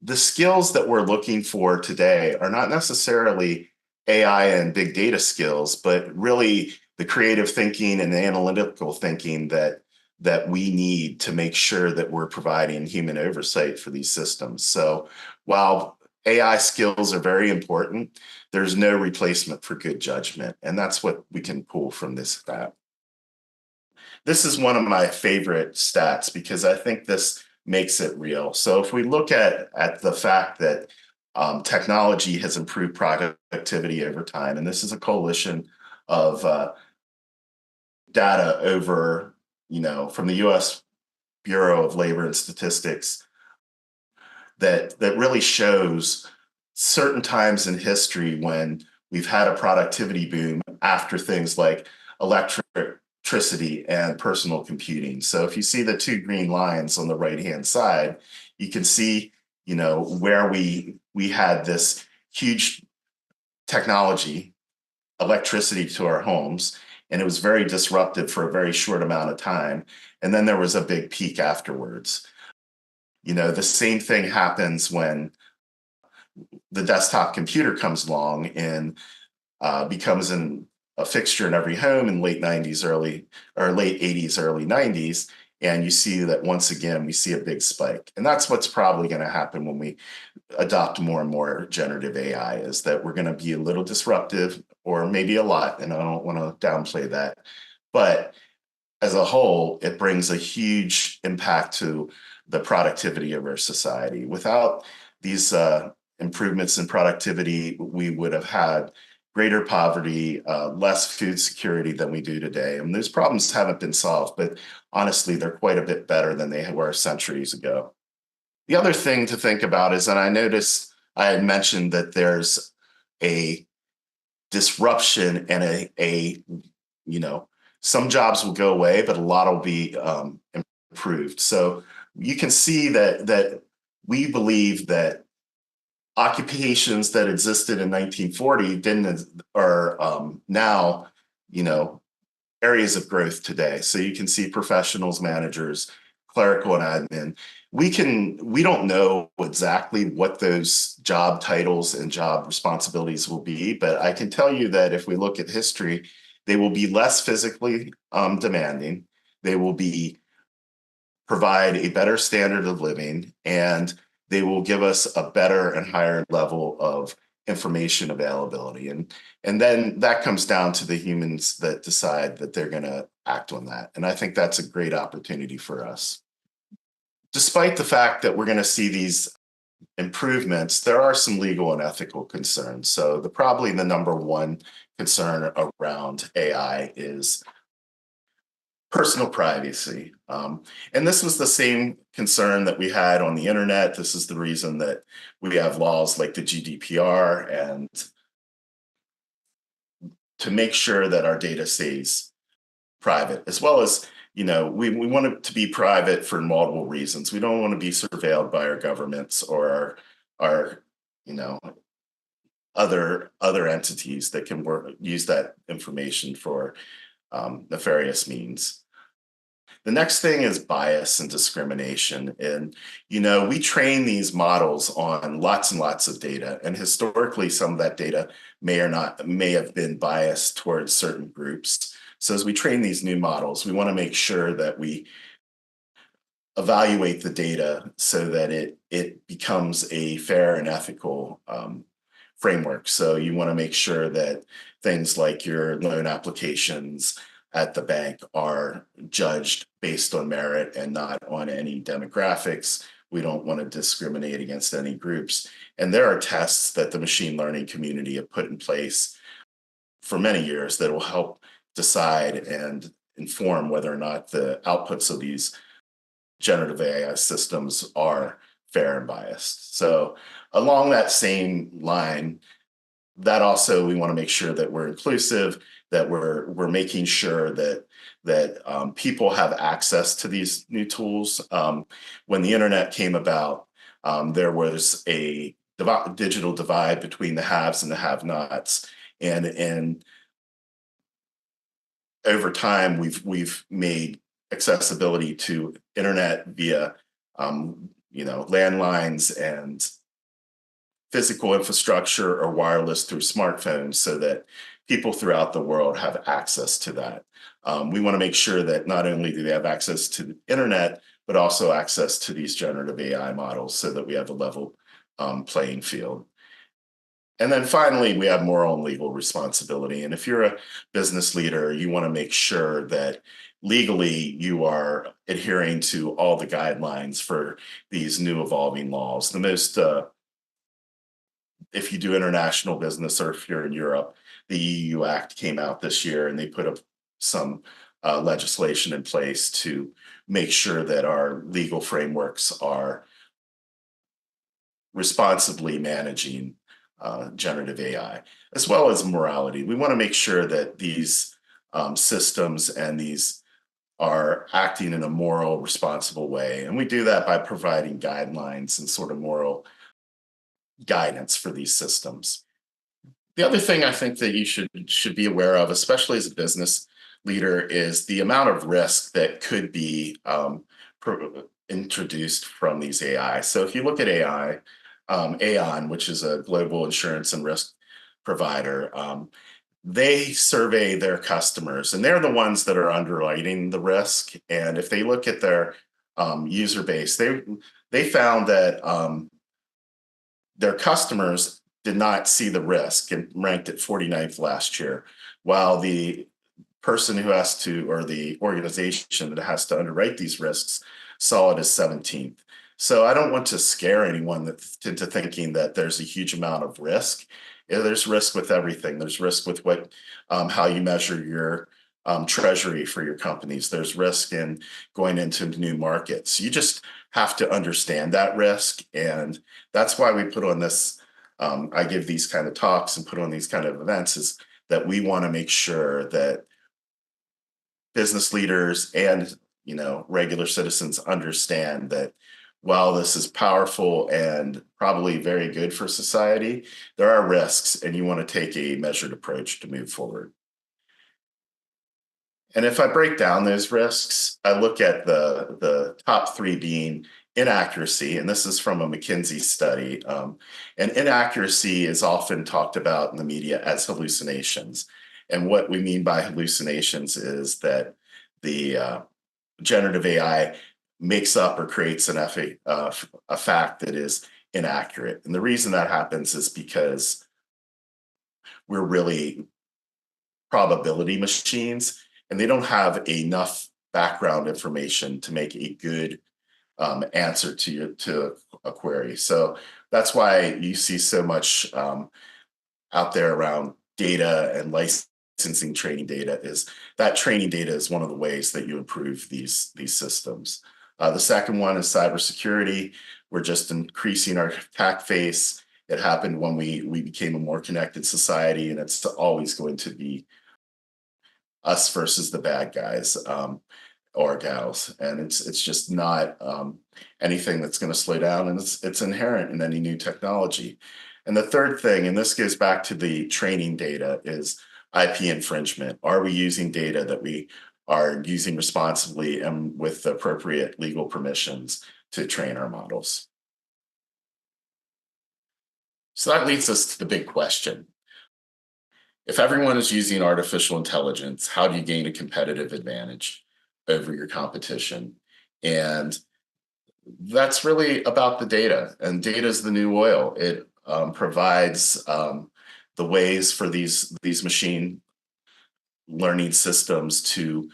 S12: the skills that we're looking for today are not necessarily AI and big data skills, but really the creative thinking and the analytical thinking that we need to make sure that we're providing human oversight for these systems. So while AI skills are very important, there's no replacement for good judgment. And that's what we can pull from this stat. This is one of my favorite stats because I think this makes it real. So if we look at the fact that technology has improved productivity over time, and this is a coalition of data over, from the US Bureau of Labor and Statistics that really shows certain times in history when we've had a productivity boom after things like electricity and personal computing. So if you see the two green lines on the right-hand side, you can see, where we had this huge technology, electricity to our homes, and it was very disruptive for a very short amount of time. And then there was a big peak afterwards. The same thing happens when the desktop computer comes along and becomes a fixture in every home in late 80s, early 90s. And you see that once again, we see a big spike. And that's what's probably going to happen when we adopt more and more generative AI, is that we're going to be a little disruptive, or maybe a lot, and I don't want to downplay that. But as a whole, it brings a huge impact to the productivity of our society. Without these improvements in productivity, we would have had greater poverty, less food security than we do today. And those problems haven't been solved, but honestly, they're quite a bit better than they were centuries ago. The other thing to think about is, and I noticed I had mentioned that there's a disruption and some jobs will go away, but a lot will be improved. So you can see that we believe that occupations that existed in 1940 are now, areas of growth today. So you can see professionals, managers, clerical and admin. We don't know exactly what those job titles and job responsibilities will be, but I can tell you that if we look at history, they will be less physically demanding. They will provide a better standard of living, and they will give us a better and higher level of information availability. And then that comes down to the humans that decide that they're going to act on that. And I think that's a great opportunity for us. Despite the fact that we're going to see these improvements, there are some legal and ethical concerns. So probably the number one concern around AI is personal privacy. And this was the same concern that we had on the internet. This is the reason that we have laws like the GDPR, and to make sure that our data stays private, as well as, we want it to be private for multiple reasons. We don't want to be surveilled by our governments or our other entities that can use that information for nefarious means. The next thing is bias and discrimination. And, we train these models on lots and lots of data. And historically, some of that data may have been biased towards certain groups. So as we train these new models, we want to make sure that we evaluate the data so that it becomes a fair and ethical framework. So you want to make sure that things like your loan applications at the bank are judged based on merit and not on any demographics. We don't want to discriminate against any groups. And there are tests that the machine learning community have put in place for many years that will help decide and inform whether or not the outputs of these generative AI systems are fair and biased. So along that same line, that also we want to make sure that we're inclusive, that we're making sure that people have access to these new tools. When the internet came about, there was a digital divide between the haves and the have-nots, and over time we've made accessibility to internet via landlines and physical infrastructure or wireless through smartphones so that people throughout the world have access to that. We want to make sure that not only do they have access to the internet, but also access to these generative AI models so that we have a level playing field. And then finally, we have moral and legal responsibility. And if you're a business leader, you want to make sure that legally you are adhering to all the guidelines for these new evolving laws. The most, if you do international business or if you're in Europe, the EU Act came out this year and they put up some legislation in place to make sure that our legal frameworks are responsibly managing generative AI, as well as morality. We want to make sure that these systems and these are acting in a moral, responsible way. And we do that by providing guidelines and sort of moral guidance for these systems. The other thing I think that you should be aware of, especially as a business leader, is the amount of risk that could be introduced from these AI. So if you look at AI, Aon, which is a global insurance and risk provider, they survey their customers, and they're the ones that are underwriting the risk. And if they look at their user base, they found that their customers did not see the risk and ranked at 49th last year, while the person who has to, or the organization that has to underwrite these risks, saw it as 17th. So I don't want to scare anyone into thinking that there's a huge amount of risk. There's risk with everything. There's risk with how you measure your treasury for your companies. There's risk in going into new markets. You just have to understand that risk. And that's why we put on this, I give these kind of talks and put on these kind of events, is that we want to make sure that business leaders and regular citizens understand that while this is powerful and probably very good for society, there are risks, and you want to take a measured approach to move forward. And if I break down those risks, I look at the top three being inaccuracy, and this is from a McKinsey study. And inaccuracy is often talked about in the media as hallucinations. And what we mean by hallucinations is that the generative AI makes up or creates a fact that is inaccurate. And the reason that happens is because we're really probability machines, and they don't have enough background information to make a good answer to a query. So that's why you see so much out there around data and licensing training data. Is that training data is one of the ways that you improve these systems. The second one is cybersecurity. We're just increasing our attack face. It happened when we became a more connected society, and it's always going to be us versus the bad guys or gals. And it's just not anything that's going to slow down, and it's inherent in any new technology. And the third thing, and this goes back to the training data, is IP infringement. Are we using data that we are using responsibly and with the appropriate legal permissions to train our models? So that leads us to the big question. If everyone is using artificial intelligence, how do you gain a competitive advantage over your competition? And that's really about the data. And data is the new oil. It provides the ways for these machine learning systems to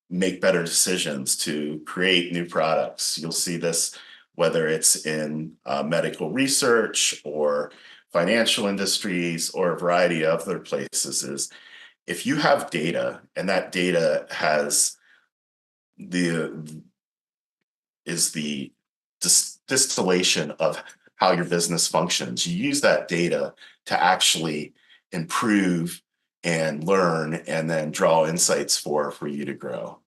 S12: make better decisions, to create new products. You'll see this whether it's in medical research or financial industries or a variety of other places, is if you have data and that data has the distillation of how your business functions, you use that data to actually improve and learn and then draw insights for you to grow.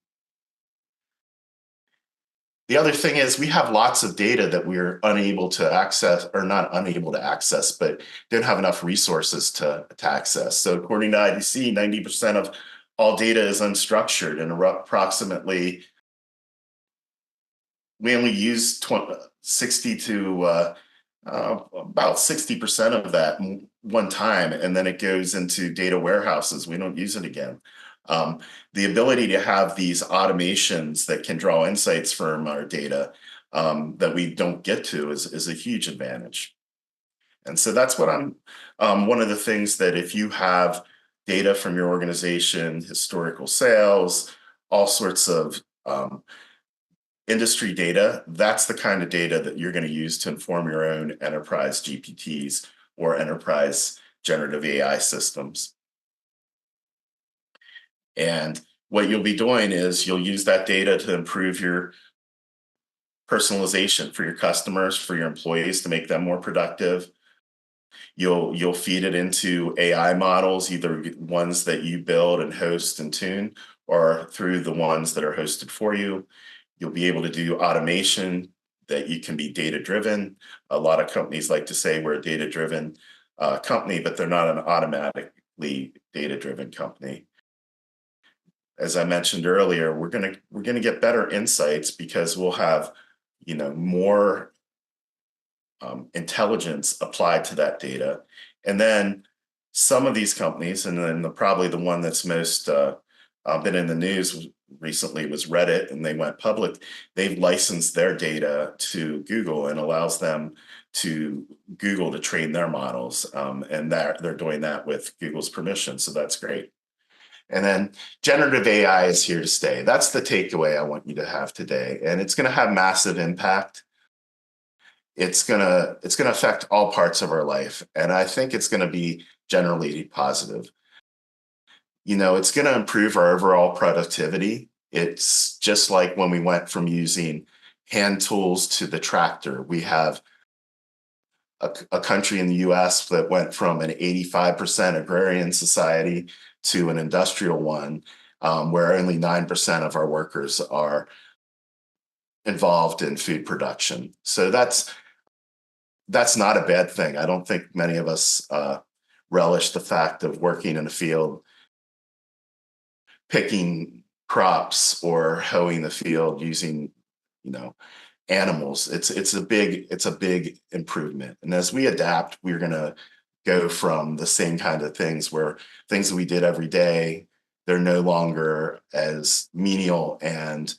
S12: The other thing is we have lots of data that we're unable to access, or not unable to access, but don't have enough resources to access. So according to IDC, 90% of all data is unstructured, and approximately we only use 60 to about 60% of that one time, and then it goes into data warehouses. We don't use it again. The ability to have these automations that can draw insights from our data that we don't get to is a huge advantage. And so that's what one of the things that if you have data from your organization, historical sales, all sorts of industry data, that's the kind of data that you're going to use to inform your own enterprise GPTs or enterprise generative AI systems. And what you'll be doing is you'll use that data to improve your personalization for your customers, for your employees, to make them more productive. You'll feed it into AI models, either ones that you build and host and tune, or through the ones that are hosted for you. You'll be able to do automation that you can be data-driven. A lot of companies like to say we're a data-driven company, but they're not an automatically data-driven company. As I mentioned earlier, we're gonna get better insights because we'll have, more intelligence applied to that data. And then some of these companies, and then probably the one that's most been in the news recently was Reddit, and they went public. They've licensed their data to Google and allows them to Google to train their models, and they're doing that with Google's permission. So that's great. And then generative AI is here to stay. That's the takeaway I want you to have today. And it's going to have massive impact. It's going to affect all parts of our life. And I think it's going to be generally positive. It's going to improve our overall productivity. It's just like when we went from using hand tools to the tractor. We have a country in the US that went from an 85% agrarian society to an industrial one, where only 9% of our workers are involved in food production. So that's not a bad thing. I don't think many of us relish the fact of working in a field, picking crops or hoeing the field using, animals. It's a big improvement. And as we adapt, we're going to go from the same kind of things where things that we did every day, they're no longer as menial and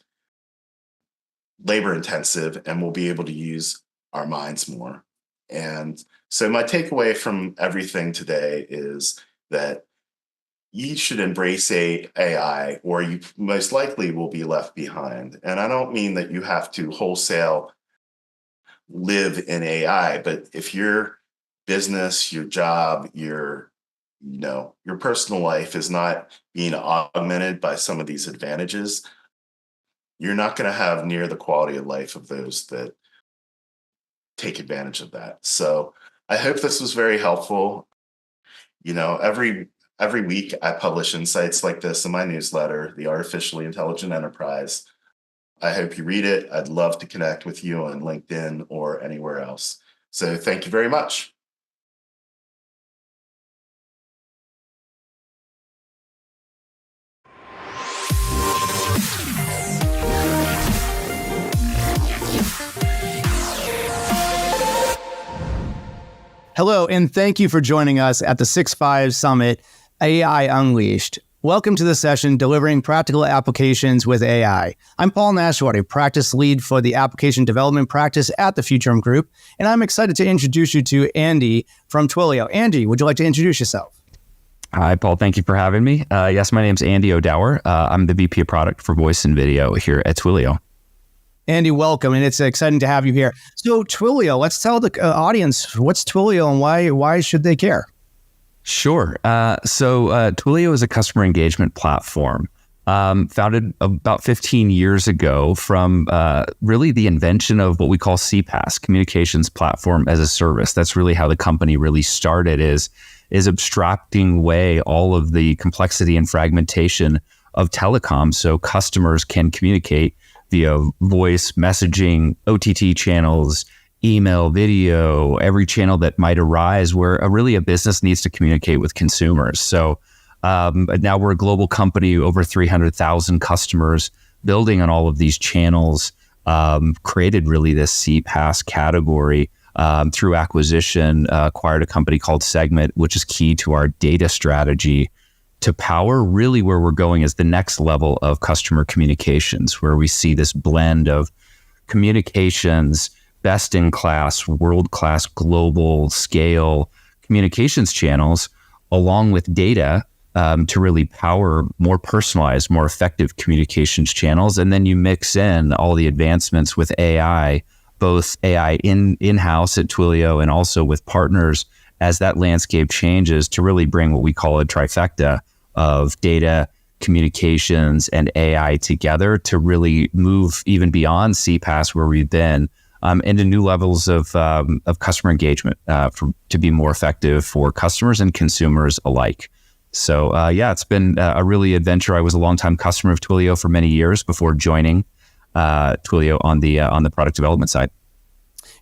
S12: labor intensive, and we'll be able to use our minds more. And so my takeaway from everything today is that you should embrace AI, or you most likely will be left behind. And I don't mean that you have to wholesale live in AI, but if your business, your job, your personal life is not being augmented by some of these advantages, you're not going to have near the quality of life of those that take advantage of that. So I hope this was very helpful. Every week I publish insights like this in my newsletter, The Artificially Intelligent Enterprise. I hope you read it. I'd love to connect with you on LinkedIn or anywhere else. So thank you very much.
S9: Hello, and thank you for joining us at the 6.5 Summit AI Unleashed. Welcome to the session, Delivering Practical Applications with AI. I'm Paul Nashwaty, practice lead for the application development practice at the Futurum Group, and I'm excited to introduce you to Andy from Twilio. Andy, would you like to introduce yourself?
S13: Hi, Paul. Thank you for having me. Yes, my name's Andy O'Dower. I'm the VP of Product for Voice and Video here at Twilio.
S9: Andy, welcome, and it's exciting to have you here. So Twilio, let's tell the audience, what's Twilio and why should they care?
S13: Sure. So Twilio is a customer engagement platform founded about 15 years ago from really the invention of what we call CPaaS, Communications Platform as a Service. That's really how the company really started, is abstracting away all of the complexity and fragmentation of telecom so customers can communicate via voice, messaging, OTT channels, email, video, every channel that might arise where really a business needs to communicate with consumers. So now we're a global company, over 300,000 customers, building on all of these channels, created really this CPaaS category through acquisition, acquired a company called Segment, which is key to our data strategy to power really where we're going is the next level of customer communications, where we see this blend of communications, best-in-class, world-class, global scale communications channels, along with data to really power more personalized, more effective communications channels. And then you mix in all the advancements with AI, both AI in-house at Twilio and also with partners as that landscape changes to really bring what we call a trifecta of data, communications, and AI together to really move even beyond CPaaS where we've been into new levels of customer engagement to be more effective for customers and consumers alike. So it's been a really adventure. I was a longtime customer of Twilio for many years before joining Twilio on the product development side.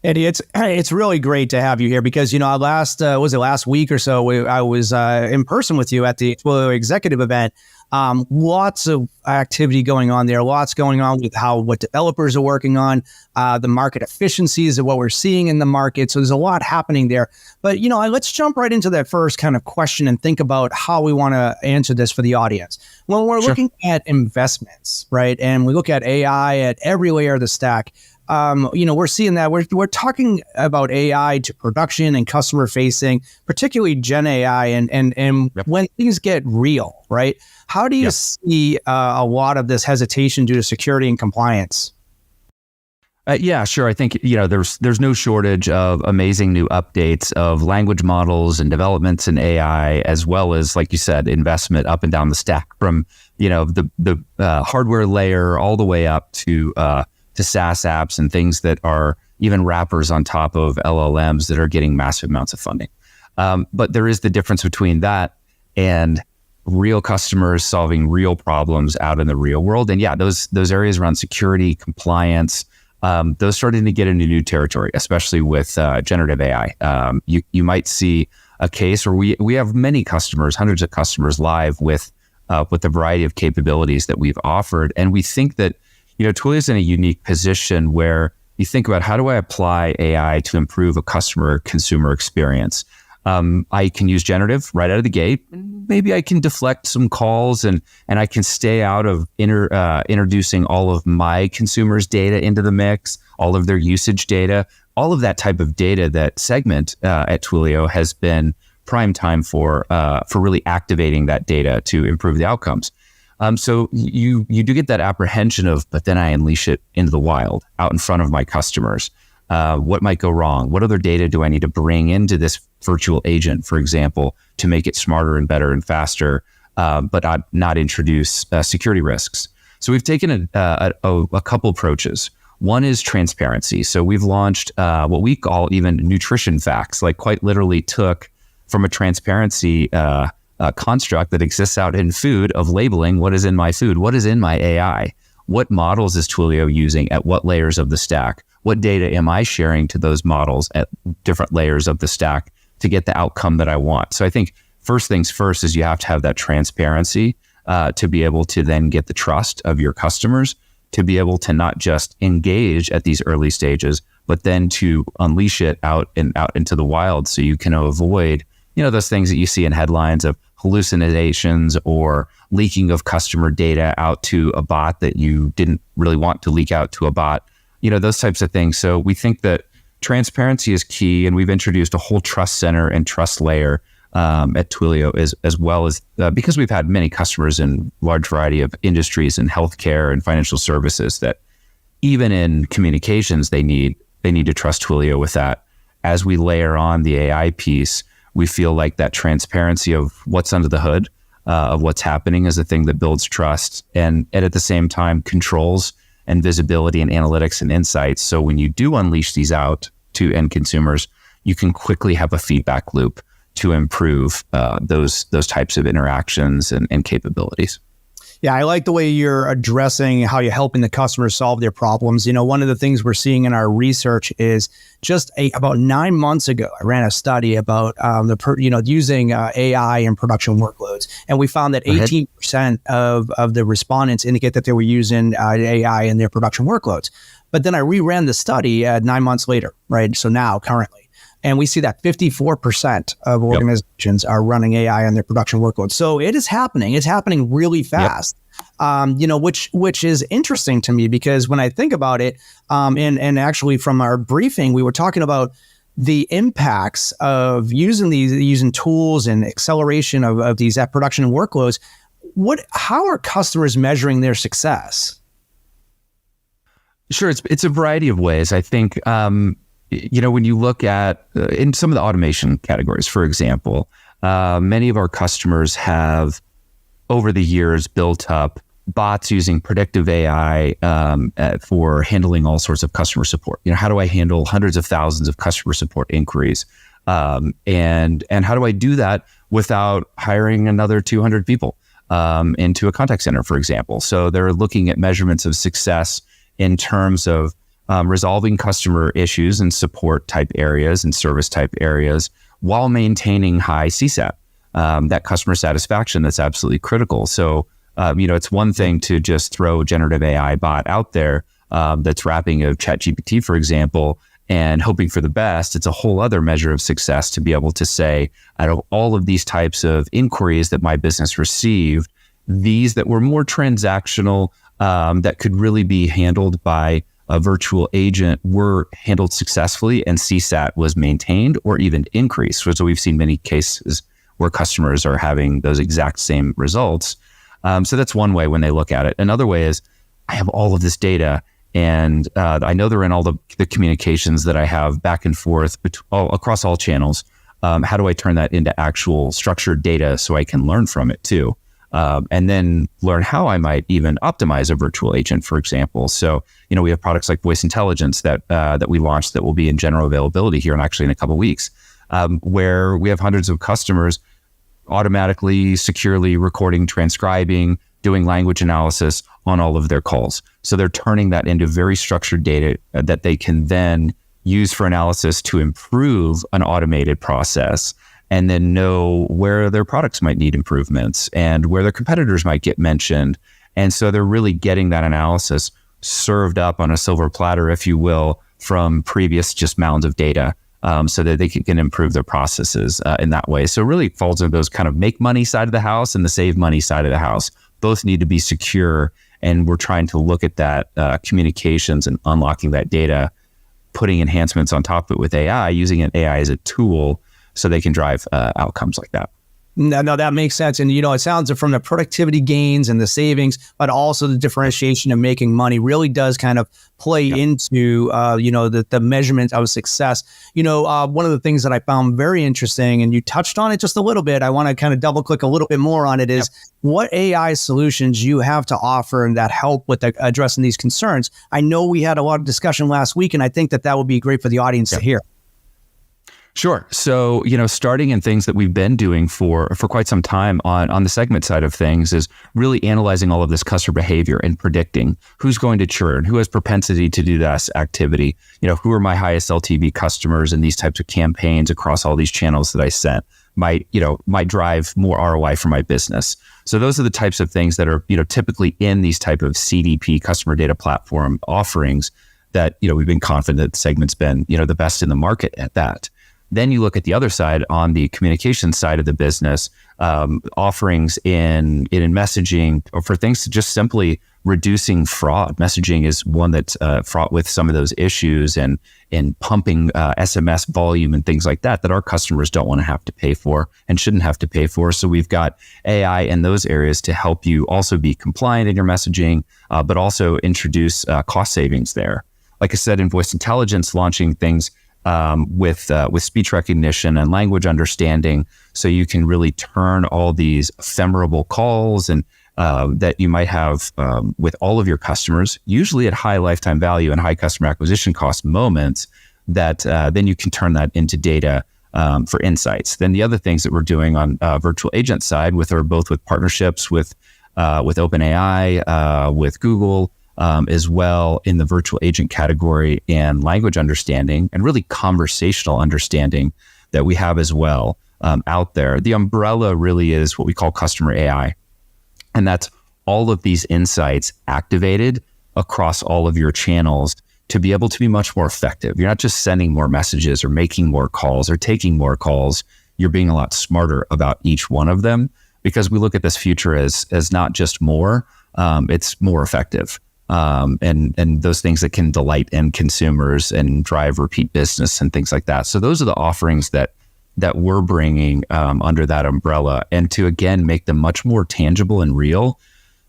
S9: Eddie, it's really great to have you here because, last week or so, I was in person with you at the Twilio executive event. Lots of activity going on there, lots going on with what developers are working on, the market efficiencies of what we're seeing in the market. So there's a lot happening there. But, let's jump right into that first kind of question and think about how we want to answer this for the audience. When we're looking at investments, right, and we look at AI at every layer of the stack, we're seeing that we're talking about AI to production and customer facing, particularly Gen AI, and when things get real, right? How do you see a lot of this hesitation due to security and compliance?
S13: Sure. I think there's no shortage of amazing new updates of language models and developments in AI, as well as, like you said, investment up and down the stack from the hardware layer all the way up to SaaS apps and things that are even wrappers on top of LLMs that are getting massive amounts of funding. But there is the difference between that and real customers solving real problems out in the real world. And those areas around security, compliance, those starting to get into new territory, especially with generative AI. You might see a case where we have many customers, hundreds of customers live with a variety of capabilities that we've offered. And we think that Twilio is in a unique position where you think about, how do I apply AI to improve a consumer experience? I can use generative right out of the gate. Maybe I can deflect some calls and I can stay out of introducing all of my consumers' data into the mix, all of their usage data, all of that type of data that Segment at Twilio has been prime time for really activating that data to improve the outcomes. So you do get that apprehension of, but then I unleash it into the wild, out in front of my customers. What might go wrong? What other data do I need to bring into this virtual agent, for example, to make it smarter and better and faster, but not introduce security risks? So we've taken a couple approaches. One is transparency. So we've launched what we call even nutrition facts, like quite literally took from a transparency construct that exists out in food of labeling what is in my food, what is in my AI, what models is Twilio using at what layers of the stack, what data am I sharing to those models at different layers of the stack to get the outcome that I want. So I think first things first is you have to have that transparency to be able to then get the trust of your customers, to be able to not just engage at these early stages, but then to unleash it out into the wild so you can avoid those things that you see in headlines of hallucinations or leaking of customer data out to a bot that you didn't really want to leak out to a bot, those types of things. So we think that transparency is key, and we've introduced a whole trust center and trust layer at Twilio as well as because we've had many customers in large variety of industries and healthcare and financial services that even in communications, they need to trust Twilio with that. As we layer on the AI piece, we feel like that transparency of what's under the hood, of what's happening, is a thing that builds trust, and at the same time controls and visibility and analytics and insights. So when you do unleash these out to end consumers, you can quickly have a feedback loop to improve those types of interactions and capabilities.
S9: Yeah, I like the way you're addressing how you're helping the customers solve their problems. You know, one of the things we're seeing in our research is about 9 months ago, I ran a study about using AI in production workloads, and we found that 18% of the respondents indicate that they were using AI in their production workloads. But then I reran the study 9 months later, right? So now, currently. And we see that 54% of organizations are running AI on their production workloads. So it is happening. It's happening really fast, which is interesting to me, because when I think about it, and actually from our briefing, we were talking about the impacts of using tools and acceleration of these at production workloads. How are customers measuring their success?
S13: Sure, it's a variety of ways. I think when you look at in some of the automation categories, for example, many of our customers have over the years built up bots using predictive AI for handling all sorts of customer support. How do I handle hundreds of thousands of customer support inquiries? And how do I do that without hiring another 200 people into a contact center, for example? So they're looking at measurements of success in terms of resolving customer issues and support type areas and service type areas while maintaining high CSAT, that customer satisfaction that's absolutely critical. So, it's one thing to just throw a generative AI bot out there that's wrapping a ChatGPT, for example, and hoping for the best. It's a whole other measure of success to be able to say, out of all of these types of inquiries that my business received, these that were more transactional, that could really be handled by a virtual agent were handled successfully, and CSAT was maintained or even increased. So we've seen many cases where customers are having those exact same results. So that's one way when they look at it. Another way is, I have all of this data, and I know they're in all the communications that I have back and forth across all channels. How do I turn that into actual structured data so I can learn from it too? And then learn how I might even optimize a virtual agent, for example. So, we have products like Voice Intelligence that we launched that will be in general availability here in a couple of weeks, where we have hundreds of customers automatically, securely recording, transcribing, doing language analysis on all of their calls. So they're turning that into very structured data that they can then use for analysis to improve an automated process, and then know where their products might need improvements and where their competitors might get mentioned. And so they're really getting that analysis served up on a silver platter, if you will, from previous just mounds of data, so that they can improve their processes in that way. So it really falls into those kind of make money side of the house and the save money side of the house. Both need to be secure, and we're trying to look at that communications and unlocking that data, putting enhancements on top of it with AI, using an AI as a tool so they can drive outcomes like that.
S9: No, that makes sense. And, it sounds from the productivity gains and the savings, but also the differentiation of making money really does kind of play into, the measurement of success. One of the things that I found very interesting, and you touched on it just a little bit, I want to kind of double click a little bit more on it, is what AI solutions you have to offer and that help with addressing these concerns. I know we had a lot of discussion last week, and I think that would be great for the audience to hear.
S13: Sure. So, starting in things that we've been doing for quite some time on the Segment side of things is really analyzing all of this customer behavior and predicting who's going to churn, who has propensity to do this activity, who are my highest LTV customers, and these types of campaigns across all these channels that I sent might drive more ROI for my business. So those are the types of things that are, typically in these type of CDP, customer data platform offerings that, we've been confident that Segment's been, the best in the market at that. Then you look at the other side on the communication side of the business, offerings in messaging, or for things to just simply reducing fraud. Messaging is one that's fraught with some of those issues and pumping SMS volume and things like that our customers don't want to have to pay for and shouldn't have to pay for. So we've got AI in those areas to help you also be compliant in your messaging, but also introduce cost savings there. Like I said, in voice intelligence, launching things with speech recognition and language understanding, so you can really turn all these ephemeral calls and that you might have with all of your customers, usually at high lifetime value and high customer acquisition cost moments, that then you can turn that into data for insights. Then the other things that we're doing on virtual agent side are both with partnerships with OpenAI, with Google, as well in the virtual agent category, and language understanding and really conversational understanding that we have as well out there. The umbrella really is what we call customer AI. And that's all of these insights activated across all of your channels to be able to be much more effective. You're not just sending more messages or making more calls or taking more calls. You're being a lot smarter about each one of them, because we look at this future as not just more, it's more effective. And those things that can delight end consumers and drive repeat business and things like that. So those are the offerings that we're bringing under that umbrella, and to, again, make them much more tangible and real.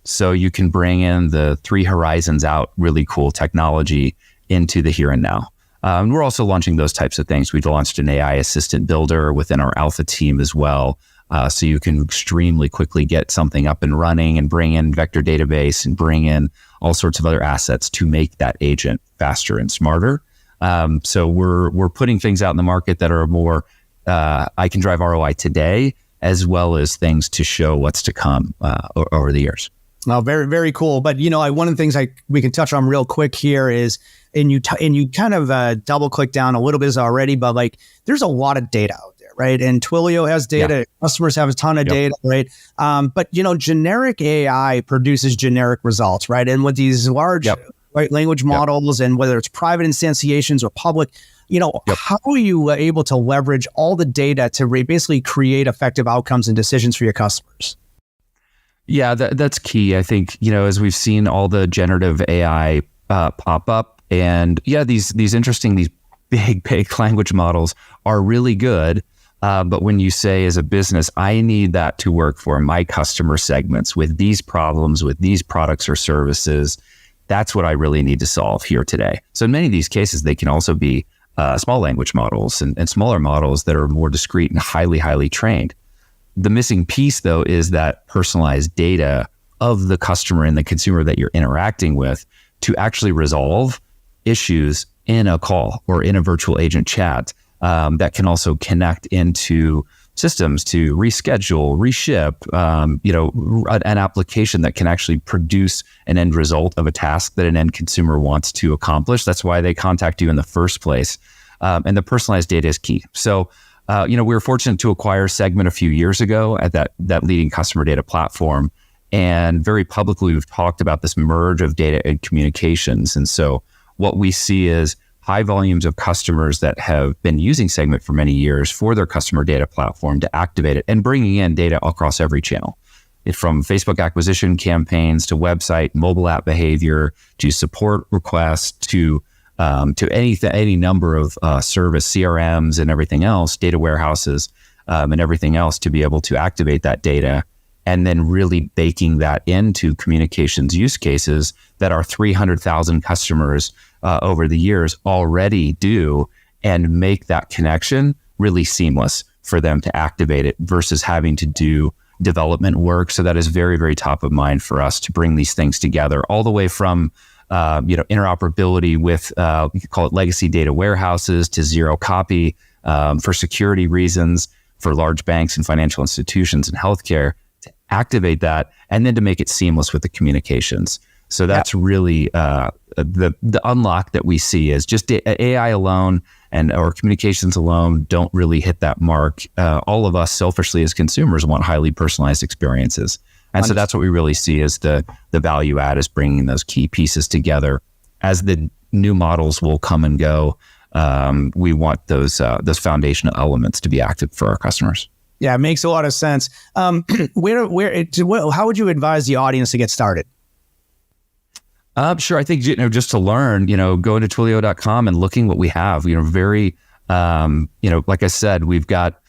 S13: So you can bring in the 3 horizons out really cool technology into the here and now. And we're also launching those types of things. We've launched an AI assistant builder within our alpha team as well. So you can extremely quickly get something up and running and bring in vector database and bring in all sorts of other assets to make that agent faster and smarter. So we're putting things out in the market that are more, I can drive ROI today, as well as things to show what's to come over the years.
S9: Oh, very, very cool. But, one of the things we can touch on real quick here is, and you kind of double click down a little bit already, but like, there's a lot of data out there, right? And Twilio has data, customers have a ton of data, right? But, generic AI produces generic results, right? And with these large language models, and whether it's private instantiations or public, how are you able to leverage all the data to basically create effective outcomes and decisions for your customers?
S13: Yeah, that's key. I think, as we've seen all the generative AI pop up, and these interesting, these big language models are really good. But when you say, as a business, I need that to work for my customer segments with these problems, with these products or services, that's what I really need to solve here today. So in many of these cases, they can also be small language models and smaller models that are more discrete and highly trained. The missing piece, though, is that personalized data of the customer and the consumer that you're interacting with to actually resolve issues in a call or in a virtual agent chat that can also connect into systems to reschedule, reship, an application that can actually produce an end result of a task that an end consumer wants to accomplish. That's why they contact you in the first place. And the personalized data is key. So, we were fortunate to acquire Segment a few years ago at that leading customer data platform. And very publicly, we've talked about this merge of data and communications. And so what we see is high volumes of customers that have been using Segment for many years for their customer data platform to activate it, and bringing in data across every channel, from Facebook acquisition campaigns to website, mobile app behavior, to support requests, to any number of service CRMs and everything else, data warehouses and everything else, to be able to activate that data, and then really baking that into communications use cases that our 300,000 customers over the years already do, and make that connection really seamless for them to activate it versus having to do development work. So that is very, very top of mind for us to bring these things together, all the way from interoperability with, we could call it legacy data warehouses, to zero copy for security reasons for large banks and financial institutions and healthcare, to activate that, and then to make it seamless with the communications. So that's really the unlock that we see is just AI alone or communications alone don't really hit that mark. All of us selfishly as consumers want highly personalized experiences. And so that's what we really see as the value add, is bringing those key pieces together. As the new models will come and go, we want those foundational elements to be active for our customers.
S9: Yeah, it makes a lot of sense. How would you advise the audience to get started?
S13: Sure. I think, just to learn, going to Twilio.com and looking what we have, very, like I said, we've got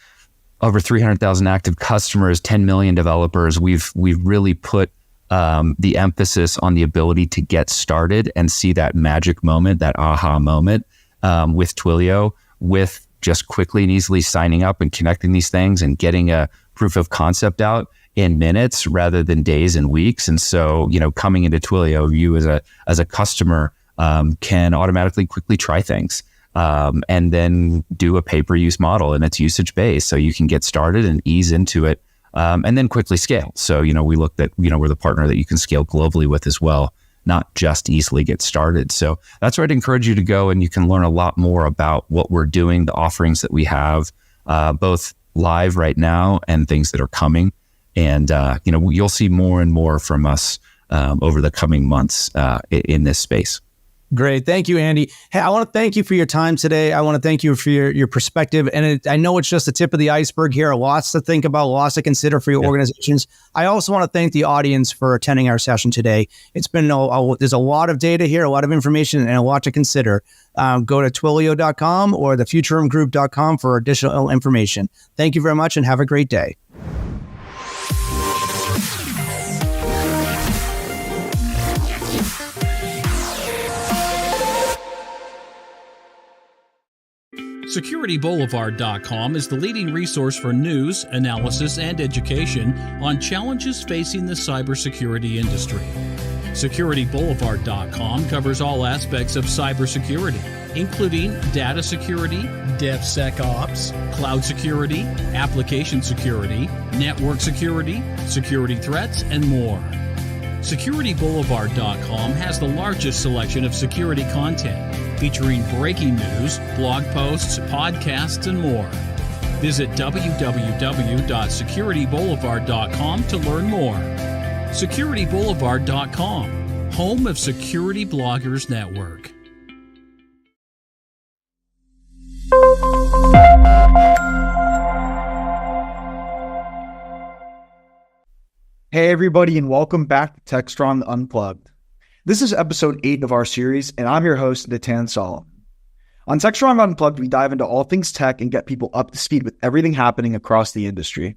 S13: over 300,000 active customers, 10 million developers. We've really put the emphasis on the ability to get started and see that magic moment, that aha moment with Twilio, with just quickly and easily signing up and connecting these things and getting a proof of concept out in minutes rather than days and weeks. And so, coming into Twilio, you as a customer can automatically quickly try things and then do a pay-per-use model, and it's usage-based. So you can get started and ease into it and then quickly scale. So, we looked at, we're the partner that you can scale globally with as well, not just easily get started. So that's where I'd encourage you to go, and you can learn a lot more about what we're doing, the offerings that we have, both live right now and things that are coming. And, you'll see more and more from us over the coming months in this space.
S9: Great. Thank you, Andy. Hey, I want to thank you for your time today. I want to thank you for your perspective. And I know it's just the tip of the iceberg here. Lots to think about, lots to consider for your organizations. I also want to thank the audience for attending our session today. It's been, there's a lot of data here, a lot of information, and a lot to consider. Go to Twilio.com or thefuturumgroup.com for additional information. Thank you very much and have a great day.
S14: SecurityBoulevard.com is the leading resource for news, analysis, and education on challenges facing the cybersecurity industry. SecurityBoulevard.com covers all aspects of cybersecurity, including data security, DevSecOps, cloud security, application security, network security, security threats, and more. SecurityBoulevard.com has the largest selection of security content, featuring breaking news, blog posts, podcasts, and more. Visit www.securityboulevard.com to learn more. SecurityBoulevard.com, home of Security Bloggers Network.
S15: Hey everybody, and welcome back to Techstrong Unplugged. This is episode 8 of our series, and I'm your host, Natan Solomon. On Techstrong Unplugged, we dive into all things tech and get people up to speed with everything happening across the industry.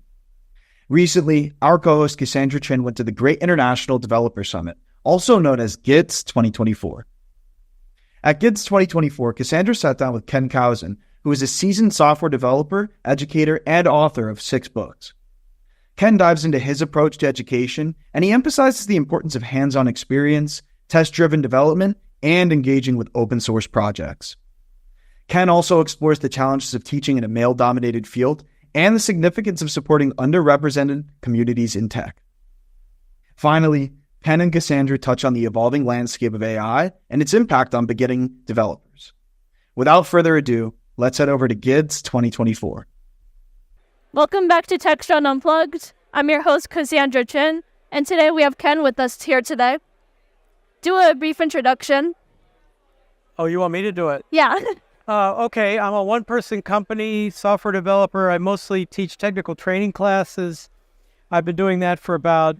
S15: Recently, our co-host Cassandra Chin went to the Great International Developer Summit, also known as GIDS 2024. At GIDS 2024, Cassandra sat down with Ken Kausen, who is a seasoned software developer, educator, and author of 6 books. Ken dives into his approach to education, and he emphasizes the importance of hands-on experience, test-driven development, and engaging with open-source projects. Ken also explores the challenges of teaching in a male-dominated field and the significance of supporting underrepresented communities in tech. Finally, Ken and Cassandra touch on the evolving landscape of AI and its impact on beginning developers. Without further ado, let's head over to GIDS 2024.
S16: Welcome back to Techstrong Unplugged. I'm your host, Cassandra Chin, and today we have Ken with us here today. Do a brief introduction.
S17: Oh, you want me to do it?
S16: Yeah.
S17: Okay, I'm a one-person company, software developer. I mostly teach technical training classes. I've been doing that for about,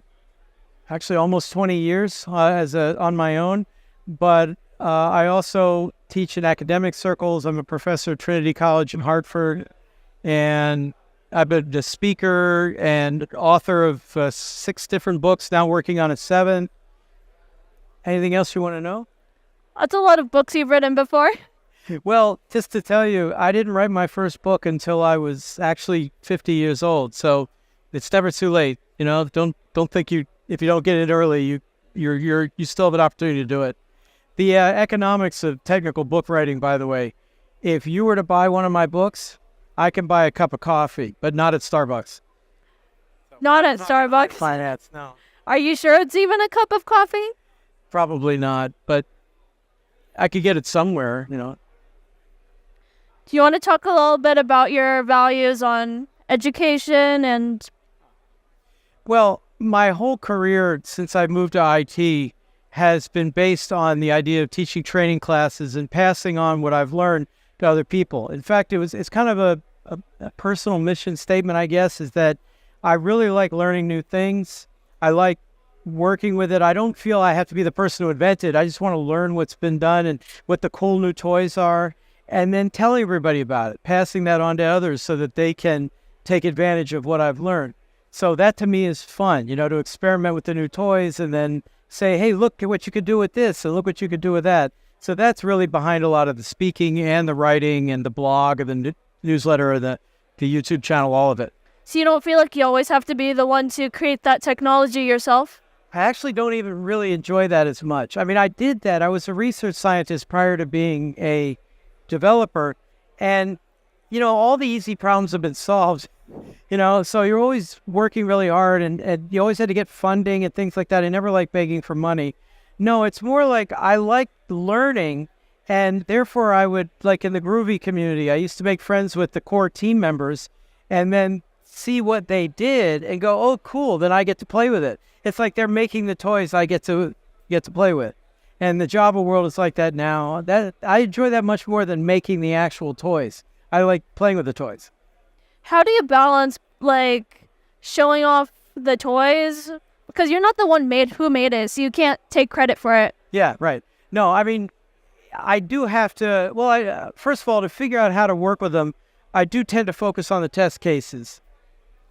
S17: almost 20 years on my own. But I also teach in academic circles. I'm a professor at Trinity College in Hartford, and I've been a speaker and author of 6 different books, now working on a 7th. Anything else you want to know?
S16: That's a lot of books you've written before.
S17: Well, just to tell you, I didn't write my first book until I was actually 50 years old. So it's never too late. Don't think if you don't get it early, you still have an opportunity to do it. The economics of technical book writing, by the way, if you were to buy one of my books, I can buy a cup of coffee, but not at Starbucks.
S16: Not at Starbucks?
S17: Finance, no.
S16: Are you sure it's even a cup of coffee?
S17: Probably not, but I could get it somewhere,
S16: Do you want to talk a little bit about your values on education and...
S17: Well, my whole career since I moved to IT has been based on the idea of teaching training classes and passing on what I've learned to other people. In fact, it's kind of a personal mission statement, I guess, is that I really like learning new things. I like working with it. I don't feel I have to be the person who invented it. I just want to learn what's been done and what the cool new toys are, and then telling everybody about it, passing that on to others so that they can take advantage of what I've learned. So that to me is fun, to experiment with the new toys and then say, hey, look at what you could do with this and look what you could do with that. So that's really behind a lot of the speaking and the writing and the blog or the newsletter or the YouTube channel, all of it.
S16: So you don't feel like you always have to be the one to create that technology yourself?
S17: I actually don't even really enjoy that as much. I mean, I did that. I was a research scientist prior to being a developer. And, all the easy problems have been solved, so you're always working really hard and you always had to get funding and things like that. I never liked begging for money. No, it's more like I like learning, and therefore I would, like in the Groovy community, I used to make friends with the core team members and then see what they did and go, oh, cool, then I get to play with it. It's like they're making the toys I get to play with. And the Java world is like that now. That I enjoy that much more than making the actual toys. I like playing with the toys.
S16: How do you balance, showing off the toys? Because you're not the one who made it, so you can't take credit for it.
S17: Yeah, right. No, I mean, I do have to, first of all, to figure out how to work with them, I do tend to focus on the test cases.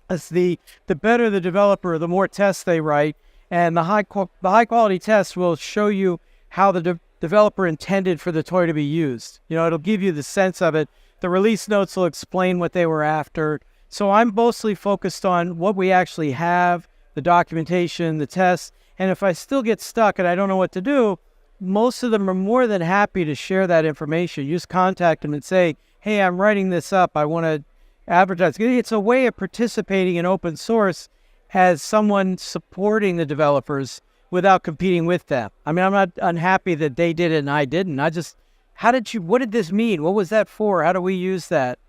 S17: As the better the developer, the more tests they write, and the high quality tests will show you how the developer intended for the toy to be used. It'll give you the sense of it. The release notes will explain what they were after. So I'm mostly focused on what we actually have, the documentation, the tests, and if I still get stuck and I don't know what to do, most of them are more than happy to share that information. You just contact them and say, hey, I'm writing this up. I want to advertise. It's a way of participating in open source as someone supporting the developers without competing with them. I mean, I'm not unhappy that they did it and I didn't. What did this mean? What was that for? How do we use that?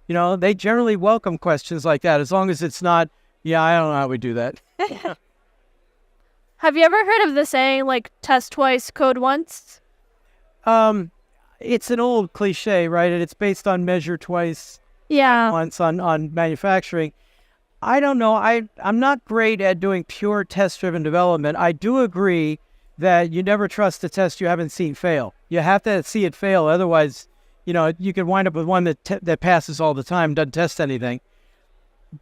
S17: They generally welcome questions like that as long as it's not, yeah, I don't know how we do that.
S16: Have you ever heard of the saying, test twice, code once?
S17: It's an old cliche, right? And it's based on measure twice, once on manufacturing. I don't know. I'm not great at doing pure test-driven development. I do agree that you never trust a test you haven't seen fail. You have to see it fail. Otherwise, you could wind up with one that passes all the time, doesn't test anything.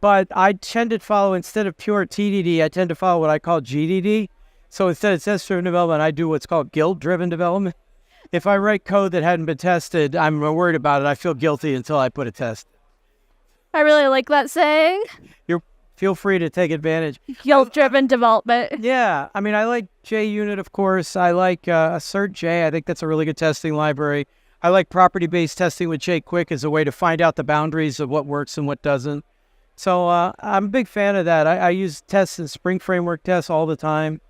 S17: But I tend to follow, instead of pure TDD, I tend to follow what I call GDD. So instead of test-driven development, I do what's called guilt-driven development. If I write code that hadn't been tested, I'm worried about it. I feel guilty until I put a test.
S16: I really like that saying.
S17: Feel free to take advantage.
S16: Guilt-driven development.
S17: Yeah. I mean, I like JUnit, of course. I like AssertJ. I think that's a really good testing library. I like property-based testing with JQuick as a way to find out the boundaries of what works and what doesn't. So I'm a big fan of that. I use tests and Spring Framework tests all the time.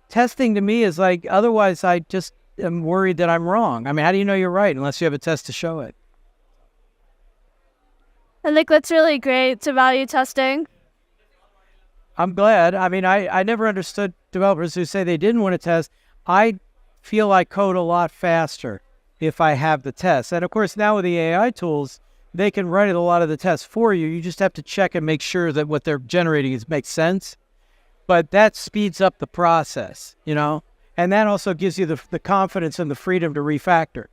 S17: Testing to me is otherwise I just am worried that I'm wrong. I mean, how do you know you're right unless you have a test to show it?
S16: I think that's really great to value testing.
S17: I'm glad. I mean, I never understood developers who say they didn't want to test. I feel I code a lot faster if I have the tests. And of course, now with the AI tools, they can write a lot of the tests for you. You just have to check and make sure that what they're generating makes sense. But that speeds up the process, and that also gives you the confidence and the freedom to refactor.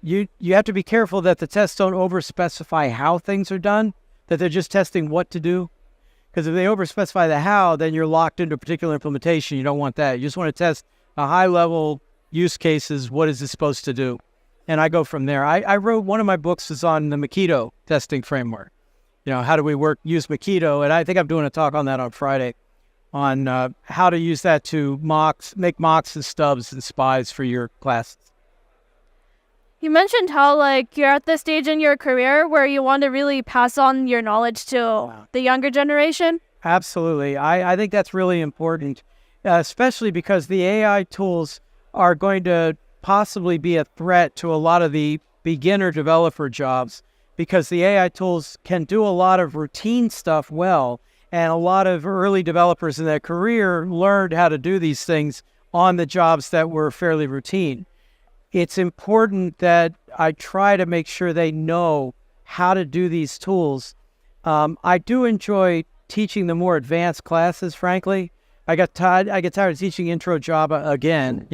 S17: You have to be careful that the tests don't overspecify how things are done, that they're just testing what to do. Because if they overspecify the how, then you're locked into a particular implementation. You don't want that. You just want to test a high-level use cases. What is this supposed to do? And I go from there. I wrote, one of my books is on the Mockito testing framework. How do we use Mockito? And I think I'm doing a talk on that on Friday, on how to use that to make mocks and stubs and spies for your classes.
S16: You mentioned how you're at this stage in your career where you want to really pass on your knowledge to the younger generation.
S17: Absolutely. I think that's really important, especially because the AI tools are going to possibly be a threat to a lot of the beginner developer jobs, because the AI tools can do a lot of routine stuff well. And a lot of early developers in their career learned how to do these things on the jobs that were fairly routine. It's important that I try to make sure they know how to do these tools. I do enjoy teaching the more advanced classes, frankly. I get tired of teaching intro Java again,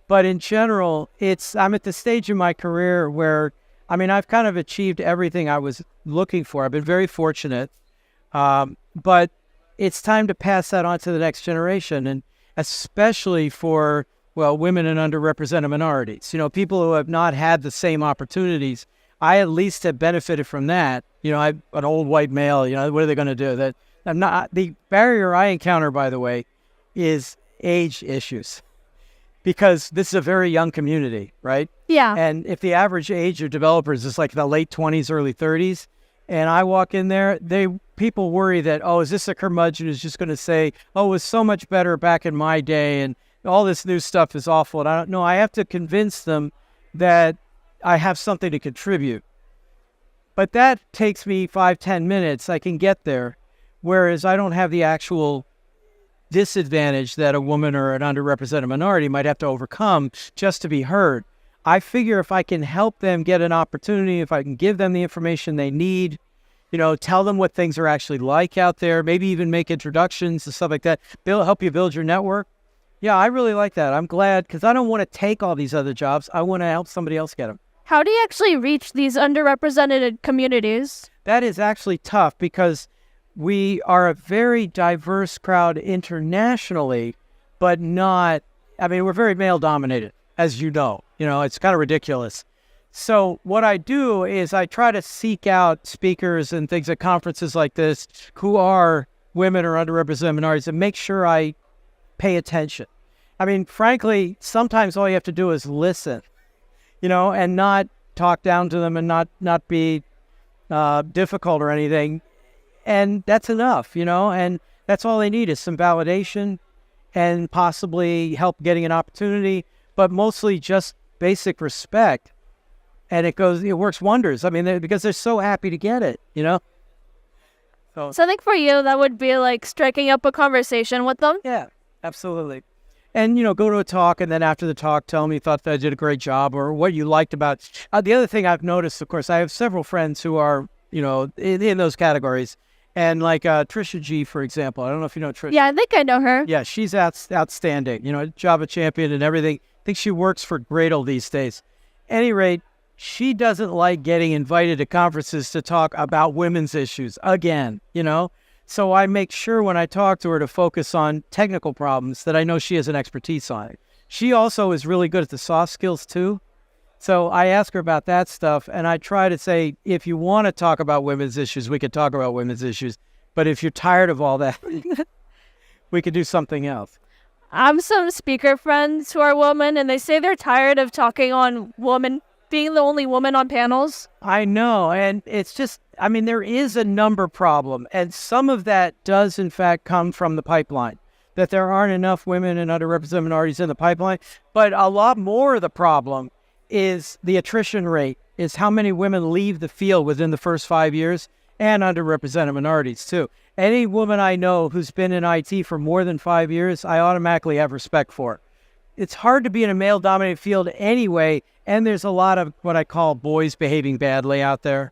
S17: But in general, I'm at the stage in my career where, I've kind of achieved everything I was looking for. I've been very fortunate. But it's time to pass that on to the next generation, and especially for, women and underrepresented minorities. People who have not had the same opportunities. I at least have benefited from that. I'm an old white male. What are they going to do? That I'm not. The barrier I encounter, by the way, is age issues, because this is a very young community, right?
S16: Yeah.
S17: And if the average age of developers is like the late 20s, early 30s, and I walk in there, people worry that, is this a curmudgeon who's just going to say, it was so much better back in my day, and all this new stuff is awful. And I don't know. I have to convince them that I have something to contribute. But that takes me 5-10 minutes. I can get there. Whereas I don't have the actual disadvantage that a woman or an underrepresented minority might have to overcome just to be heard. I figure if I can help them get an opportunity, if I can give them the information they need, tell them what things are actually like out there, maybe even make introductions and stuff like that, help you build your network. Yeah, I really like that. I'm glad, because I don't want to take all these other jobs. I want to help somebody else get them.
S16: How do you actually reach these underrepresented communities?
S17: That is actually tough, because we are a very diverse crowd internationally, but not, we're very male dominated, as you know. It's kind of ridiculous. So what I do is I try to seek out speakers and things at conferences like this who are women or underrepresented minorities and make sure I pay attention. Frankly, sometimes all you have to do is listen, and not talk down to them and not be difficult or anything. And that's enough, and that's all they need is some validation and possibly help getting an opportunity, but mostly just basic respect. And it works wonders. Because they're so happy to get it, So
S16: I think for you, that would be like striking up a conversation with them.
S17: Yeah, absolutely. And, go to a talk, and then after the talk, tell them you thought that I did a great job or what you liked about it. The other thing I've noticed, of course, I have several friends who are, in those categories. And like Trisha G, for example. I don't know if you know Trisha.
S16: Yeah, I think I know her.
S17: Yeah, she's outstanding. Java champion and everything. I think she works for Gradle these days. At any rate, she doesn't like getting invited to conferences to talk about women's issues again, So I make sure when I talk to her to focus on technical problems that I know she has an expertise on it. She also is really good at the soft skills too. So I ask her about that stuff, and I try to say, if you want to talk about women's issues, we could talk about women's issues. But if you're tired of all that, we could do something else.
S16: I have some speaker friends who are women, and they say they're tired of talking on women, being the only woman on panels.
S17: I know, and it's just, there is a number problem, and some of that does, in fact, come from the pipeline, that there aren't enough women and underrepresented minorities in the pipeline. But a lot more of the problem is the attrition rate, is how many women leave the field within the first 5 years, and underrepresented minorities, too. Any woman I know who's been in IT for more than 5 years, I automatically have respect for. It's hard to be in a male-dominated field anyway, and there's a lot of what I call boys behaving badly out there.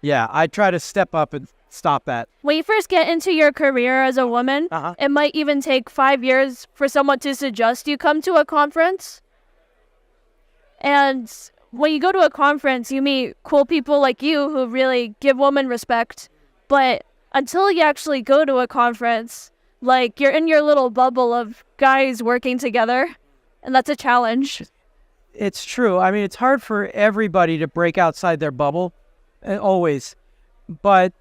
S17: Yeah, I try to step up and stop that.
S16: When you first get into your career as a woman, it might even take 5 years for someone to suggest you come to a conference. And when you go to a conference, you meet cool people like you who really give women respect. But until you actually go to a conference, like, you're in your little bubble of guys working together, and that's a challenge.
S17: It's true. It's hard for everybody to break outside their bubble, always. But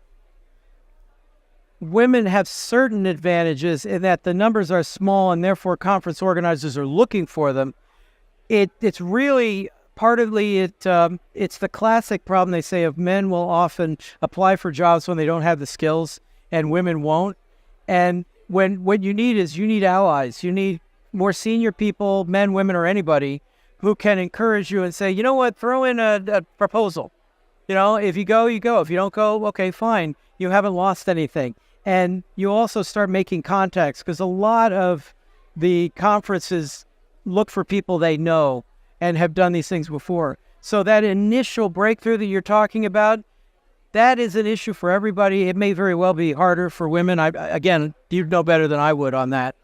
S17: women have certain advantages in that the numbers are small, and therefore conference organizers are looking for them. It's really partly it's the classic problem they say of men will often apply for jobs when they don't have the skills, and women won't. And what you need allies. You need more senior people, men, women, or anybody who can encourage you and say, you know what, throw in a proposal. If you go, you go. If you don't go, okay, fine. You haven't lost anything. And you also start making contacts, because a lot of the conferences look for people they know and have done these things before. So that initial breakthrough that you're talking about, that is an issue for everybody. It may very well be harder for women. Again, you know better than I would on that.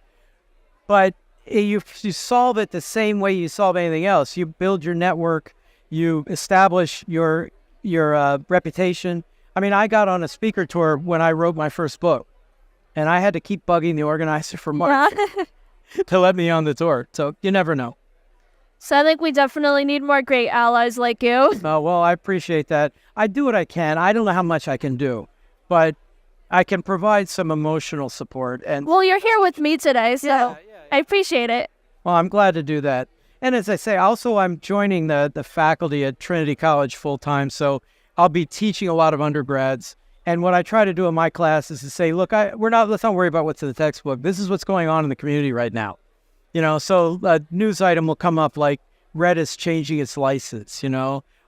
S17: But you solve it the same way you solve anything else. You build your network, you establish your reputation. I mean, I got on a speaker tour when I wrote my first book, and I had to keep bugging the organizer for months to let me on the tour. So you never know.
S16: So I think we definitely need more great allies like you.
S17: Oh, well, I appreciate that. I do what I can. I don't know how much I can do, but I can provide some emotional support. And
S16: well, you're here with me today, so I appreciate it.
S17: Well, I'm glad to do that. And as I say, also, I'm joining the faculty at Trinity College full-time, so I'll be teaching a lot of undergrads. And what I try to do in my class is to say, look, let's not worry about what's in the textbook. This is what's going on in the community right now. So a news item will come up like Redis changing its license,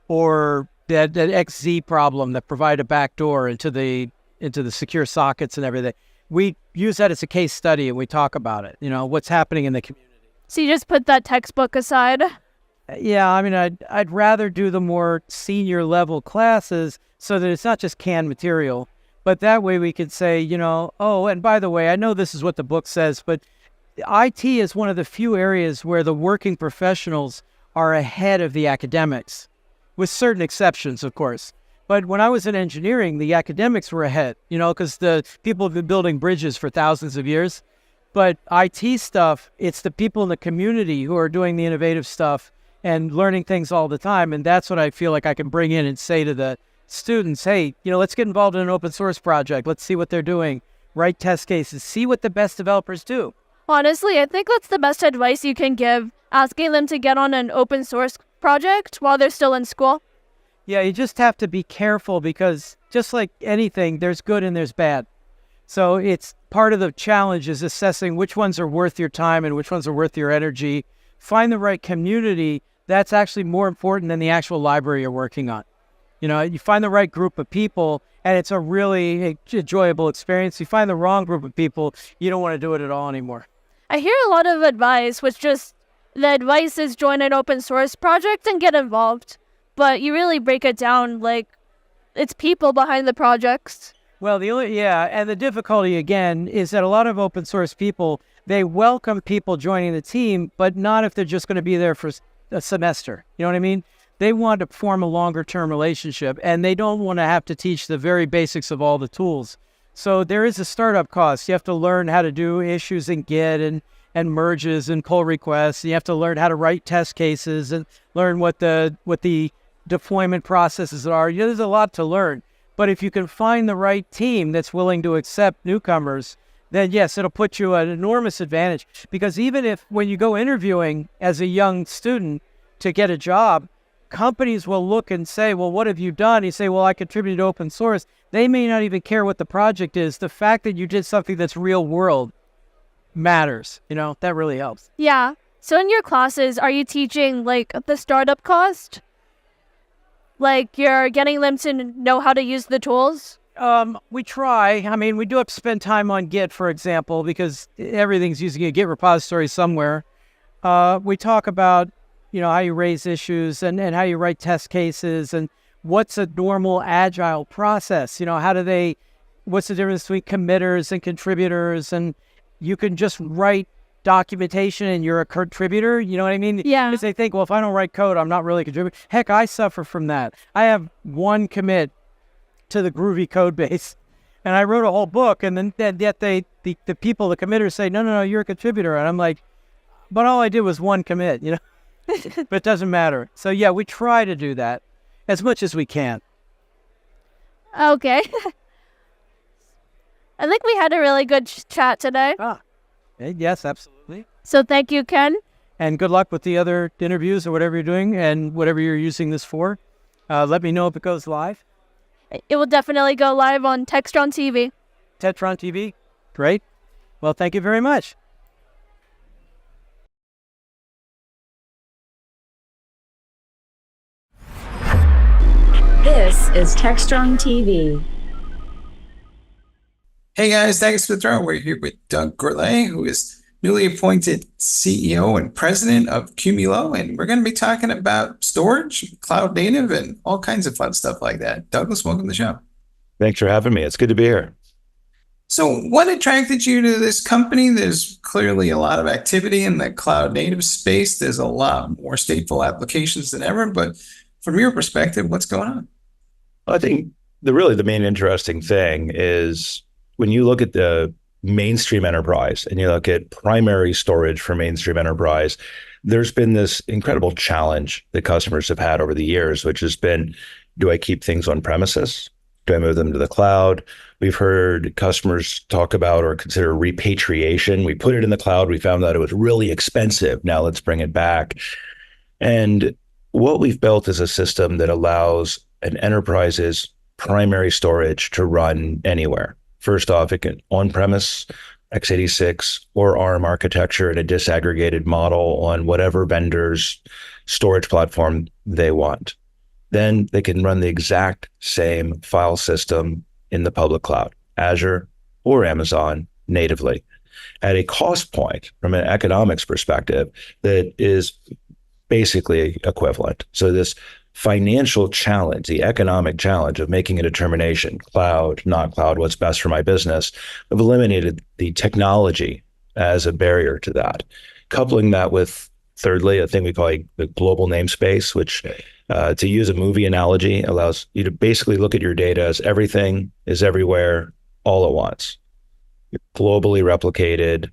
S17: or that XZ problem that provide a backdoor into the secure sockets and everything. We use that as a case study and we talk about it, what's happening in the community.
S16: So you just put that textbook aside?
S17: Yeah, I mean, I'd rather do the more senior level classes so that it's not just canned material, but that way we could say, oh, and by the way, I know this is what the book says, but IT is one of the few areas where the working professionals are ahead of the academics, with certain exceptions, of course. But when I was in engineering, the academics were ahead, because the people have been building bridges for thousands of years. But IT stuff, it's the people in the community who are doing the innovative stuff and learning things all the time. And that's what I feel like I can bring in and say to the students, hey, let's get involved in an open source project. Let's see what they're doing. Write test cases. See what the best developers do.
S16: Honestly, I think that's the best advice you can give, asking them to get on an open source project while they're still in school.
S17: Yeah, you just have to be careful because just like anything, there's good and there's bad. So it's part of the challenge is assessing which ones are worth your time and which ones are worth your energy. Find the right community. That's actually more important than the actual library you're working on. You find the right group of people and it's a really enjoyable experience. You find the wrong group of people, you don't want to do it at all anymore.
S16: I hear a lot of advice, which just the advice is join an open source project and get involved. But you really break it down like it's people behind the projects.
S17: Well, and the difficulty again is that a lot of open source people, they welcome people joining the team, but not if they're just going to be there for a semester. You know what I mean? They want to form a longer term relationship and they don't want to have to teach the very basics of all the tools. So there is a startup cost. You have to learn how to do issues in Git and merges and pull requests. You have to learn how to write test cases and learn what the deployment processes are. There's a lot to learn. But if you can find the right team that's willing to accept newcomers, then yes, it'll put you at an enormous advantage. Because even if when you go interviewing as a young student to get a job, companies will look and say, well, what have you done? You say, well, I contributed to open source. They may not even care what the project is. The fact that you did something that's real world matters. That really helps.
S16: Yeah. So in your classes, are you teaching like the startup cost? Like you're getting them to know how to use the tools?
S17: We try. I mean, we do have to spend time on Git, for example, because everything's using a Git repository somewhere. We talk about, how you raise issues and how you write test cases and what's a normal agile process. What's the difference between committers and contributors? And you can just write documentation and you're a contributor. You know what I mean?
S16: Yeah.
S17: Because they think, well, if I don't write code, I'm not really a contributor. Heck, I suffer from that. I have one commit to the Groovy code base and I wrote a whole book and then yet the people, the committers say, no, you're a contributor. And I'm like, but all I did was one commit, but it doesn't matter. So yeah, we try to do that as much as we can.
S16: Okay. I think we had a really good chat today.
S17: Yes, absolutely.
S16: So thank you, Ken.
S17: And good luck with the other interviews or whatever you're doing and whatever you're using this for. Let me know if it goes live.
S16: It will definitely go live on Techstrong TV.
S17: Techstrong TV? Great. Well, thank you very much.
S18: This is Techstrong TV.
S11: Hey guys, thanks for the throw. We're here with Doug Gourlay, who is newly appointed CEO and president of Cumulo, and we're going to be talking about storage, cloud native, and all kinds of fun stuff like that. Douglas, welcome to the show.
S19: Thanks for having me. It's good to be here.
S11: So what attracted you to this company? There's clearly a lot of activity in the cloud native space. There's a lot more stateful applications than ever, but from your perspective, what's going on?
S19: I think the main interesting thing is when you look at the mainstream enterprise and you look at primary storage for mainstream enterprise, there's been this incredible challenge that customers have had over the years, which has been, do I keep things on premises? Do I move them to the cloud? We've heard customers talk about or consider repatriation. We put it in the cloud. We found out it was really expensive. Now let's bring it back. And what we've built is a system that allows an enterprise's primary storage to run anywhere. First off, it can on-premise, x86 or ARM architecture in a disaggregated model on whatever vendor's storage platform they want. Then they can run the exact same file system in the public cloud, Azure or Amazon natively, at a cost point from an economics perspective that is basically equivalent. So this financial challenge, the economic challenge of making a determination, cloud, not cloud, what's best for my business, have eliminated the technology as a barrier to that. Coupling that with, thirdly, a thing we call the global namespace, which to use a movie analogy, allows you to basically look at your data as everything is everywhere all at once. You're globally replicated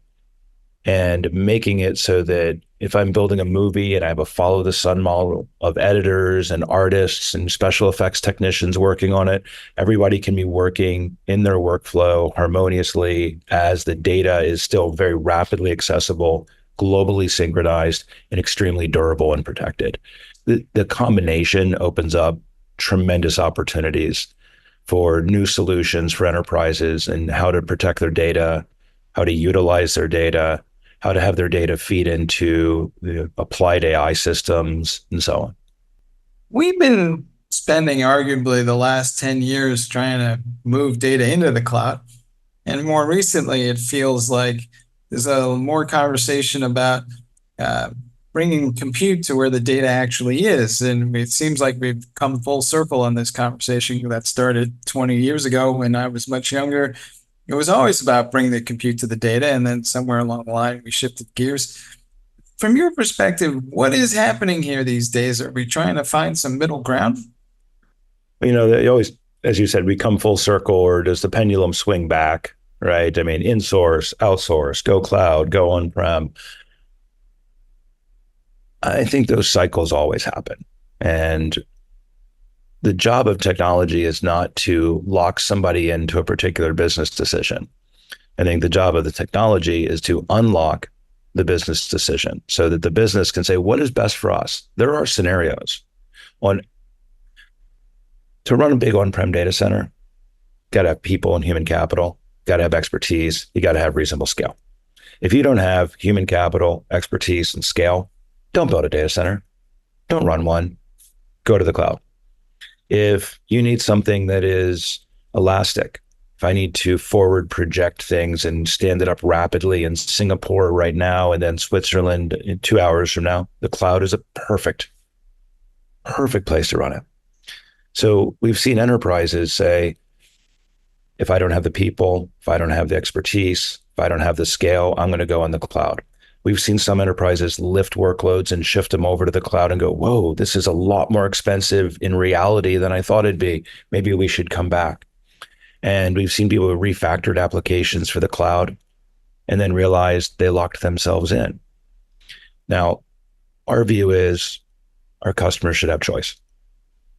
S19: and making it so that if I'm building a movie and I have a follow the sun model of editors and artists and special effects technicians working on it, everybody can be working in their workflow harmoniously as the data is still very rapidly accessible, globally synchronized, and extremely durable and protected. The combination opens up tremendous opportunities for new solutions for enterprises and how to protect their data, how to utilize their data, how to have their data feed into the applied AI systems, and so on.
S11: We've been spending arguably the last 10 years trying to move data into the cloud. And more recently, it feels like there's a more conversation about bringing compute to where the data actually is. And it seems like we've come full circle on this conversation that started 20 years ago when I was much younger. It was always about bringing the compute to the data, and then somewhere along the line, we shifted gears. From your perspective, what is happening here these days? Are we trying to find some middle ground?
S19: You know, they always, as you said, we come full circle, or does the pendulum swing back, right? I mean, in-source, outsource, go cloud, go on-prem. I think those cycles always happen. And the job of technology is not to lock somebody into a particular business decision. I think the job of the technology is to unlock the business decision so that the business can say, what is best for us? There are scenarios to run a big on-prem data center, got to have people and human capital, got to have expertise, you got to have reasonable scale. If you don't have human capital, expertise, and scale, don't build a data center. Don't run one. Go to the cloud. If you need something that is elastic, if I need to forward project things and stand it up rapidly in Singapore right now and then Switzerland in 2 hours from now, the cloud is a perfect place to run it. So we've seen enterprises say, if I don't have the people, if I don't have the expertise, if I don't have the scale, I'm going to go on the cloud. We've seen some enterprises lift workloads and shift them over to the cloud and go, whoa, this is a lot more expensive in reality than I thought it'd be. Maybe we should come back. And we've seen people who refactored applications for the cloud and then realized they locked themselves in. Now, our view is our customers should have choice.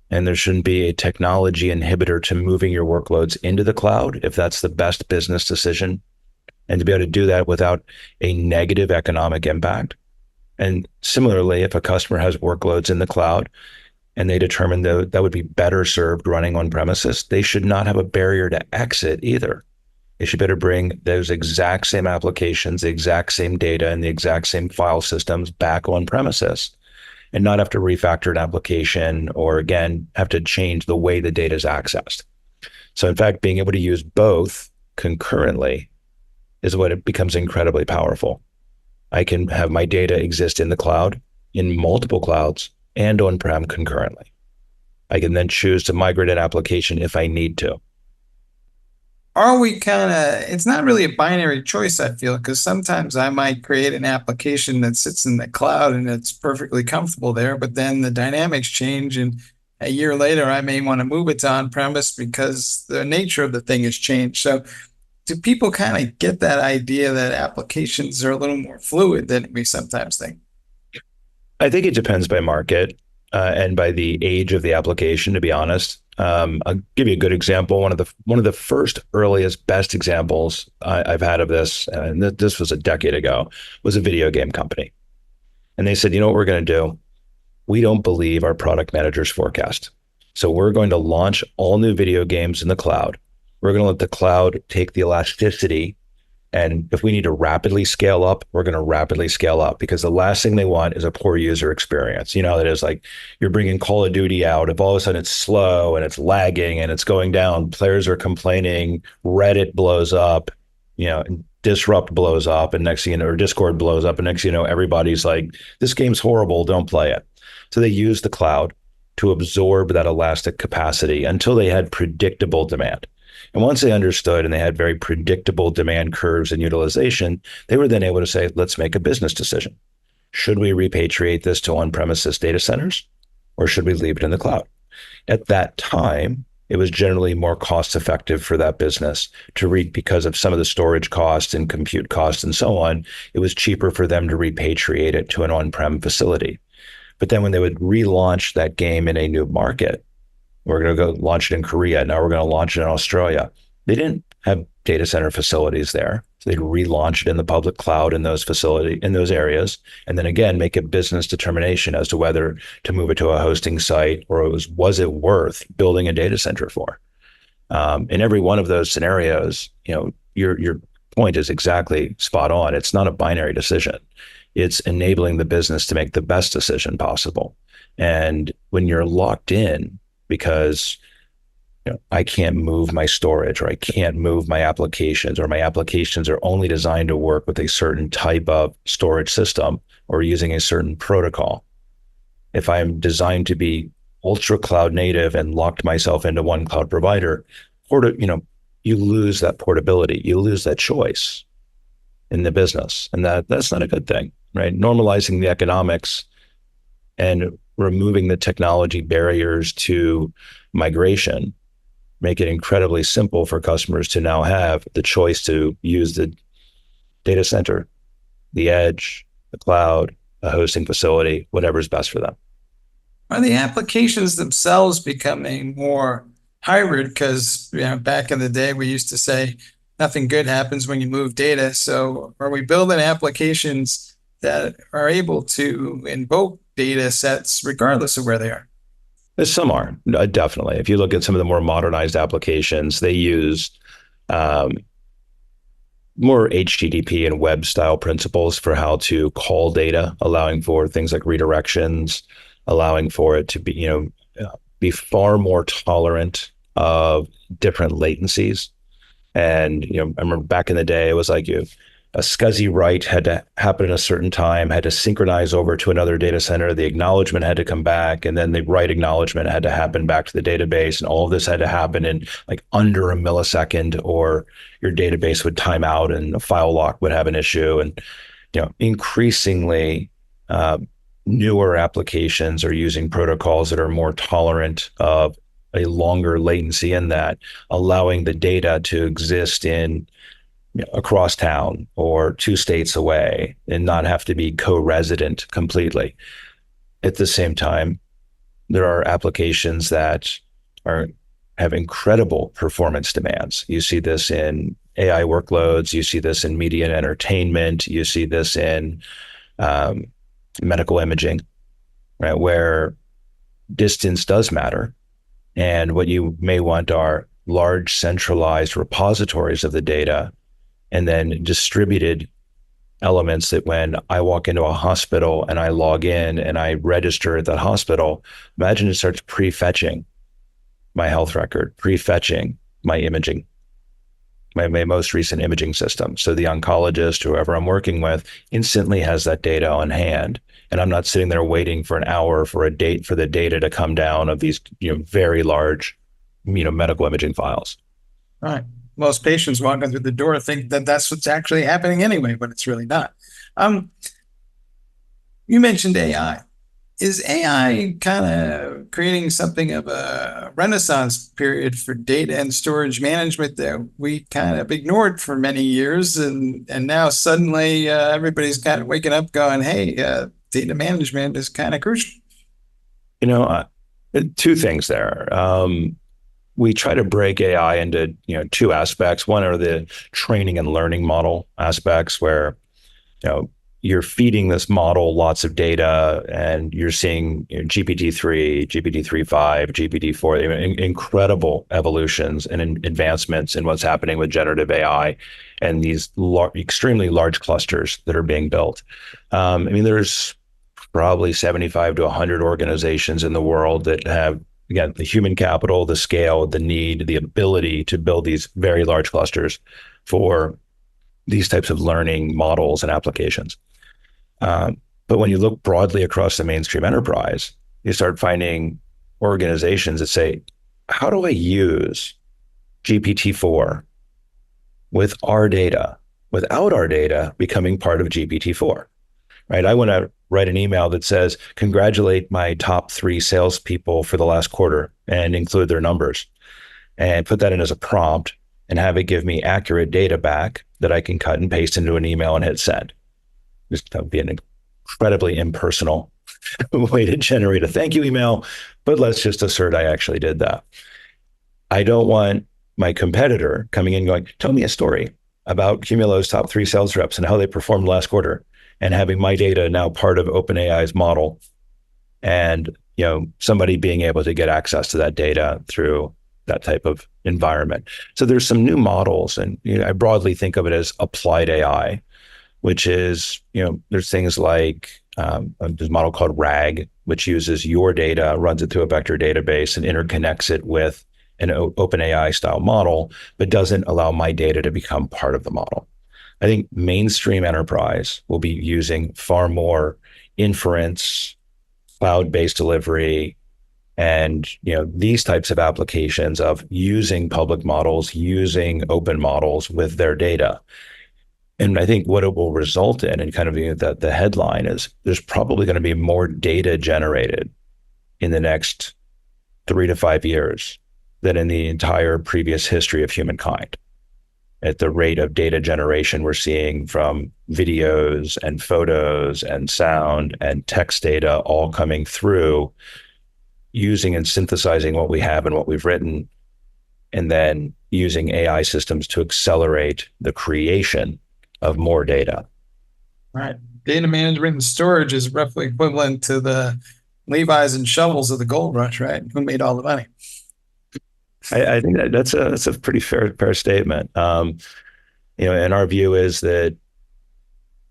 S19: And there shouldn't be a technology inhibitor to moving your workloads into the cloud if that's the best business decision, and to be able to do that without a negative economic impact. And similarly, if a customer has workloads in the cloud and they determine that would be better served running on premises, they should not have a barrier to exit either. They should better bring those exact same applications, the exact same data, and the exact same file systems back on premises, and not have to refactor an application or, again, have to change the way the data is accessed. So in fact, being able to use both concurrently is what it becomes incredibly powerful. I can have my data exist in the cloud, in multiple clouds, and on-prem concurrently. I can then choose to migrate an application if I need to.
S11: are we kind of, it's not really a binary choice, I feel, because sometimes I might create an application that sits in the cloud and it's perfectly comfortable there, but then the dynamics change and a year later I may want to move it to on-premise because the nature of the thing has changed. So do people kind of get that idea that applications are a little more fluid than we sometimes think?
S19: I think it depends by market and by the age of the application, to be honest. I'll give you a good example. One of the first, earliest, best examples I've had of this, and this was a decade ago, was a video game company. And they said, you know what we're going to do? We don't believe our product manager's forecast. So we're going to launch all new video games in the cloud. We're going to let the cloud take the elasticity. And if we need to rapidly scale up, we're going to rapidly scale up, because the last thing they want is a poor user experience. You know, that is like you're bringing Call of Duty out. If all of a sudden it's slow and it's lagging and it's going down, players are complaining, Reddit blows up, you know, Disrupt blows up, and next thing you know, or Discord blows up, and next thing you know, everybody's like, this game's horrible, don't play it. So they use the cloud to absorb that elastic capacity until they had predictable demand. And once they understood and they had very predictable demand curves and utilization, they were then able to say, let's make a business decision. Should we repatriate this to on-premises data centers, or should we leave it in the cloud? At that time, it was generally more cost effective for that business to because of some of the storage costs and compute costs and so on. It was cheaper for them to repatriate it to an on-prem facility. But then when they would relaunch that game in a new market, we're going to go launch it in Korea. Now we're going to launch it in Australia. They didn't have data center facilities there. So they'd relaunch it in the public cloud in those areas. And then again, make a business determination as to whether to move it to a hosting site, or was it worth building a data center for? In every one of those scenarios, you know, your point is exactly spot on. It's not a binary decision. It's enabling the business to make the best decision possible. And when you're locked in, because you know, I can't move my storage, or I can't move my applications, or my applications are only designed to work with a certain type of storage system or using a certain protocol. If I'm designed to be ultra cloud native and locked myself into one cloud provider, you lose that portability, you lose that choice in the business, and that's not a good thing, right? Normalizing the economics and removing the technology barriers to migration make it incredibly simple for customers to now have the choice to use the data center, the edge, the cloud, a hosting facility, whatever's best for them.
S11: Are the applications themselves becoming more hybrid? Because back in the day, we used to say nothing good happens when you move data. So are we building applications that are able to invoke data sets regardless of where they are?
S19: Some are, definitely. If you look at some of the more modernized applications, they use more HTTP and web style principles for how to call data, allowing for things like redirections, allowing for it to be far more tolerant of different latencies. And I remember back in the day, it was like a SCSI write had to happen at a certain time, had to synchronize over to another data center. The acknowledgement had to come back, and then the write acknowledgement had to happen back to the database. And all of this had to happen in like under a millisecond, or your database would time out and a file lock would have an issue. And increasingly, newer applications are using protocols that are more tolerant of a longer latency in that, allowing the data to exist in across town or 2 states away and not have to be co-resident completely. At the same time, there are applications that have incredible performance demands. You see this in AI workloads, you see this in media and entertainment, you see this in medical imaging, right, where distance does matter. And what you may want are large centralized repositories of the data, and then distributed elements that when I walk into a hospital and I log in and I register at that hospital, imagine it starts prefetching my health record, prefetching my imaging, my most recent imaging system. So the oncologist, whoever I'm working with, instantly has that data on hand. And I'm not sitting there waiting for an hour for the data to come down of these very large medical imaging files.
S11: Right. most patients walking through the door think that that's what's actually happening anyway, but it's really not. You mentioned AI. Is AI kind of creating something of a renaissance period for data and storage management that we kind of ignored for many years, and now suddenly everybody's kind of waking up going, hey, data management is kind of crucial?
S19: Two things there. We try to break AI into two aspects. One are the training and learning model aspects, where you're feeding this model lots of data, and you're seeing GPT-3, GPT-3.5, GPT-4, incredible evolutions and advancements in what's happening with generative AI and these extremely large clusters that are being built. There's probably 75 to 100 organizations in the world that have, again, the human capital, the scale, the need, the ability to build these very large clusters for these types of learning models and applications. But when you look broadly across the mainstream enterprise, you start finding organizations that say, how do I use GPT-4 with our data, without our data becoming part of GPT-4, right? I want to write an email that says, congratulate my top 3 salespeople for the last quarter and include their numbers, and put that in as a prompt and have it give me accurate data back that I can cut and paste into an email and hit send. That would be an incredibly impersonal way to generate a thank you email, but let's just assert I actually did that. I don't want my competitor coming in going, tell me a story about Cumulo's top 3 sales reps and how they performed last quarter, and having my data now part of OpenAI's model, and somebody being able to get access to that data through that type of environment. So there's some new models, and I broadly think of it as applied AI, which is, there's things like there's a model called RAG, which uses your data, runs it through a vector database, and interconnects it with an OpenAI style model, but doesn't allow my data to become part of the model. I think mainstream enterprise will be using far more inference, cloud-based delivery, and these types of applications of using public models, using open models with their data. And I think what it will result in, and kind of the headline is, there's probably going to be more data generated in the next 3 to 5 years than in the entire previous history of humankind. At the rate of data generation we're seeing from videos and photos and sound and text data all coming through, using and synthesizing what we have and what we've written, and then using AI systems to accelerate the creation of more data.
S11: Right. Data management and storage is roughly equivalent to the Levi's and shovels of the gold rush, right? Who made all the money?
S19: I think that's a pretty fair statement. And our view is that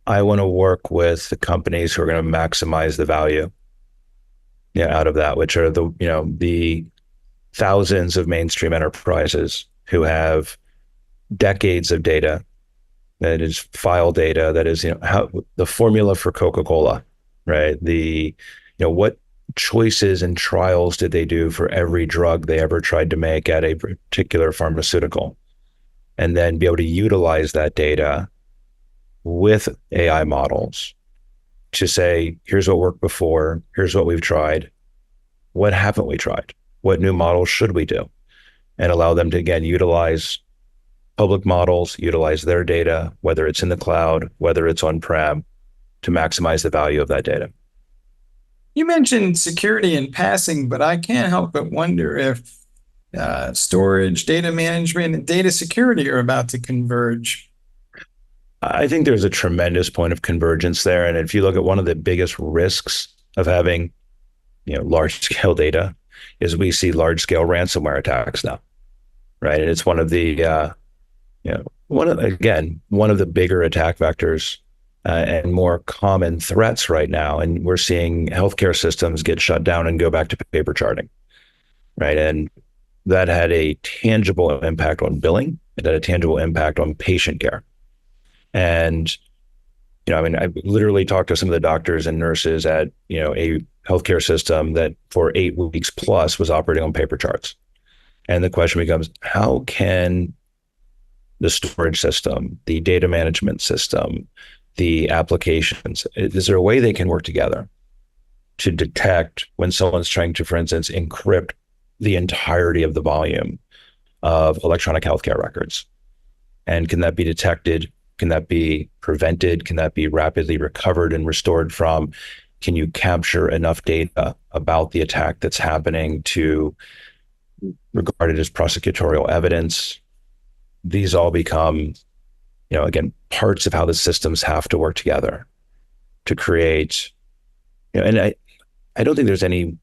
S19: I want to work with the companies who are going to maximize the value out of that, which are the thousands of mainstream enterprises who have decades of data. That is file data. That is, how the formula for Coca-Cola, right? What choices and trials did they do for every drug they ever tried to make at a particular pharmaceutical, and then be able to utilize that data with AI models to say, here's what worked before, here's what we've tried, what haven't we tried, what new models should we do, and allow them to, again, utilize public models, utilize their data, whether it's in the cloud, whether it's on-prem, to maximize the value of that data.
S11: You mentioned security in passing, but I can't help but wonder if storage, data management, and data security are about to converge.
S19: I think there's a tremendous point of convergence there. And if you look at one of the biggest risks of having large-scale data, is we see large-scale ransomware attacks now, right? And it's one of the one of the bigger attack vectors and more common threats right now. And we're seeing healthcare systems get shut down and go back to paper charting, right? And that had a tangible impact on billing. It had a tangible impact on patient care. And, I literally talked to some of the doctors and nurses at, a healthcare system that for 8 weeks plus was operating on paper charts. And the question becomes, how can the storage system, the data management system, the applications? Is there a way they can work together to detect when someone's trying to, for instance, encrypt the entirety of the volume of electronic healthcare records? And can that be detected? Can that be prevented? Can that be rapidly recovered and restored from? Can you capture enough data about the attack that's happening to regard it as prosecutorial evidence? These all become, again, parts of how the systems have to work together to create, and I don't think there's any,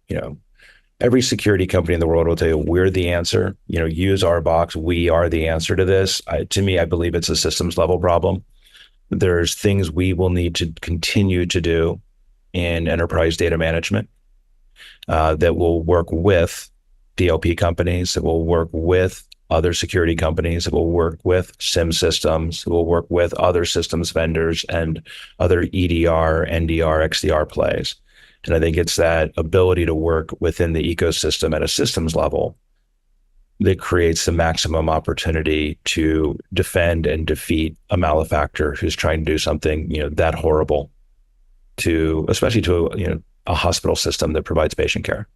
S19: every security company in the world will tell you, we're the answer, use our box. We are the answer to this. To me, I believe it's a systems level problem. There's things we will need to continue to do in enterprise data management that will work with DLP companies, that will work with other security companies, that will work with SIM systems, that will work with other systems vendors and other EDR, NDR, XDR plays. And I think it's that ability to work within the ecosystem at a systems level that creates the maximum opportunity to defend and defeat a malefactor who's trying to do something, that horrible especially to a hospital system that provides patient care.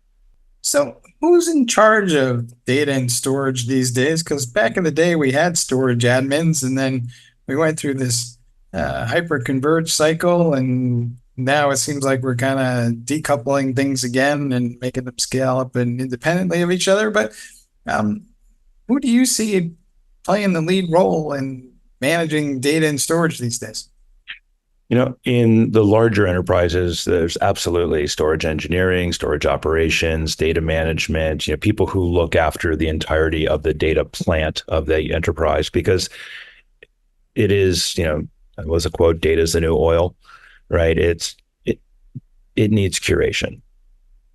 S11: So who's in charge of data and storage these days? Because back in the day, we had storage admins, and then we went through this hyper-converged cycle, and now it seems like we're kind of decoupling things again and making them scale up and independently of each other. But who do you see playing the lead role in managing data and storage these days?
S19: In the larger enterprises, there's absolutely storage engineering, storage operations, data management, people who look after the entirety of the data plant of the enterprise, because it is, it was a quote, data is the new oil, right? It needs curation,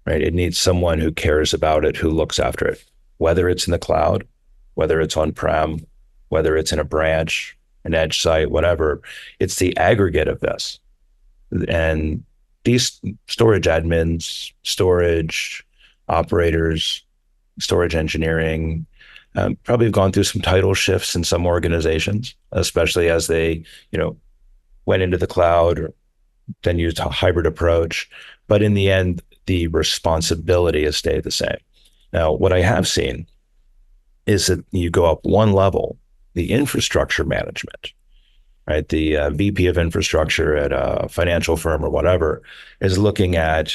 S19: right? It needs someone who cares about it, who looks after it, whether it's in the cloud, whether it's on-prem, whether it's in a branch, an edge site, whatever. It's the aggregate of this. And these storage admins, storage operators, storage engineering, probably have gone through some title shifts in some organizations, especially as they, went into the cloud or then used a hybrid approach. But in the end, the responsibility has stayed the same. Now, what I have seen is that you go up one level, the infrastructure management, right? The VP of infrastructure at a financial firm or whatever is looking at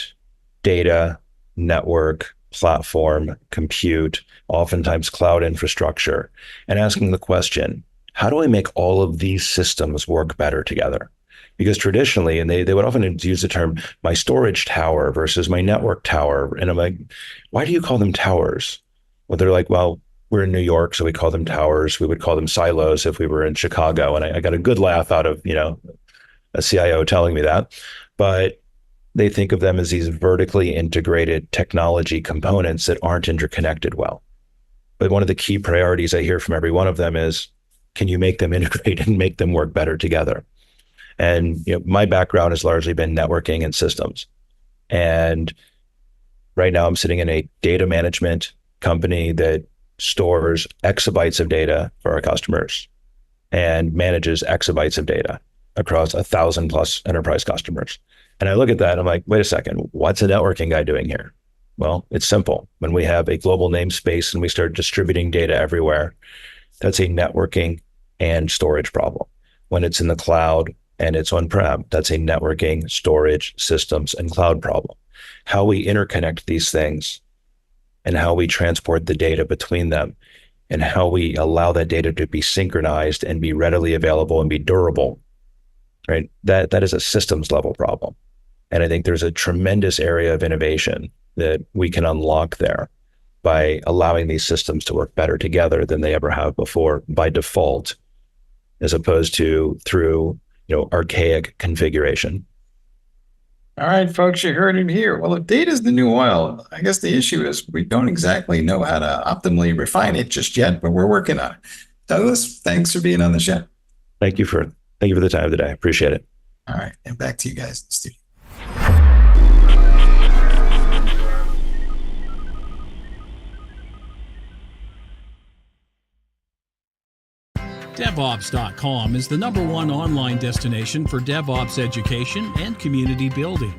S19: data, network, platform, compute, oftentimes cloud infrastructure, and asking the question, how do I make all of these systems work better together? Because traditionally, and they would often use the term, my storage tower versus my network tower. And I'm like, why do you call them towers? Well, they're like, well, we're in New York, so we call them towers. We would call them silos if we were in Chicago. And I got a good laugh out of, a CIO telling me that. But they think of them as these vertically integrated technology components that aren't interconnected well. But one of the key priorities I hear from every one of them is, can you make them integrate and make them work better together? And my background has largely been networking and systems. And right now I'm sitting in a data management company that stores exabytes of data for our customers and manages exabytes of data across 1,000+ enterprise customers. And I look at that, I'm like, wait a second, what's a networking guy doing here? Well, it's simple. When we have a global namespace and we start distributing data everywhere, that's a networking and storage problem. When it's in the cloud and it's on-prem, that's a networking, storage, systems, and cloud problem. How we interconnect these things and how we transport the data between them and how we allow that data to be synchronized and be readily available and be durable, right? That is a systems level problem. And I think there's a tremendous area of innovation that we can unlock there by allowing these systems to work better together than they ever have before by default, as opposed to through, archaic configuration.
S11: All right, folks, you heard him here. Well, if data is the new oil, I guess the issue is we don't exactly know how to optimally refine it just yet, but we're working on it. Douglas, thanks for being on the show.
S19: Thank you for the time today. Appreciate it.
S11: All right, and back to you guys in the studio.
S14: DevOps.com is the #1 online destination for DevOps education and community building.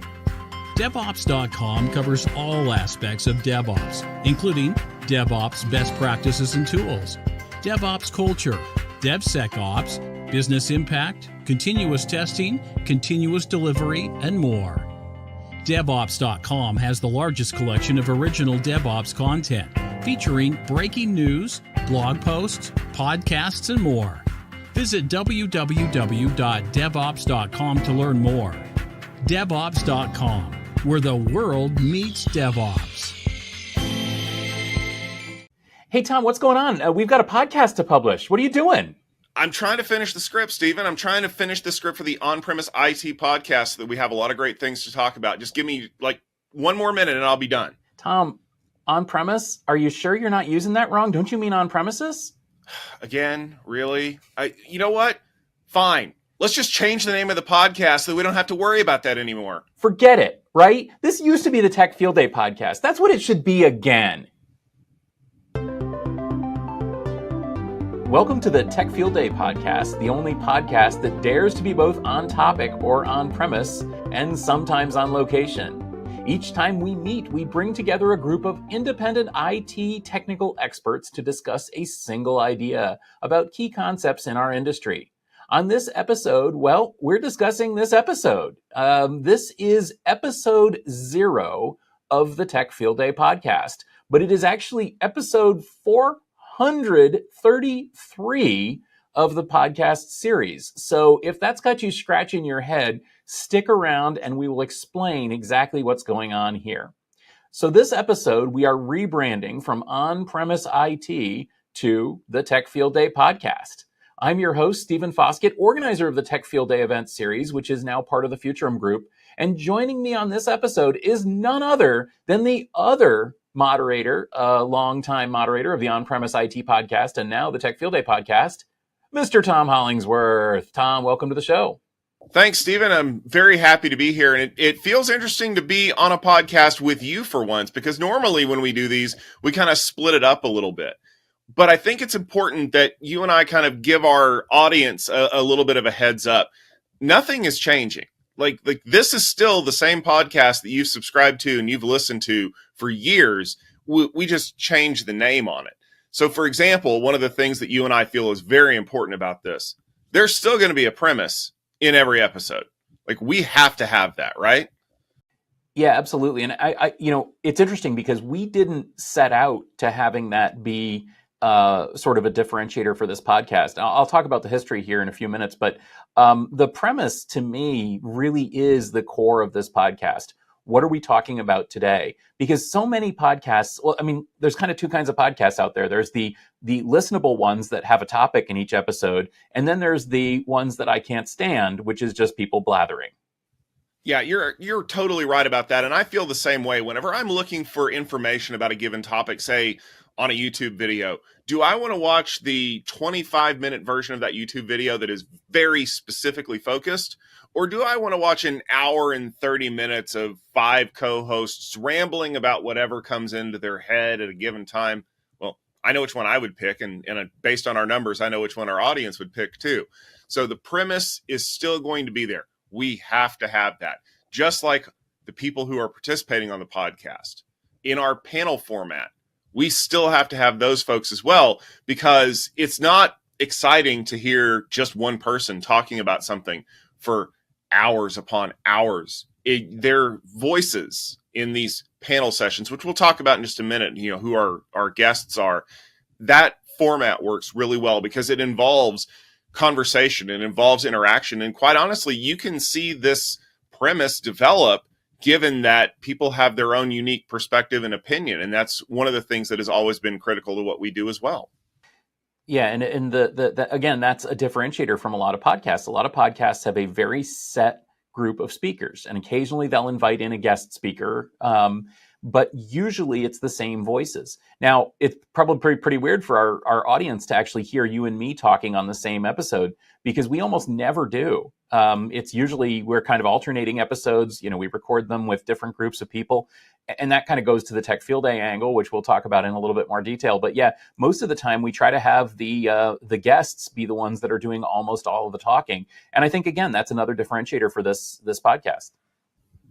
S14: DevOps.com covers all aspects of DevOps, including DevOps best practices and tools, DevOps culture, DevSecOps, business impact, continuous testing, continuous delivery, and more. DevOps.com has the largest collection of original DevOps content, featuring breaking news, blog posts, podcasts, and more. Visit www.devops.com to learn more. DevOps.com, where the world meets DevOps.
S20: Hey, Tom, what's going on? We've got a podcast to publish. What are you doing?
S21: I'm trying to finish the script, Stephen. I'm trying to finish the script for the On-Premise IT podcast so that we have a lot of great things to talk about. Just give me like one more minute and I'll be done.
S20: Tom, on-premise? Are you sure you're not using that wrong? Don't you mean on-premises?
S21: Again, really? You know what? Fine. Let's just change the name of the podcast so that we don't have to worry about that anymore.
S20: Forget it, right? This used to be the Tech Field Day podcast. That's what it should be again. Welcome to the Tech Field Day podcast, the only podcast that dares to be both on topic or on premise, and sometimes on location. Each time we meet, we bring together a group of independent IT technical experts to discuss a single idea about key concepts in our industry. On this episode, well, we're discussing this episode. This is episode 0 of the Tech Field Day podcast, but it is actually episode 433 of the podcast series. So if that's got you scratching your head, stick around and we will explain exactly what's going on here. So this episode, we are rebranding from On-Premise IT to the Tech Field Day podcast. I'm your host, Stephen Foskett, organizer of the Tech Field Day event series, which is now part of the Futurum Group. And joining me on this episode is none other than the other moderator, a longtime moderator of the On-Premise IT podcast and now the Tech Field Day podcast, Mr. Tom Hollingsworth. Tom, welcome to the show.
S21: Thanks, Stephen. I'm very happy to be here. And it feels interesting to be on a podcast with you for once, because normally when we do these, we kind of split it up a little bit. But I think it's important that you and I kind of give our audience a little bit of a heads up. Nothing is changing. Like this is still the same podcast that you've subscribed to and you've listened to for years. We just changed the name on it. So, for example, one of the things that you and I feel is very important about this, there's still going to be a premise in every episode. Like, we have to have that, right?
S20: Yeah, absolutely. And I it's interesting because we didn't set out to having that be sort of a differentiator for this podcast. I'll talk about the history here in a few minutes, but the premise to me really is the core of this podcast. What are we talking about today? Because so many podcasts, well, I mean, there's kind of two kinds of podcasts out there. There's the listenable ones that have a topic in each episode, and then there's the ones that I can't stand, which is just people blathering.
S21: Yeah, you're totally right about that. And I feel the same way. Whenever I'm looking for information about a given topic, say on a YouTube video, do I want to watch the 25-minute version of that YouTube video that is very specifically focused? Or do I want to watch an hour and 30 minutes of 5 co-hosts rambling about whatever comes into their head at a given time? Well, I know which one I would pick, and based on our numbers, I know which one our audience would pick too. So the premise is still going to be there. We have to have that. Just like the people who are participating on the podcast. In our panel format, we still have to have those folks as well, because it's not exciting to hear just one person talking about something for hours upon hours. Their voices in these panel sessions, which we'll talk about in just a minute, who our guests are, that format works really well because it involves conversation, it involves interaction. And quite honestly, you can see this premise develop given that people have their own unique perspective and opinion. And that's one of the things that has always been critical to what we do as well.
S20: Yeah, and the again, that's a differentiator from a lot of podcasts. A lot of podcasts have a very set group of speakers, and occasionally they'll invite in a guest speaker. but usually it's the same voices. Now, it's probably pretty weird for our audience to actually hear you and me talking on the same episode, because we almost never do. It's usually we're kind of alternating episodes. We record them with different groups of people. And that kind of goes to the Tech Field Day angle, which we'll talk about in a little bit more detail. But yeah, most of the time we try to have the guests be the ones that are doing almost all of the talking. And I think, again, that's another differentiator for this podcast.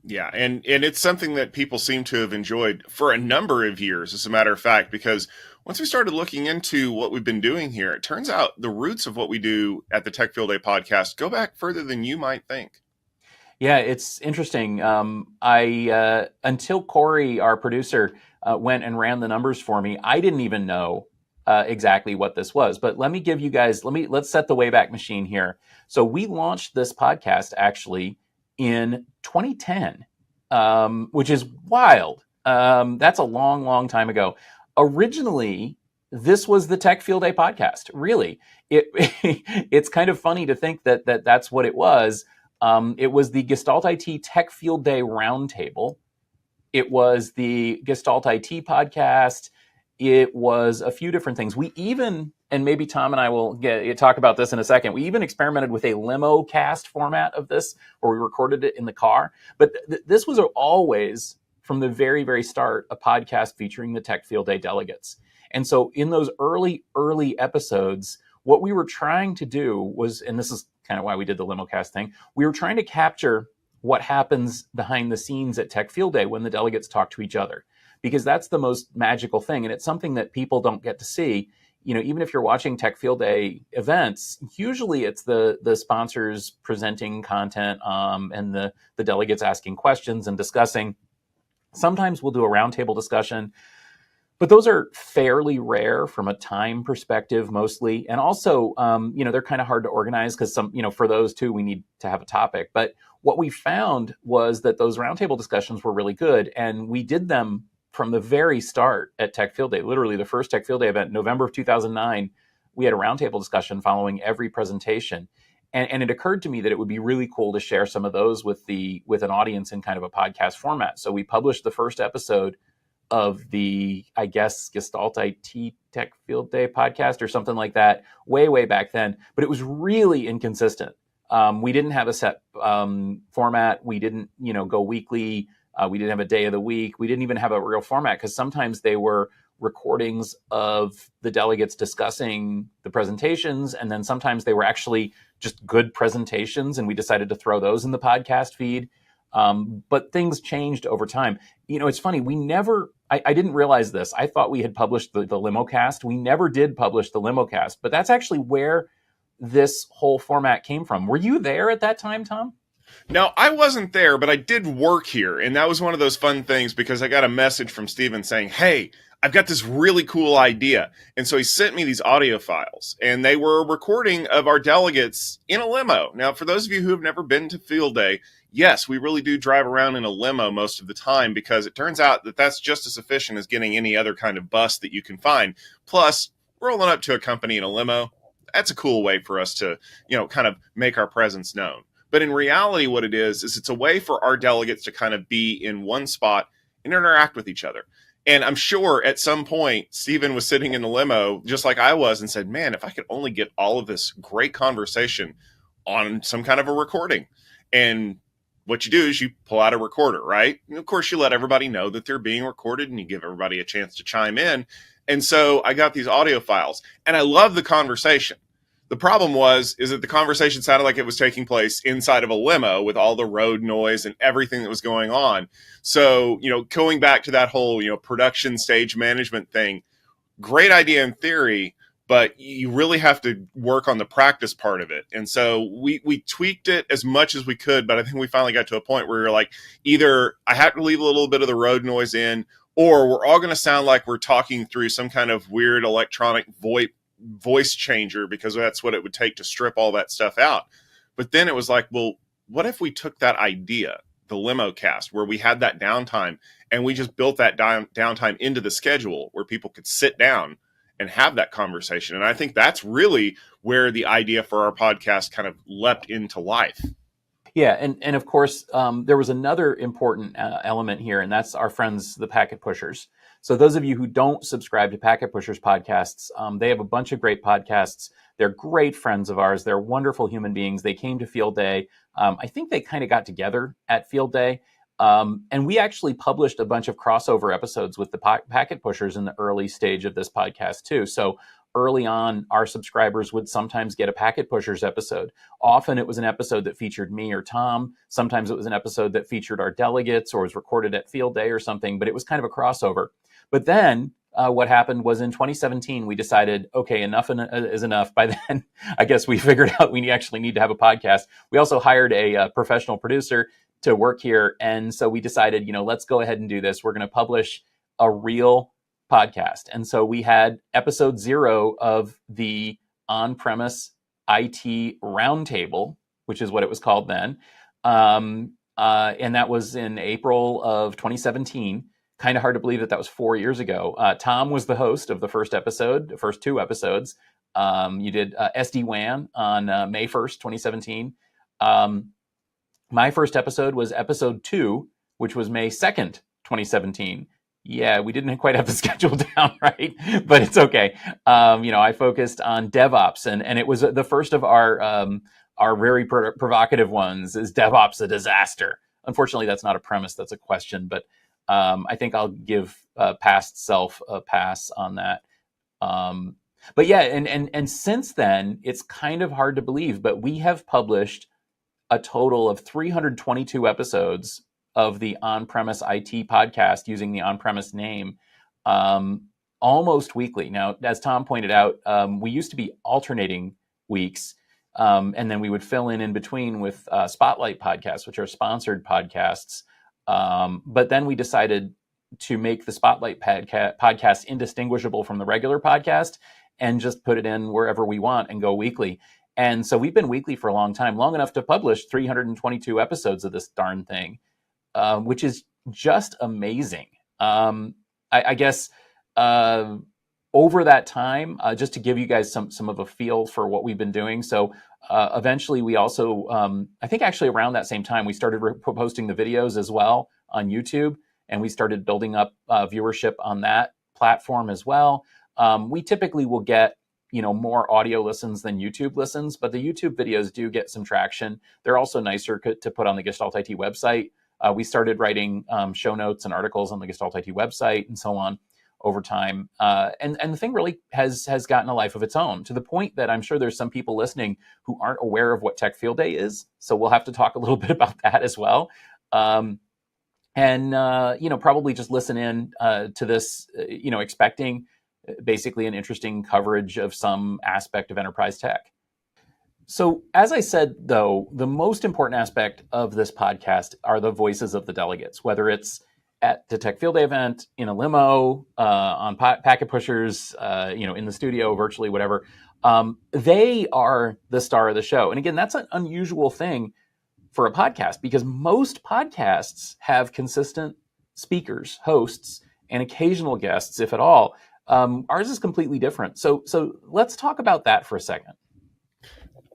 S21: Yeah, and it's something that people seem to have enjoyed for a number of years, as a matter of fact, because once we started looking into what we've been doing here, it turns out the roots of what we do at the Tech Field Day podcast go back further than you might think.
S20: Yeah, it's interesting. I until Corey, our producer, went and ran the numbers for me, I didn't even know exactly what this was. But let me give you guys, let's set the Wayback Machine here. So we launched this podcast actually in 2010, which is wild. That's a long, long time ago. Originally, this was the Tech Field Day podcast. Really, it's kind of funny to think that that's what it was. It was the Gestalt IT Tech Field Day Roundtable. It was the Gestalt IT podcast. It was a few different things. We even, and maybe Tom and I will talk about this in a second, we even experimented with a limo cast format of this, where we recorded it in the car. But this was always, from the very, very start, a podcast featuring the Tech Field Day delegates. And so in those early episodes, what we were trying to do was, and this is kind of why we did the limo cast thing, we were trying to capture what happens behind the scenes at Tech Field Day when the delegates talk to each other, because that's the most magical thing. And it's something that people don't get to see. Even if you're watching Tech Field Day events, usually it's the sponsors presenting content and the delegates asking questions and discussing. Sometimes we'll do a roundtable discussion, but those are fairly rare from a time perspective, mostly. And also, they're kind of hard to organize because for those too, we need to have a topic. But what we found was that those roundtable discussions were really good. And we did them from the very start at Tech Field Day. Literally the first Tech Field Day event, November of 2009, we had a roundtable discussion following every presentation. And it occurred to me that it would be really cool to share some of those with an audience in kind of a podcast format. So we published the first episode of the, I guess, Gestalt IT Tech Field Day podcast or something like that, way, way back then. But it was really inconsistent. We didn't have a set format. We didn't, go weekly. We didn't have a day of the week. We didn't even have a real format, because sometimes they were recordings of the delegates discussing the presentations, and then sometimes they were actually just good presentations, and we decided to throw those in the podcast feed. But things changed over time. It's funny. I didn't realize this. I thought we had published the LimoCast. We never did publish the LimoCast, but that's actually where this whole format came from. Were you there at that time, Tom?
S21: No, I wasn't there, but I did work here. And that was one of those fun things, because I got a message from Steven saying, hey, I've got this really cool idea. And so he sent me these audio files, and they were a recording of our delegates in a limo. Now, for those of you who have never been to Field Day, yes, we really do drive around in a limo most of the time, because it turns out that that's just as efficient as getting any other kind of bus that you can find. Plus, rolling up to a company in a limo, that's a cool way for us to, kind of make our presence known. But in reality, what it is it's a way for our delegates to kind of be in one spot and interact with each other. And I'm sure at some point, Stephen was sitting in the limo, just like I was, and said, man, if I could only get all of this great conversation on some kind of a recording. And what you do is you pull out a recorder, right? And of course, you let everybody know that they're being recorded, and you give everybody a chance to chime in. And so I got these audio files, and I love the conversation. The problem is that the conversation sounded like it was taking place inside of a limo with all the road noise and everything that was going on. So, going back to that whole, production stage management thing, great idea in theory, but you really have to work on the practice part of it. And so we tweaked it as much as we could, but I think we finally got to a point where you're like, either I have to leave a little bit of the road noise in, or we're all going to sound like we're talking through some kind of weird electronic voice changer, because that's what it would take to strip all that stuff out. But then it was like, well, what if we took that idea, the limo cast, where we had that downtime, and we just built that downtime into the schedule where people could sit down and have that conversation. And I think that's really where the idea for our podcast kind of leapt into life.
S20: Yeah, and of course, there was another important element here, and that's our friends, the Packet Pushers. So those of you who don't subscribe to Packet Pushers podcasts, they have a bunch of great podcasts. They're great friends of ours. They're wonderful human beings. They came to Field Day. I think they kind of got together at Field Day. And we actually published a bunch of crossover episodes with the Packet Pushers in the early stage of this podcast too. So early on, our subscribers would sometimes get a Packet Pushers episode. Often it was an episode that featured me or Tom. Sometimes it was an episode that featured our delegates or was recorded at Field Day or something, but it was kind of a crossover. But then what happened was in 2017, we decided, okay, enough is enough. By then, I guess we figured out we actually need to have a podcast. We also hired a professional producer to work here. And so we decided, let's go ahead and do this. We're going to publish a real podcast. And so we had episode 0 of the on-premise IT roundtable, which is what it was called then. And that was in April of 2017. Kind of hard to believe that was 4 years ago. Tom was the host of the first episode, the first 2 episodes. You did SD-WAN on May 1st, 2017. My first episode was episode 2, which was May 2nd, 2017. Yeah, we didn't quite have the schedule down right, but it's okay. I focused on DevOps, and it was the first of our very provocative ones. Is DevOps a disaster? Unfortunately, that's not a premise. That's a question, but I think I'll give past self a pass on that. But yeah, and since then, it's kind of hard to believe, but we have published a total of 322 episodes of the on-premise IT podcast using the on-premise name, almost weekly. Now, as Tom pointed out, we used to be alternating weeks, and then we would fill in between with Spotlight podcasts, which are sponsored podcasts. But then we decided to make the Spotlight podcast indistinguishable from the regular podcast and just put it in wherever we want and go weekly. And so we've been weekly for a long time, long enough to publish 322 episodes of this darn thing, which is just amazing. I guess over that time, just to give you guys some of a feel for what we've been doing. So eventually we also, I think actually around that same time, we started posting the videos as well on YouTube, and we started building up viewership on that platform as well. We typically will get more audio listens than YouTube listens, but the YouTube videos do get some traction. They're also nicer to put on the Gestalt IT website. We started writing show notes and articles on the Gestalt IT website and so on over time. And the thing really has gotten a life of its own, to the point that I'm sure there's some people listening who aren't aware of what Tech Field Day is. So we'll have to talk a little bit about that as well. Probably just listen in to this, expecting basically an interesting coverage of some aspect of enterprise tech. So as I said, though, the most important aspect of this podcast are the voices of the delegates, whether it's at the Tech Field Day event, in a limo, on Packet Pushers, in the studio, virtually, whatever. They are the star of the show. And again, that's an unusual thing for a podcast, because most podcasts have consistent speakers, hosts, and occasional guests, if at all. Ours is completely different. So let's talk about that for a second.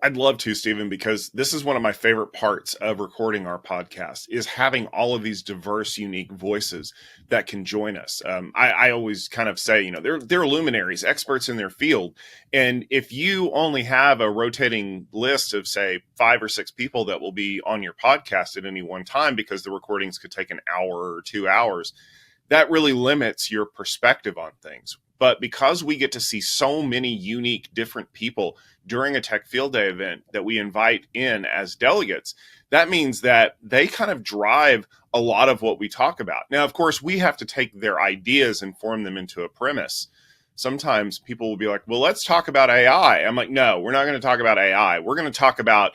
S21: I'd love to, Stephen, because this is one of my favorite parts of recording our podcast, is having all of these diverse, unique voices that can join us. I always kind of say, they're luminaries, experts in their field. And if you only have a rotating list of, say, 5 or 6 people that will be on your podcast at any one time, because the recordings could take an hour or 2 hours, that really limits your perspective on things. But because we get to see so many unique, different people during a Tech Field Day event that we invite in as delegates, that means that they kind of drive a lot of what we talk about. Now, of course, we have to take their ideas and form them into a premise. Sometimes people will be like, well, let's talk about AI. I'm like, no, we're not going to talk about AI. We're going to talk about,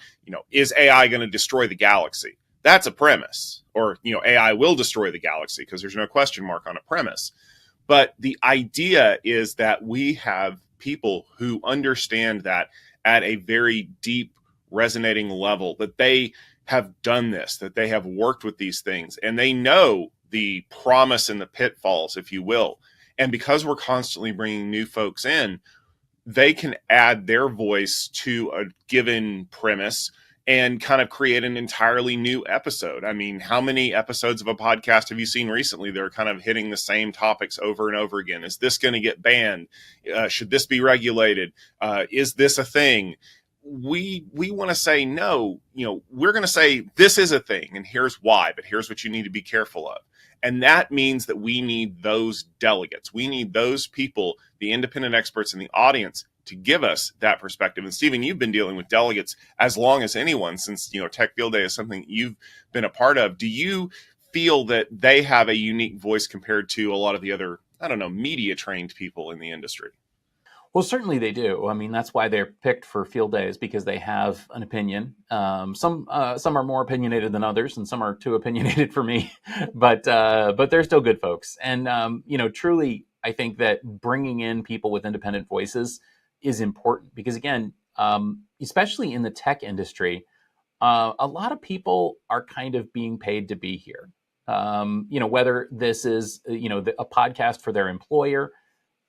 S21: is AI going to destroy the galaxy? That's a premise. Or, AI will destroy the galaxy, because there's no question mark on a premise. But the idea is that we have people who understand that at a very deep, resonating level, that they have done this, that they have worked with these things, and they know the promise and the pitfalls, if you will. And because we're constantly bringing new folks in, they can add their voice to a given premise and kind of create an entirely new episode. I mean, how many episodes of a podcast have you seen recently that are kind of hitting the same topics over and over again? Is this going to get banned? Should this be regulated? Is this a thing? We want to say no. We're going to say this is a thing, and here's why, but here's what you need to be careful of. And that means that we need those delegates. We need those people, the independent experts in the audience, to give us that perspective. And Stephen, you've been dealing with delegates as long as anyone, since Tech Field Day is something you've been a part of. Do you feel that they have a unique voice compared to a lot of the other, media trained people in the industry?
S20: Well, certainly they do. I mean, that's why they're picked for field days, because they have an opinion. Some are more opinionated than others, and some are too opinionated for me. But they're still good folks. And truly, I think that bringing in people with independent voices is important, because again, especially in the tech industry, a lot of people are kind of being paid to be here. Whether this is a podcast for their employer,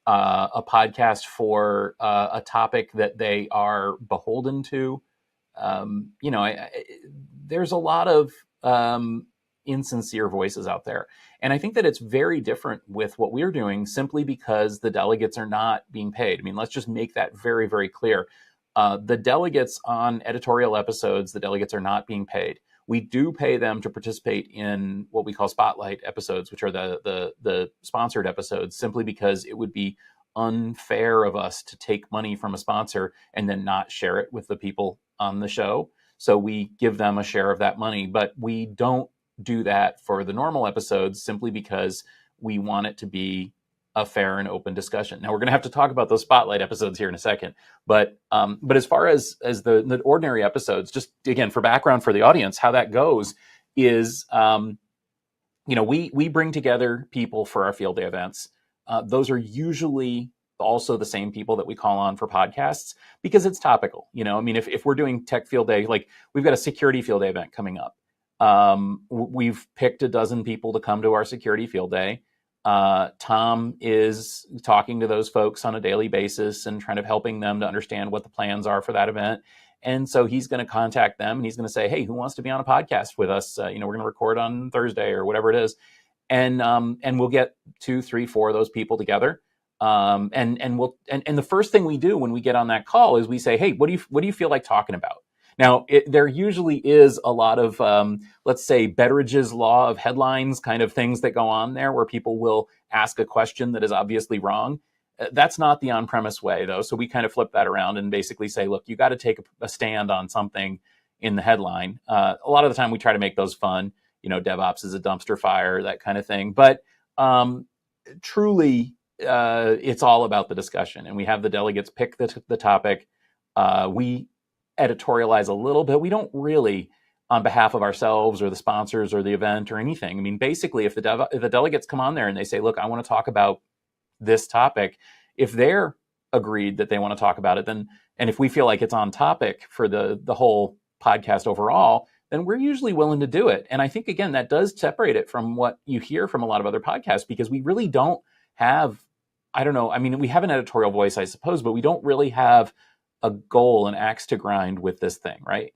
S20: a podcast for a topic that they are beholden to. There's a lot of insincere voices out there. And I think that it's very different with what we're doing, simply because the delegates are not being paid. I mean, let's just make that very, very clear. The delegates on editorial episodes, the delegates are not being paid. We do pay them to participate in what we call spotlight episodes, which are the sponsored episodes, simply because it would be unfair of us to take money from a sponsor and then not share it with the people on the show. So we give them a share of that money, but we don't do that for the normal episodes, simply because we want it to be a fair and open discussion. Now, we're going to have to talk about those spotlight episodes here in a second, but as far as the ordinary episodes, just again, for background for the audience, how that goes is, we bring together people for our field day events. Those are usually also the same people that we call on for podcasts, because it's topical. If we're doing tech field day, like we've got a security field day event coming up. We've picked a dozen people to come to our security field day. Tom is talking to those folks on a daily basis and kind of helping them to understand what the plans are for that event. And so he's going to contact them and he's going to say, hey, who wants to be on a podcast with us? We're going to record on Thursday or whatever it is. And we'll get 2, 3, 4 of those people together. And the first thing we do when we get on that call is we say, hey, what do you feel like talking about? Now, there usually is a lot of, let's say, Betteridge's law of headlines kind of things that go on there, where people will ask a question that is obviously wrong. That's not the on-premise way, though. So we kind of flip that around and basically say, look, you got to take a stand on something in the headline. A lot of the time we try to make those fun. DevOps is a dumpster fire, that kind of thing. But truly, it's all about the discussion. And we have the delegates pick the topic. We editorialize a little bit. We don't really, on behalf of ourselves or the sponsors or the event or anything. I mean, basically, if the delegates come on there and they say, look, I want to talk about this topic, if they're agreed that they want to talk about it, then, and if we feel like it's on topic for the whole podcast overall, then we're usually willing to do it. And I think, again, that does separate it from what you hear from a lot of other podcasts, because we really don't have, we have an editorial voice, I suppose, but we don't really have a goal, an axe to grind with this thing, right?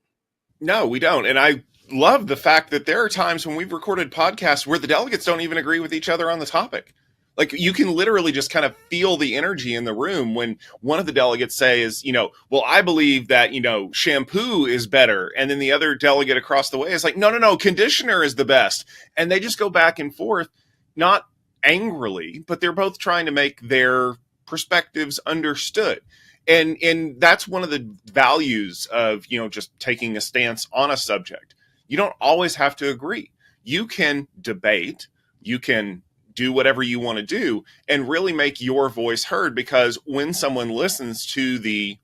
S21: No, we don't. And I love the fact that there are times when we've recorded podcasts where the delegates don't even agree with each other on the topic. Like, you can literally just kind of feel the energy in the room when one of the delegates says, well, I believe that, shampoo is better. And then the other delegate across the way is like, no, conditioner is the best. And they just go back and forth, not angrily, but they're both trying to make their perspectives understood. And that's one of the values of, just taking a stance on a subject. You don't always have to agree. You can debate, you can do whatever you want to do and really make your voice heard, because when someone listens to the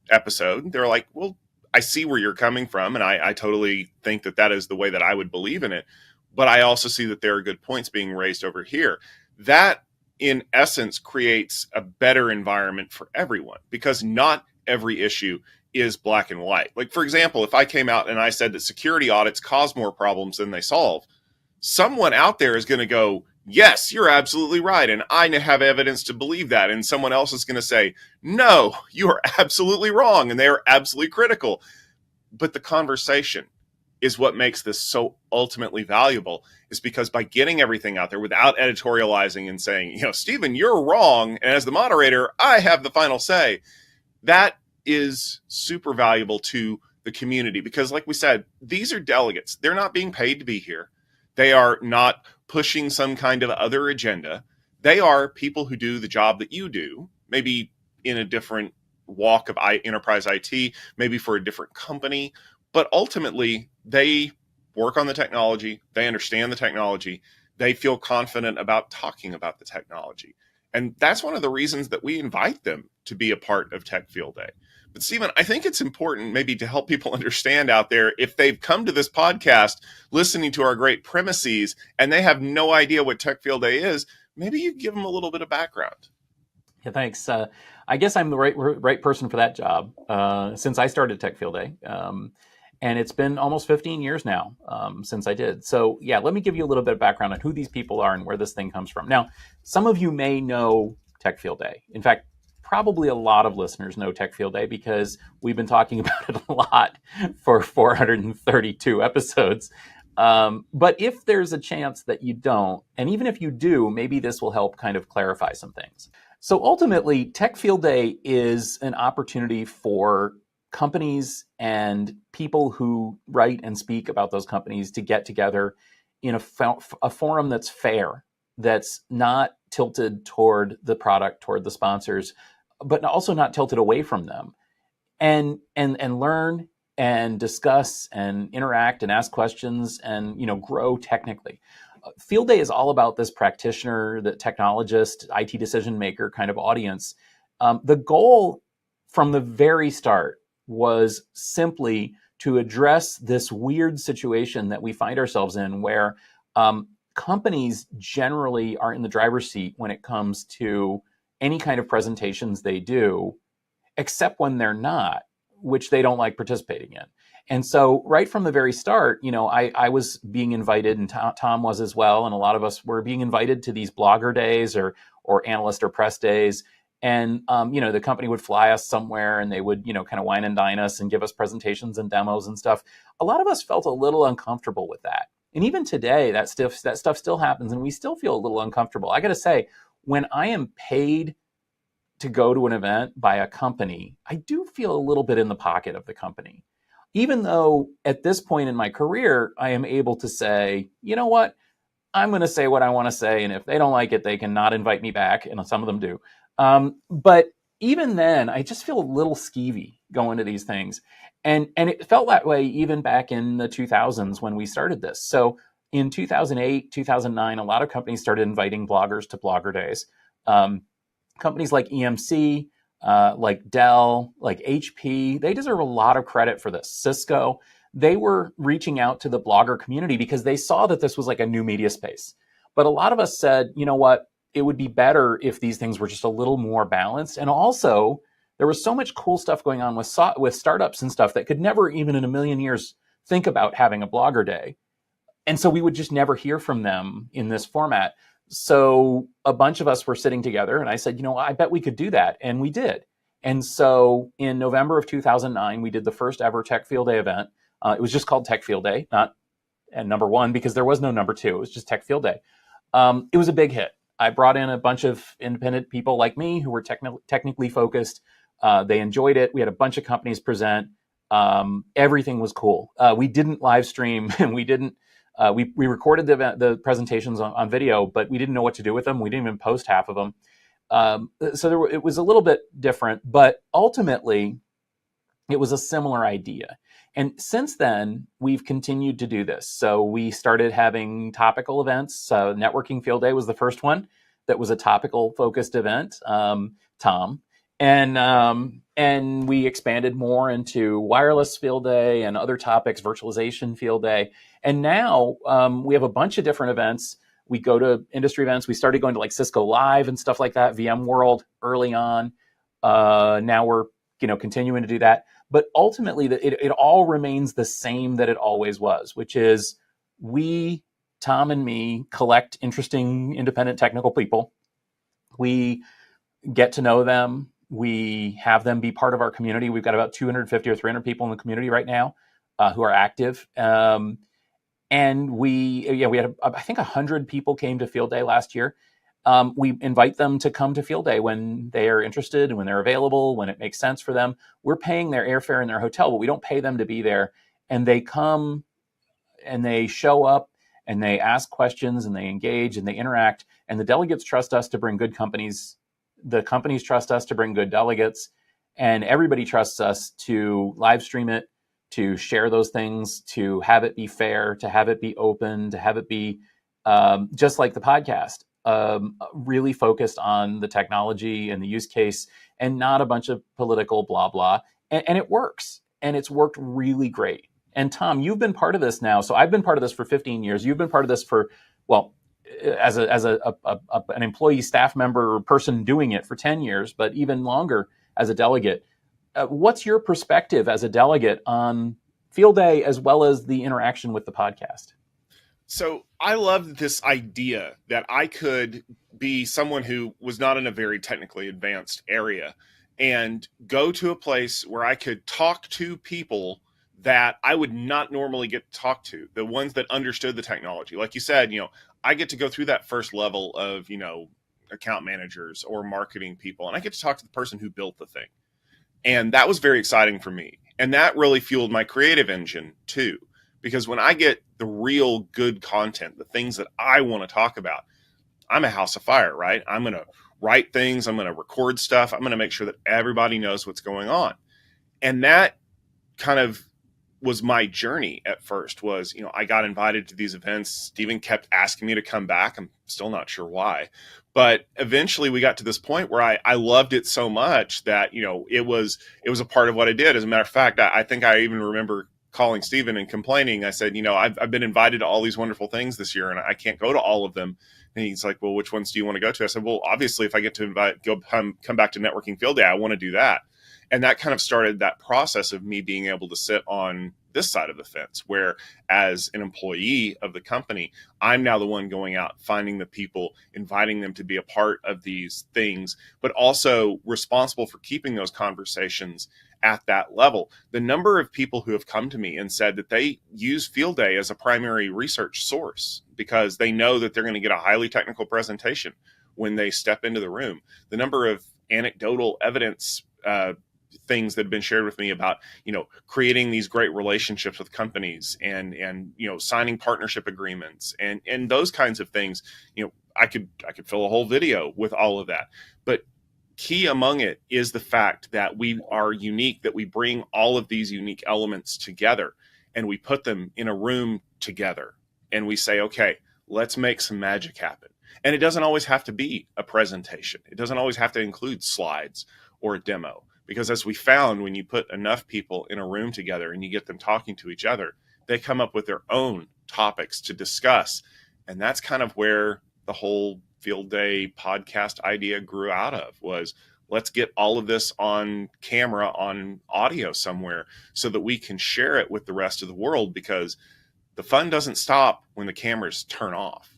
S21: episode, they're like, well, I see where you're coming from. And I totally think that is the way that I would believe in it. But I also see that there are good points being raised over here. That, in essence, creates a better environment for everyone, because not every issue is black and white. Like, for example, if I came out and I said that security audits cause more problems than they solve, someone out there is going to go, yes, you're absolutely right, and I have evidence to believe that. And someone else is going to say, no, you are absolutely wrong, and they are absolutely critical. But the conversation is what makes this so ultimately valuable, is because by getting everything out there without editorializing and saying, Stephen, you're wrong, and as the moderator, I have the final say, that is super valuable to the community. Because like we said, these are delegates. They're not being paid to be here. They are not pushing some kind of other agenda. They are people who do the job that you do, maybe in a different walk of enterprise IT, maybe for a different company. But ultimately, they work on the technology. They understand the technology. They feel confident about talking about the technology. And that's one of the reasons that we invite them to be a part of Tech Field Day. But Stephen, I think it's important maybe to help people understand out there, if they've come to this podcast listening to our great premises and they have no idea what Tech Field Day is, maybe you give them a little bit of background.
S20: Yeah, thanks. I guess I'm the right person for that job since I started Tech Field Day. And it's been almost 15 years now since I did. So yeah, let me give you a little bit of background on who these people are and where this thing comes from. Now, some of you may know Tech Field Day. In fact, probably a lot of listeners know Tech Field Day because we've been talking about it a lot for 432 episodes. But if there's a chance that you don't, and even if you do, maybe this will help kind of clarify some things. So ultimately, Tech Field Day is an opportunity for companies and people who write and speak about those companies to get together in a forum that's fair, that's not tilted toward the product, toward the sponsors, but also not tilted away from them, and learn and discuss and interact and ask questions and grow technically. Field Day is all about this practitioner, the technologist, IT decision maker kind of audience. The goal from the very start was simply to address this weird situation that we find ourselves in, where companies generally are in the driver's seat when it comes to any kind of presentations they do, except when they're not, which they don't like participating in. And so right from the very start, I was being invited, and Tom was as well, and a lot of us were being invited to these blogger days or analyst or press days. And, the company would fly us somewhere and they would, kind of wine and dine us and give us presentations and demos and stuff. A lot of us felt a little uncomfortable with that. And even today, that stuff still happens and we still feel a little uncomfortable. I got to say, when I am paid to go to an event by a company, I do feel a little bit in the pocket of the company. Even though at this point in my career, I am able to say, you know what, I'm going to say what I want to say. And if they don't like it, they can not invite me back. And some of them do. But even then, I just feel a little skeevy going to these things. And it felt that way even back in the 2000s when we started this. So in 2008, 2009, a lot of companies started inviting bloggers to blogger days. Companies like EMC, like Dell, like HP, they deserve a lot of credit for this. Cisco, they were reaching out to the blogger community because they saw that this was like a new media space. But a lot of us said, you know what? It would be better if these things were just a little more balanced. And also, there was so much cool stuff going on with startups and stuff that could never even in a million years think about having a blogger day. And so we would just never hear from them in this format. So a bunch of us were sitting together and I said, I bet we could do that. And we did. And so in November of 2009, we did the first ever Tech Field Day event. It was just called Tech Field Day, not number one, because there was no number two. It was just Tech Field Day. It was a big hit. I brought in a bunch of independent people like me who were technically focused. They enjoyed it. We had a bunch of companies present. Everything was cool. We didn't live stream and we didn't. We recorded the presentations on video, but we didn't know what to do with them. We didn't even post half of them. So it was a little bit different, but ultimately it was a similar idea. And since then, we've continued to do this. So we started having topical events. Networking Field Day was the first one that was a topical focused event, Tom. And we expanded more into wireless Field Day and other topics, virtualization Field Day. And now we have a bunch of different events. We go to industry events. We started going to like Cisco Live and stuff like that, VMworld early on. Now we're continuing to do that. But ultimately, it all remains the same that it always was, which is we, Tom and me, collect interesting independent technical people. We get to know them. We have them be part of our community. We've got about 250 or 300 people in the community right now who are active. And we had, I think 100 people came to Field Day last year. We invite them to come to Field Day when they are interested and when they're available, when it makes sense for them. We're paying their airfare and their hotel, but we don't pay them to be there. And they come and they show up and they ask questions and they engage and they interact. And the delegates trust us to bring good companies. The companies trust us to bring good delegates. And everybody trusts us to live stream it, to share those things, to have it be fair, to have it be open, to have it be just like the podcast, really focused on the technology and the use case and not a bunch of political blah, blah. And it works. And it's worked really great. And Tom, you've been part of this now. So I've been part of this for 15 years. You've been part of this for, well, as an employee, staff member, or person doing it for 10 years, but even longer as a delegate. What's your perspective as a delegate on Field Day as well as the interaction with the podcast?
S21: So I love this idea that I could be someone who was not in a very technically advanced area and go to a place where I could talk to people that I would not normally get to talk to, the ones that understood the technology. Like you said, I get to go through that first level of, account managers or marketing people, and I get to talk to the person who built the thing. And that was very exciting for me. And that really fueled my creative engine too, because when I get the real good content, the things that I want to talk about, I'm a house of fire, right? I'm going to write things. I'm going to record stuff. I'm going to make sure that everybody knows what's going on. And that kind of was my journey at first was, I got invited to these events. Stephen kept asking me to come back. I'm still not sure why, but eventually we got to this point where I loved it so much that, it was a part of what I did. As a matter of fact, I think I even remember calling Stephen and complaining. I said, I've been invited to all these wonderful things this year and I can't go to all of them. And he's like, well, which ones do you want to go to? I said, well, obviously if I get to come back to Networking Field Day, I want to do that. And that kind of started that process of me being able to sit on this side of the fence, where as an employee of the company, I'm now the one going out, finding the people, inviting them to be a part of these things, but also responsible for keeping those conversations at that level. The number of people who have come to me and said that they use Field Day as a primary research source because they know that they're going to get a highly technical presentation when they step into the room. The number of anecdotal evidence things that have been shared with me about, creating these great relationships with companies and signing partnership agreements and those kinds of things. I could fill a whole video with all of that. But key among it is the fact that we are unique, that we bring all of these unique elements together and we put them in a room together and we say, okay, let's make some magic happen. And it doesn't always have to be a presentation. It doesn't always have to include slides or a demo. Because as we found, when you put enough people in a room together and you get them talking to each other, they come up with their own topics to discuss. And that's kind of where the whole Field Day podcast idea grew out of, was let's get all of this on camera, on audio somewhere so that we can share it with the rest of the world, because the fun doesn't stop when the cameras turn off.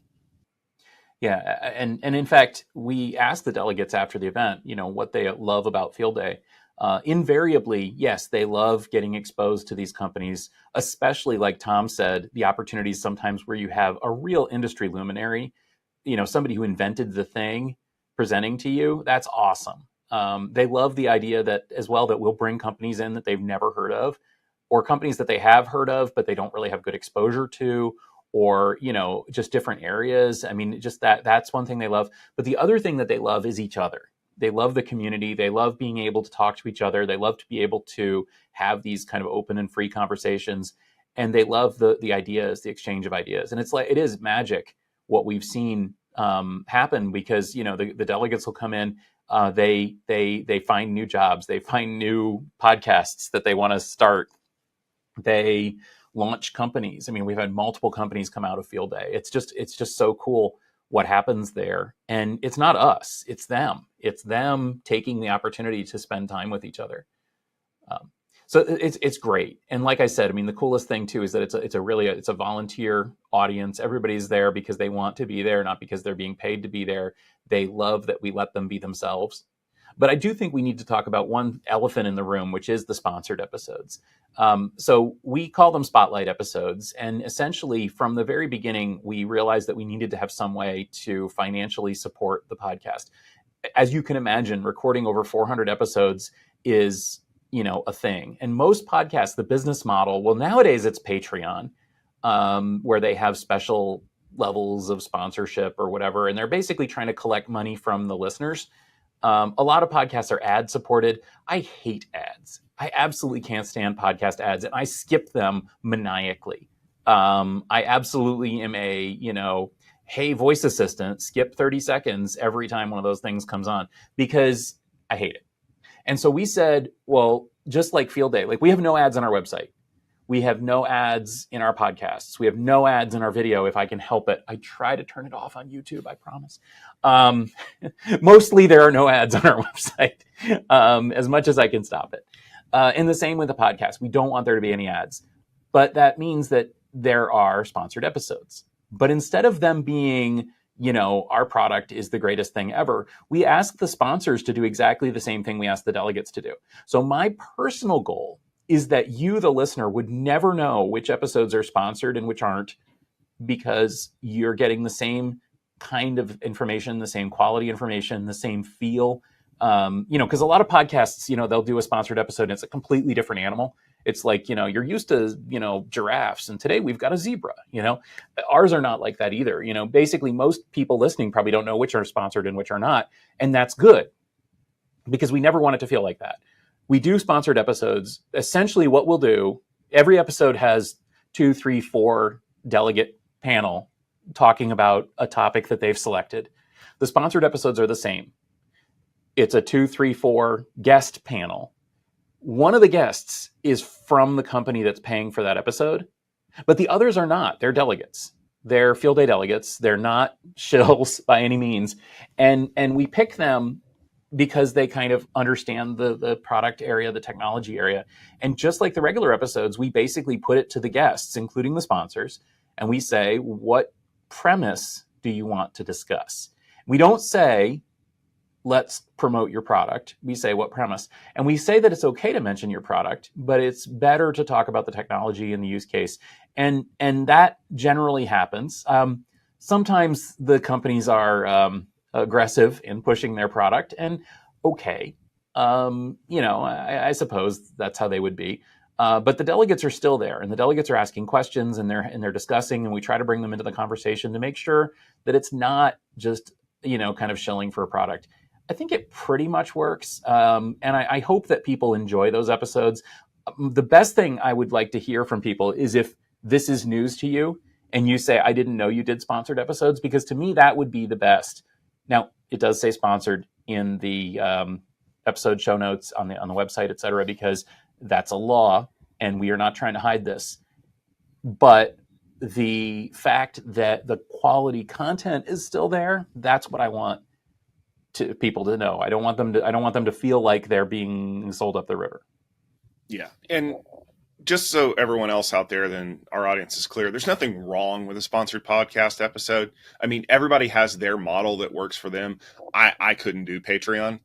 S20: Yeah. And in fact, we asked the delegates after the event, what they love about Field Day. Invariably, yes, they love getting exposed to these companies, especially like Tom said, the opportunities sometimes where you have a real industry luminary, somebody who invented the thing presenting to you. That's awesome. They love the idea that as well, that we'll bring companies in that they've never heard of, or companies that they have heard of, but they don't really have good exposure to, or, just different areas. I mean, just that's one thing they love. But the other thing that they love is each other. They love the community. They love being able to talk to each other. They love to be able to have these kind of open and free conversations. And they love the ideas, the exchange of ideas. And it is magic what we've seen happen, because, the delegates will come in, they find new jobs. They find new podcasts that they want to start. They launch companies. I mean, we've had multiple companies come out of Field Day. It's just so cool what happens there. And it's not us, it's them. It's them taking the opportunity to spend time with each other. So it's great. And like I said, I mean, the coolest thing too is that it's a volunteer audience. Everybody's there because they want to be there, not because they're being paid to be there. They love that we let them be themselves. But I do think we need to talk about one elephant in the room, which is the sponsored episodes. So we call them spotlight episodes. And essentially, from the very beginning, we realized that we needed to have some way to financially support the podcast. As you can imagine, recording over 400 episodes is, a thing. And most podcasts, the business model, well, nowadays it's Patreon, where they have special levels of sponsorship or whatever. And they're basically trying to collect money from the listeners. A lot of podcasts are ad supported. I hate ads. I absolutely can't stand podcast ads, and I skip them maniacally. I absolutely am hey, voice assistant, skip 30 seconds every time one of those things comes on because I hate it. And so we said, well, just like Field Day, we have no ads on our website. We have no ads in our podcasts. We have no ads in our video if I can help it. I try to turn it off on YouTube, I promise. Mostly there are no ads on our website, as much as I can stop it. And the same with the podcast. We don't want there to be any ads. But that means that there are sponsored episodes. But instead of them being, our product is the greatest thing ever, we ask the sponsors to do exactly the same thing we ask the delegates to do. So my personal goal is that you, the listener, would never know which episodes are sponsored and which aren't, because you're getting the same kind of information, the same quality information, the same feel. Because a lot of podcasts, they'll do a sponsored episode and it's a completely different animal. It's like, you're used to, giraffes, and today we've got a zebra, Ours are not like that either. Basically most people listening probably don't know which are sponsored and which are not. And that's good, because we never want it to feel like that. We do sponsored episodes. Essentially what we'll do, every episode has 2, 3, 4 delegate panel talking about a topic that they've selected. The sponsored episodes are the same. It's a 2, 3, 4 guest panel. One of the guests is from the company that's paying for that episode, but the others are not. They're delegates. They're Field Day delegates. They're not shills by any means. And we pick them because they kind of understand the product area, the technology area. And just like the regular episodes, we basically put it to the guests, including the sponsors, and we say, what premise do you want to discuss? We don't say, let's promote your product. We say, what premise? And we say that it's okay to mention your product, but it's better to talk about the technology and the use case. And that generally happens. Sometimes the companies are aggressive in pushing their product, and okay, I suppose that's how they would be. But the delegates are still there, and the delegates are asking questions, and they're discussing, and we try to bring them into the conversation to make sure that it's not just kind of shilling for a product. I think it pretty much works, and I hope that people enjoy those episodes. The best thing I would like to hear from people is if this is news to you and you say, I didn't know you did sponsored episodes, because to me that would be the best. Now, it does say sponsored in the episode show notes on the website, et cetera, because that's a law and we are not trying to hide this. But the fact that the quality content is still there, that's what I want people to know. I don't want them to feel like they're being sold up the river.
S21: Yeah. And just so everyone else out there, then our audience is clear, there's nothing wrong with a sponsored podcast episode. I mean, everybody has their model that works for them. I couldn't do Patreon.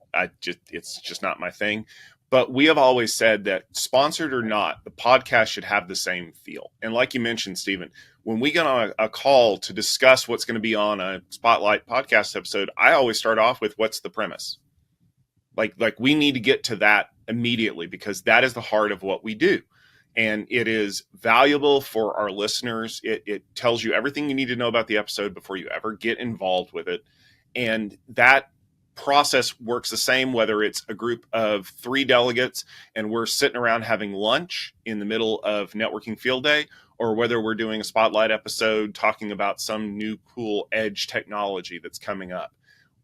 S21: It's just not my thing. But we have always said that sponsored or not, the podcast should have the same feel. And like you mentioned, Stephen, when we get on a call to discuss what's going to be on a Spotlight podcast episode, I always start off with, what's the premise? Like we need to get to that immediately, because that is the heart of what we do. And it is valuable for our listeners. It tells you everything you need to know about the episode before you ever get involved with it. And that process works the same whether it's a group of 3 delegates and we're sitting around having lunch in the middle of networking field day, or whether we're doing a spotlight episode talking about some new cool edge technology that's coming up.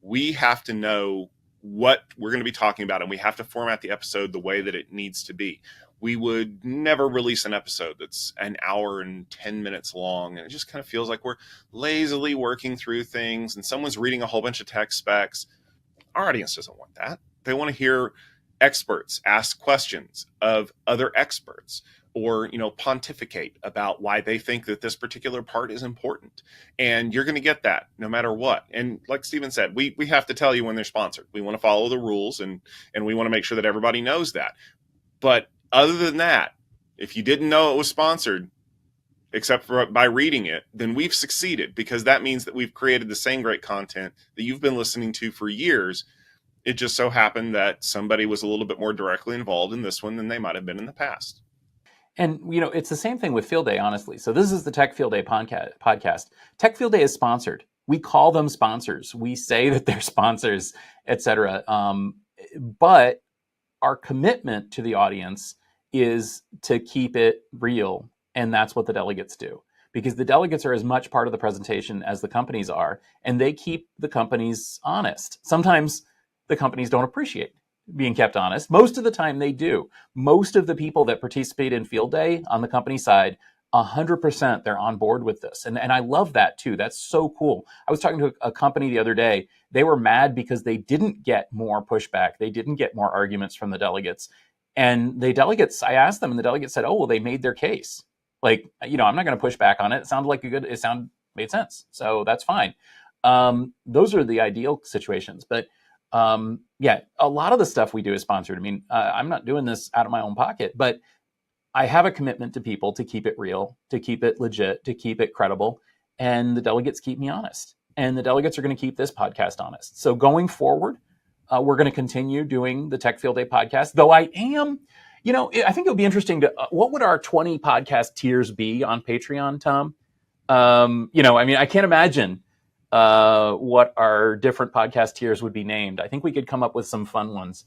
S21: We have to know what we're going to be talking about, and we have to format the episode the way that it needs to be. We would never release an episode that's an hour and 10 minutes long, and it just kind of feels like we're lazily working through things and someone's reading a whole bunch of tech specs. Our audience doesn't want that. They want to hear experts ask questions of other experts. or pontificate about why they think that this particular part is important. And you're going to get that no matter what. And like Stephen said, we have to tell you when they're sponsored. We want to follow the rules, and we want to make sure that everybody knows that. But other than that, if you didn't know it was sponsored, except for by reading it, then we've succeeded, because that means that we've created the same great content that you've been listening to for years. It just so happened that somebody was a little bit more directly involved in this one than they might have been in the past.
S20: And, it's the same thing with Field Day, honestly. So this is the Tech Field Day podcast. Tech Field Day is sponsored. We call them sponsors. We say that they're sponsors, et cetera. But our commitment to the audience is to keep it real. And that's what the delegates do, because the delegates are as much part of the presentation as the companies are, and they keep the companies honest. Sometimes the companies don't appreciate being kept honest. Most of the time they do. Most of the people that participate in Field Day on the company side, 100% they're on board with this. And I love that too. That's so cool. I was talking to a company the other day. They were mad because they didn't get more pushback. They didn't get more arguments from the delegates. And I asked them, and the delegates said, oh, well, they made their case. Like, I'm not going to push back on it. It sounded like made sense. So that's fine. Those are the ideal situations. But a lot of the stuff we do is sponsored. I mean, I'm not doing this out of my own pocket, but I have a commitment to people to keep it real, to keep it legit, to keep it credible. And the delegates keep me honest. And the delegates are going to keep this podcast honest. So going forward, we're going to continue doing the Tech Field Day podcast, though I am, I think it'll be interesting to, what would our 20 podcast tiers be on Patreon, Tom? I can't imagine what our different podcast tiers would be named. I think we could come up with some fun ones.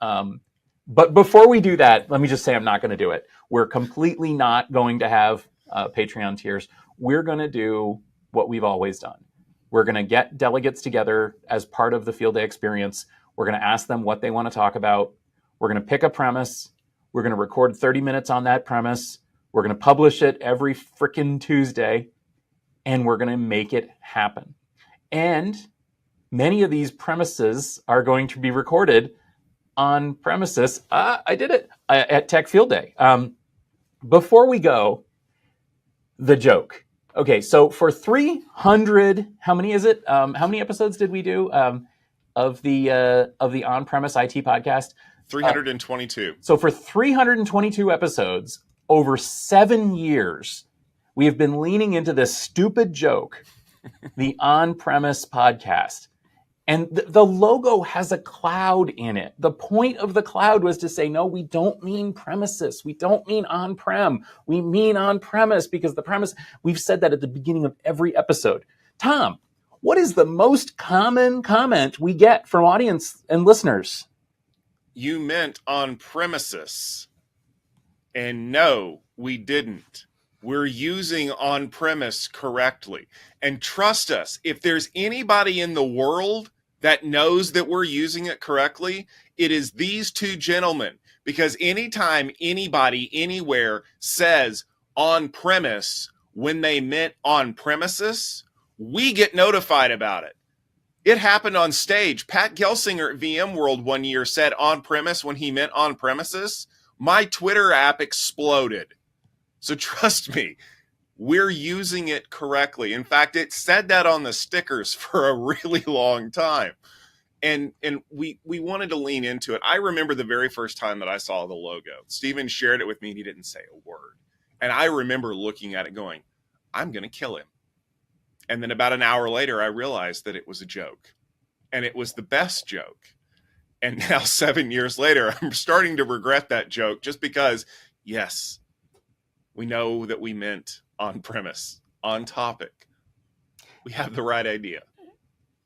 S20: But before we do that, let me just say I'm not going to do it. We're completely not going to have Patreon tiers. We're going to do what we've always done. We're going to get delegates together as part of the Field Day experience. We're going to ask them what they want to talk about. We're going to pick a premise. We're going to record 30 minutes on that premise. We're going to publish it every frickin' Tuesday, and we're going to make it happen. And many of these premises are going to be recorded on premises. I did it at Tech Field Day. Before we go, the joke. Okay, so for 300, how many is it? How many episodes did we do of the on-premise IT podcast?
S21: 322.
S20: So for 322 episodes, over 7 years, we have been leaning into this stupid joke, the on-premise podcast. And the logo has a cloud in it. The point of the cloud was to say, no, we don't mean premises. We don't mean on-prem. We mean on-premise, because the premise, we've said that at the beginning of every episode. Tom, what is the most common comment we get from audience and listeners?
S21: You meant on premises. And no, we didn't. We're using on-premise correctly. And trust us, if there's anybody in the world that knows that we're using it correctly, it is these two gentlemen. Because anytime anybody anywhere says on-premise when they meant on-premises, we get notified about it. It happened on stage. Pat Gelsinger at VMworld one year said on-premise when he meant on-premises. My Twitter app exploded. So trust me, we're using it correctly. In fact, it said that on the stickers for a really long time. And we wanted to lean into it. I remember the very first time that I saw the logo. Stephen shared it with me and he didn't say a word. And I remember looking at it going, I'm going to kill him. And then about an hour later, I realized that it was a joke. And it was the best joke. And now 7 years later, I'm starting to regret that joke just because, yes, we know that we meant on premise, on topic. We have the right idea.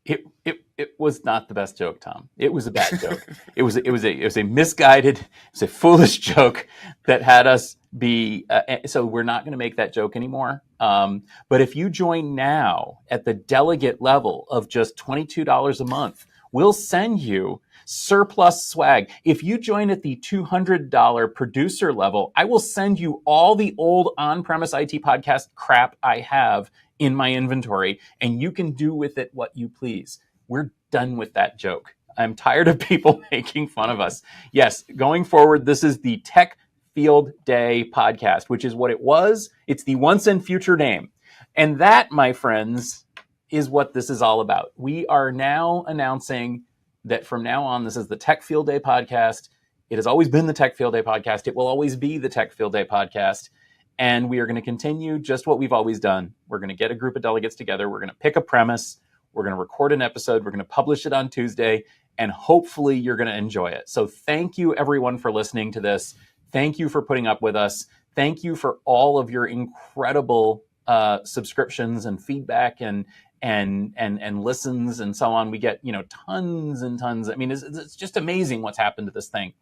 S20: It was not the best joke, Tom. It was a bad joke. It was a misguided, it was a foolish joke that had us be. So we're not going to make that joke anymore. But if you join now at the delegate level of just $22 a month, we'll send you surplus swag. If you join at the $200 producer level, I will send you all the old on-premise IT podcast crap I have in my inventory, and you can do with it what you please. We're done with that joke. I'm tired of people making fun of us. Yes, going forward, this is the Tech Field Day Podcast, which is what it was. It's the once and future name. And that, my friends, is what this is all about. We are now announcing that from now on, this is the Tech Field Day Podcast. It has always been the Tech Field Day Podcast. It will always be the Tech Field Day Podcast. And we are going to continue just what we've always done. We're going to get a group of delegates together. We're going to pick a premise. We're going to record an episode. We're going to publish it on Tuesday. And hopefully you're going to enjoy it. So thank you, everyone, for listening to this. Thank you for putting up with us. Thank you for all of your incredible subscriptions and feedback and listens and so on. We get, tons and tons. I mean, it's just amazing what's happened to this thing.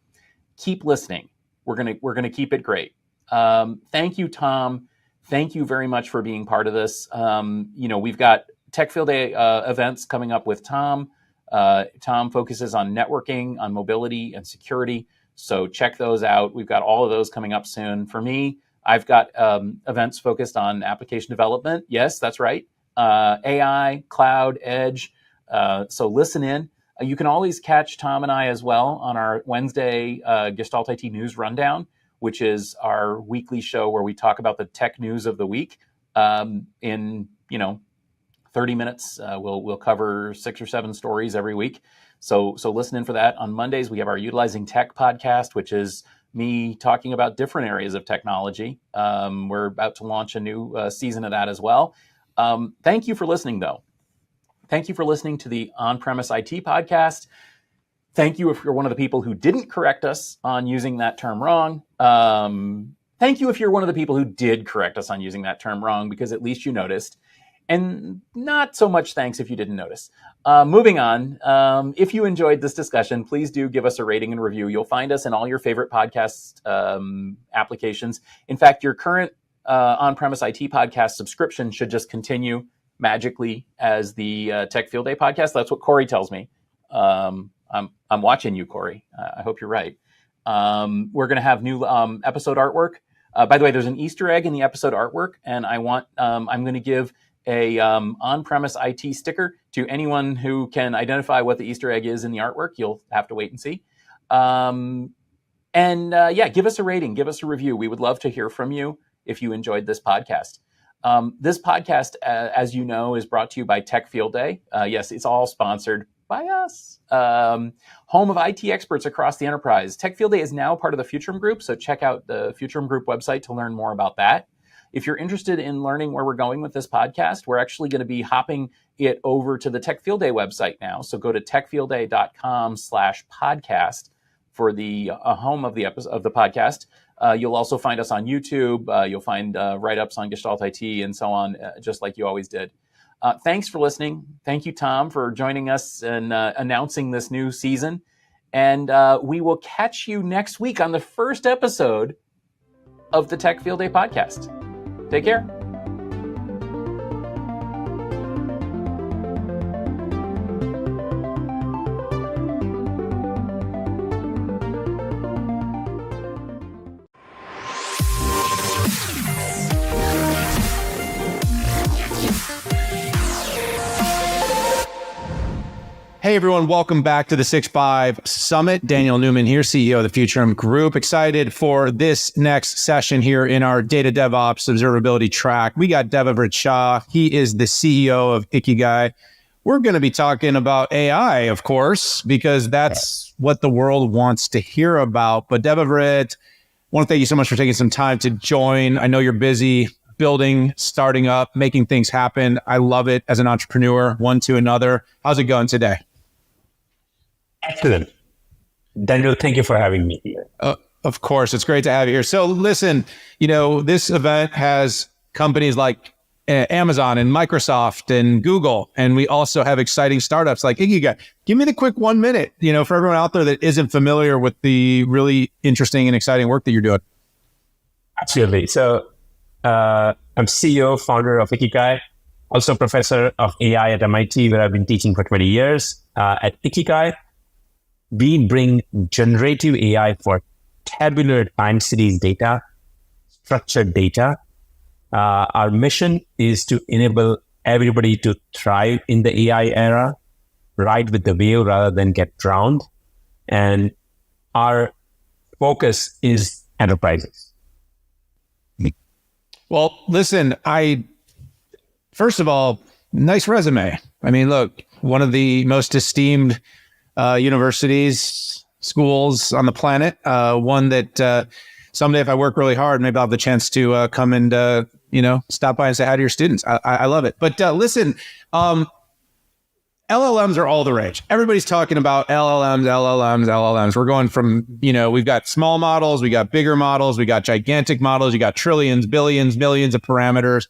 S20: Keep listening. We're gonna keep it great. Thank you, Tom. Thank you very much for being part of this. We've got Tech Field Day events coming up with Tom. Tom focuses on networking, on mobility and security. So check those out. We've got all of those coming up soon. For me, I've got events focused on application development. Yes, that's right. AI, cloud, edge. So listen in. You can always catch Tom and I as well on our Wednesday Gestalt IT News Rundown, which is our weekly show where we talk about the tech news of the week. In 30 minutes, we'll cover 6 or 7 stories every week. So listen in for that. On Mondays, we have our Utilizing Tech podcast, which is me talking about different areas of technology. We're about to launch a new season of that as well. Thank you for listening, though. Thank you for listening to the On-Premise IT podcast. Thank you if you're one of the people who didn't correct us on using that term wrong. Thank you if you're one of the people who did correct us on using that term wrong, because at least you noticed. And not so much thanks if you didn't notice. Moving on, if you enjoyed this discussion, please do give us a rating and review. You'll find us in all your favorite podcast applications. In fact, your current on-premise IT podcast subscription should just continue magically as the Tech Field Day podcast. That's what Corey tells me. I'm watching you, Corey. I hope you're right. We're going to have new episode artwork. By the way, there's an Easter egg in the episode artwork, and I'm going to give a on-premise IT sticker to anyone who can identify what the Easter egg is in the artwork. You'll have to wait and see. Give us a rating, give us a review. We would love to hear from you if you enjoyed this podcast. This podcast, as you know, is brought to you by Tech Field Day. Yes, it's all sponsored by us. Home of IT experts across the enterprise. Tech Field Day is now part of the Futurum Group, so check out the Futurum Group website to learn more about that. If you're interested in learning where we're going with this podcast, we're actually going to be hopping it over to the Tech Field Day website now. So go to techfieldday.com/podcast for the home of the episode of the podcast. You'll also find us on YouTube. You'll find write-ups on Gestalt IT and so on, just like you always did. Thanks for listening. Thank you, Tom, for joining us and announcing this new season. And we will catch you next week on the first episode of the Tech Field Day podcast. Take care.
S9: Hey everyone, welcome back to the 6.5 Summit. Daniel Newman here, CEO of the Futurum Group. Excited for this next session here in our Data DevOps Observability track. We got Devavrit Shah. He is the CEO of Ikigai. We're going to be talking about AI, of course, because that's what the world wants to hear about. But Devavrit, I want to thank you so much for taking some time to join. I know you're busy building, starting up, making things happen. I love it as an entrepreneur, one to another. How's it going today?
S3: Excellent. Daniel, thank you for having me here.
S9: Of course. It's great to have you here. So listen, this event has companies like Amazon and Microsoft and Google, and we also have exciting startups like Ikigai. Give me the quick 1 minute, for everyone out there that isn't familiar with the really interesting and exciting work that you're doing.
S3: Absolutely. So I'm CEO, founder of Ikigai, also professor of AI at MIT, where I've been teaching for 20 years. At Ikigai, we bring generative AI for tabular time series data, structured data. Our mission is to enable everybody to thrive in the AI era, ride with the wave rather than get drowned. And our focus is enterprises?
S9: Well, listen, first of all, nice resume. I mean, look, one of the most esteemed universities, schools on the planet, one that someday if I work really hard, maybe I'll have the chance to come and, stop by and say hi to your students. I love it. But listen, LLMs are all the rage. Everybody's talking about LLMs. We're going from, we've got small models, we got bigger models, we got gigantic models, you got trillions, billions, millions of parameters.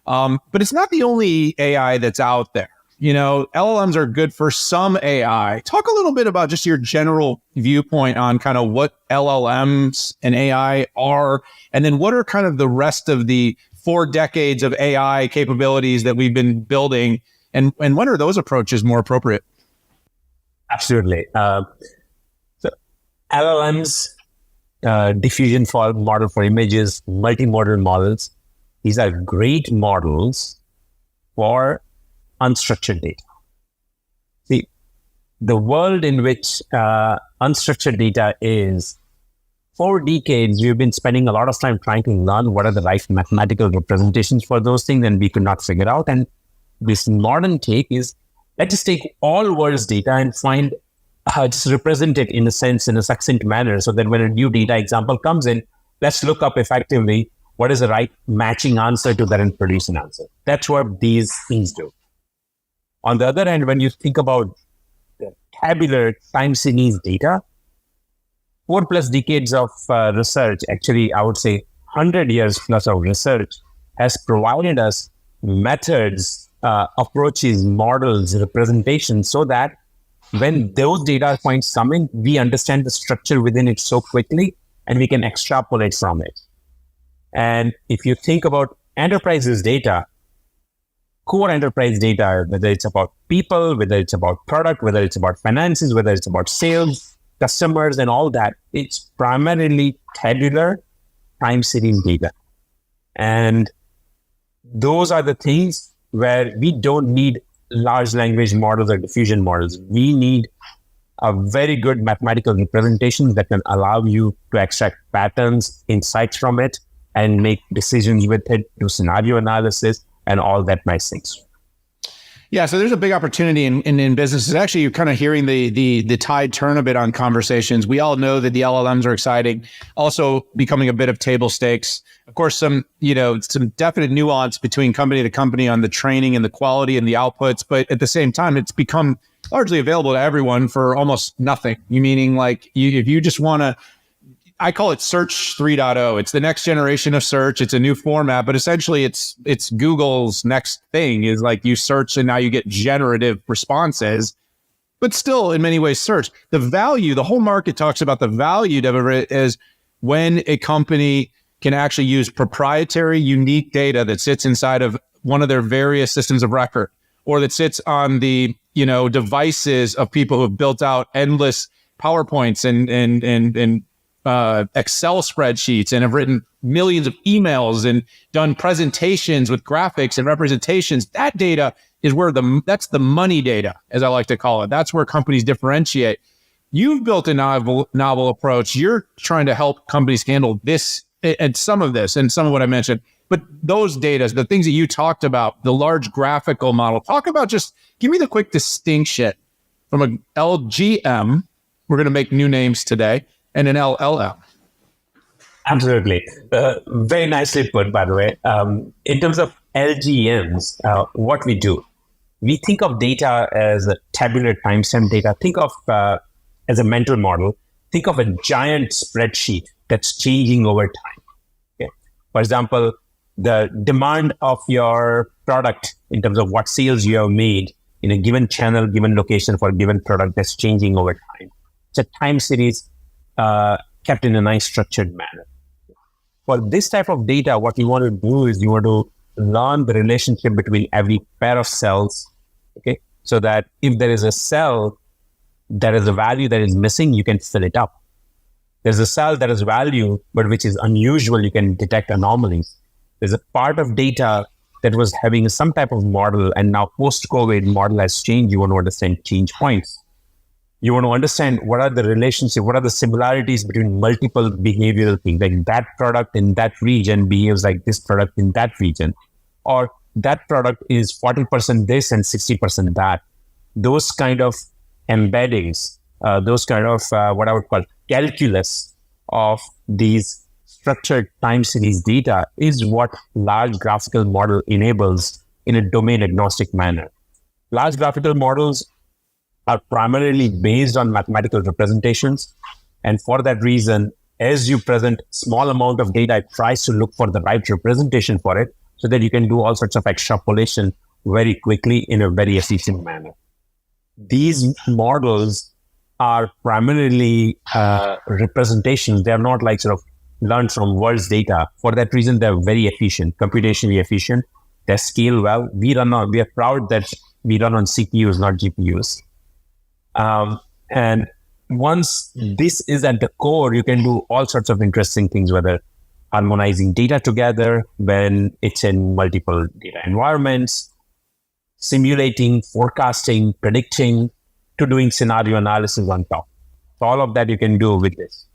S9: But it's not the only AI that's out there. LLMs are good for some AI. Talk a little bit about just your general viewpoint on kind of what LLMs and AI are, and then what are kind of the rest of the 4 decades of AI capabilities that we've been building, and when are those approaches more appropriate?
S3: Absolutely. So LLMs, diffusion model for images, multimodal models, these are great models for unstructured data. See, the world in which unstructured data is, for decades, we've been spending a lot of time trying to learn what are the right mathematical representations for those things, and we could not figure out. And this modern take is, let's just take all world's data and find just represent it in a succinct manner, so that when a new data example comes in, let's look up effectively what is the right matching answer to that and produce an answer. That's what these things do. On the other hand, when you think about the tabular time series data, 4+ decades of research, actually, I would say 100 years plus of research, has provided us methods, approaches, models, representations, so that when those data points come in, we understand the structure within it so quickly, and we can extrapolate from it. And if you think about enterprises data, core enterprise data, whether it's about people, whether it's about product, whether it's about finances, whether it's about sales, customers, and all that, it's primarily tabular time series data. And those are the things where we don't need large language models or diffusion models. We need a very good mathematical representation that can allow you to extract patterns, insights from it, and make decisions with it, do scenario analysis, and all that nice things.
S9: Yeah, so there's a big opportunity in businesses. Actually, you're kind of hearing the tide turn a bit on conversations. We all know that the LLMs are exciting, also becoming a bit of table stakes. Of course, some definite nuance between company to company on the training and the quality and the outputs, but at the same time, it's become largely available to everyone for almost nothing. Meaning, like, if you just want to, I call it Search 3.0. It's the next generation of search. It's a new format, but essentially it's Google's next thing, is like you search and now you get generative responses, but still in many ways search. The whole market talks about the value of it is when a company can actually use proprietary, unique data that sits inside of one of their various systems of record, or that sits on the devices of people who have built out endless PowerPoints and Excel spreadsheets and have written millions of emails and done presentations with graphics and representations. That data is where that's the money data, as I like to call it. That's where companies differentiate. You've built a novel approach. You're trying to help companies handle this and some of this and some of what I mentioned. But those data, the things that you talked about, the large graphical model, talk about, just give me the quick distinction from a LGM. We're going to make new names today. And an LLM.
S3: Absolutely. Very nicely put, by the way. In terms of LGMs, what we do, we think of data as a tabular timestamp data. Think of as a mental model. Think of a giant spreadsheet that's changing over time. Okay? For example, the demand of your product in terms of what sales you have made in a given channel, given location for a given product, that's changing over time. It's a time series kept in a nice structured manner. For this type of data, what you want to do is you want to learn the relationship between every pair of cells, okay? So that if there is a cell that is a value that is missing, you can fill it up. There's a cell that is value, but which is unusual, you can detect anomalies. There's a part of data that was having some type of model, and now post-COVID model has changed, you want to understand change points. You want to understand what are the relationships, what are the similarities between multiple behavioral things, like that product in that region behaves like this product in that region, or that product is 40% this and 60% that. Those kind of embeddings, those kind of what I would call calculus of these structured time series data is what large graphical model enables in a domain agnostic manner. Large graphical models are primarily based on mathematical representations. And for that reason, as you present small amount of data, it tries to look for the right representation for it so that you can do all sorts of extrapolation very quickly in a very efficient manner. These models are primarily representations. They're not like sort of learned from world's data. For that reason, they're very efficient, computationally efficient. They scale well. We are proud that we run on CPUs, not GPUs. And once this is at the core, you can do all sorts of interesting things, whether harmonizing data together when it's in multiple data environments, simulating, forecasting, predicting, to doing scenario analysis on top. So all of that you can do with this.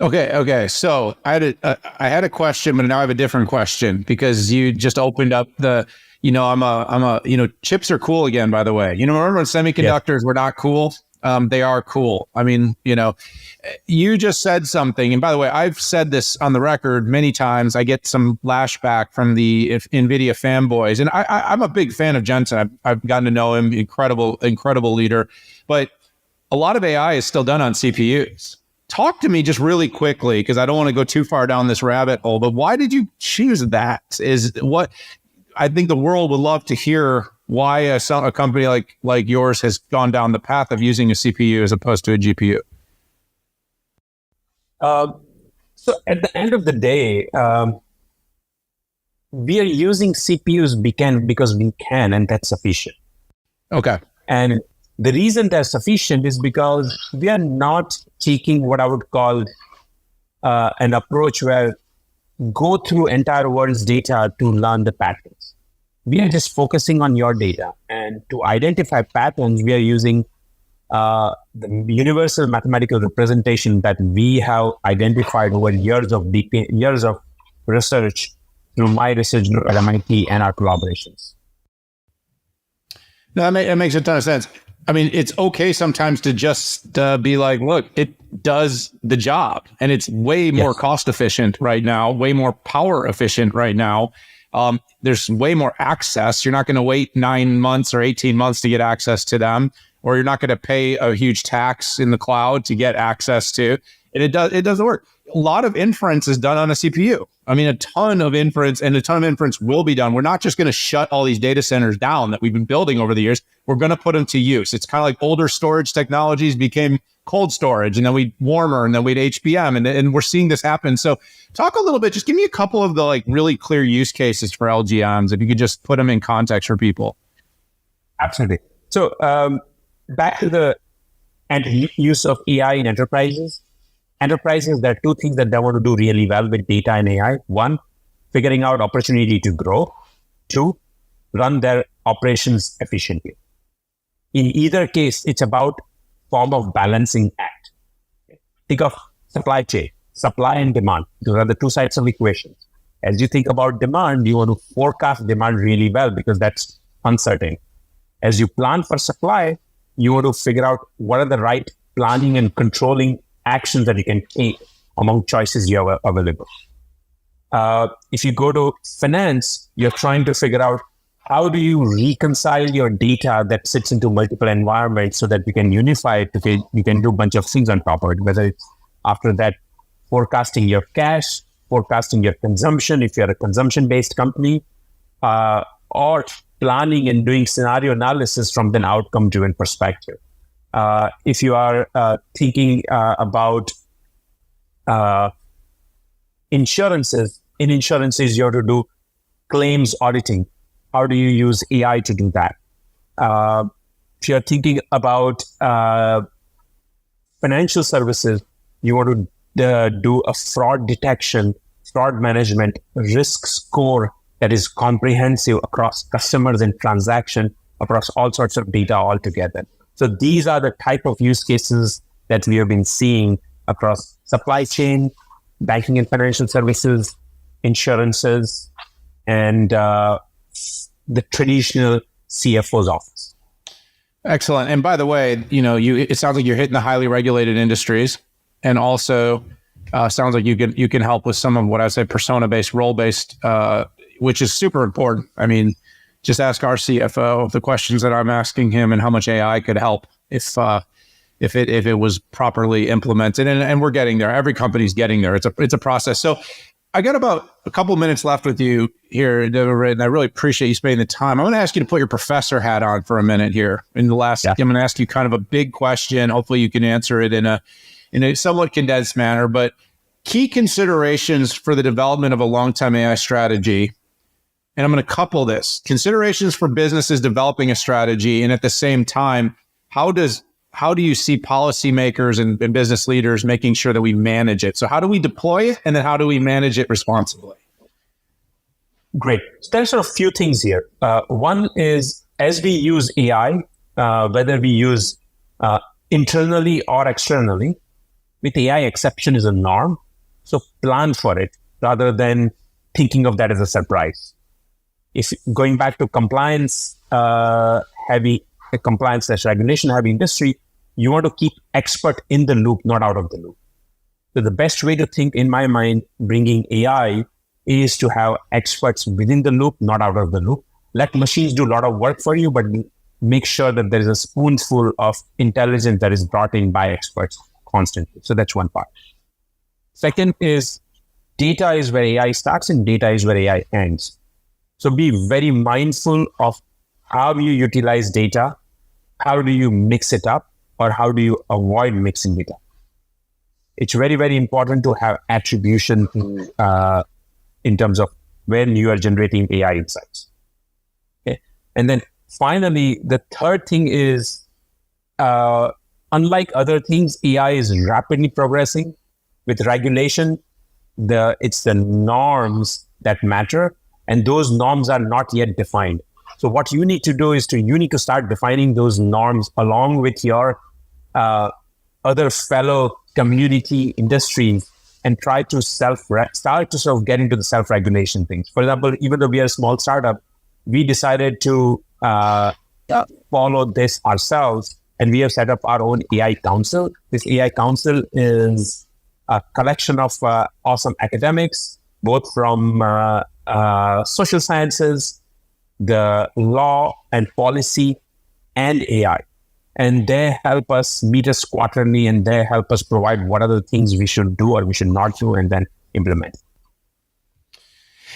S4: Okay. So I had a question, but now I have a different question because you just opened up the, chips are cool again, by the way. Remember when semiconductors were not cool? They are cool. I mean, you just said something. And by the way, I've said this on the record many times. I get some lashback from the NVIDIA fanboys. And I'm a big fan of Jensen. I've gotten to know him. Incredible leader. But a lot of AI is still done on CPUs. Talk to me just really quickly, because I don't want to go too far down this rabbit hole. But why did you choose that? Is what I think the world would love to hear. Why a company like yours has gone down the path of using a CPU as opposed to a GPU?
S3: So at the end of the day, we are using CPUs because we can, and that's sufficient.
S4: Okay.
S3: And the reason that's sufficient is because we are not taking what I would call an approach where go through entire world's data to learn the patterns. We are just focusing on your data, and to identify patterns, we are using the universal mathematical representation that we have identified over years of research through my research group at MIT and our collaborations.
S4: No, it makes a ton of sense. I mean, it's okay sometimes to just be like, look, it does the job, and it's way more cost efficient right now, way more power efficient right now. There's way more access. You're not going to wait 9 months or 18 months to get access to them, or you're not going to pay a huge tax in the cloud to get access to. And it doesn't work. A lot of inference is done on a CPU. I mean, a ton of inference will be done. We're not just going to shut all these data centers down that we've been building over the years. We're going to put them to use. It's kind of like older storage technologies became cold storage, and then we'd warmer, and then we'd HBM, and we're seeing this happen. So talk a little bit, just give me a couple of the really clear use cases for LGMs, if you could just put them in context for people.
S3: Absolutely. So back to the use of AI in enterprises. Enterprises, there are two things that they want to do really well with data and AI. One, figuring out opportunity to grow. Two, run their operations efficiently. In either case, it's about form of balancing act. Think of supply chain, supply and demand. Those are the two sides of equations. As you think about demand, you want to forecast demand really well because that's uncertain. As you plan for supply, you want to figure out what are the right planning and controlling actions that you can take among choices you have available. If you go to finance, you're trying to figure out how do you reconcile your data that sits into multiple environments so that you can unify it, you can do a bunch of things on top of it, whether it's after that forecasting your cash, forecasting your consumption, if you're a consumption-based company, or planning and doing scenario analysis from an outcome-driven perspective. If you are thinking about insurances, in insurances, you have to do claims auditing. How do you use AI to do that? If you're thinking about financial services, you want to do a fraud detection, fraud management, risk score that is comprehensive across customers and transaction, across all sorts of data altogether. So these are the type of use cases that we have been seeing across supply chain, banking and financial services, insurances, and the traditional CFO's office.
S4: Excellent. And by the way, it sounds like you're hitting the highly regulated industries, and also sounds like you can help with some of what I say persona-based, role-based, which is super important. I mean, just ask our CFO the questions that I'm asking him and how much AI could help if it was properly implemented. And we're getting there. Every company's getting there. It's a process. So I got about a couple minutes left with you here, Deborah, and I really appreciate you spending the time. I'm going to ask you to put your professor hat on for a minute here. I'm going to ask you kind of a big question. Hopefully you can answer it in a somewhat condensed manner, but key considerations for the development of a long-term AI strategy. And I'm going to couple this considerations for businesses developing a strategy. And at the same time, how do you see policymakers and business leaders making sure that we manage it? So how do we deploy it? And then how do we manage it responsibly?
S3: Great. So there's sort of a few things here. One is, as we use AI, whether we use internally or externally, with AI, exception is a norm. So plan for it rather than thinking of that as a surprise. If going back to compliance regulation heavy industry, you want to keep expert in the loop, not out of the loop. So the best way to think, in my mind, bringing AI is to have experts within the loop, not out of the loop. Let machines do a lot of work for you, but make sure that there is a spoonful of intelligence that is brought in by experts constantly. So that's one part. Second is data is where AI starts and data is where AI ends. So be very mindful of how you utilize data, how do you mix it up, or how do you avoid mixing it up. It's very, very important to have attribution in terms of when you are generating AI insights. Okay. And then finally, the third thing is, unlike other things, AI is rapidly progressing. With regulation, it's the norms that matter, and those norms are not yet defined. So what you need to do is you need to start defining those norms along with your other fellow community industries and try to start to sort of get into the self-regulation things. For example, even though we are a small startup, we decided to follow this ourselves, and we have set up our own AI council. This AI council is a collection of awesome academics, both from social sciences, the law and policy, and AI. And they help us meet us quarterly, and they help us provide what are the things we should do or we should not do, and then implement.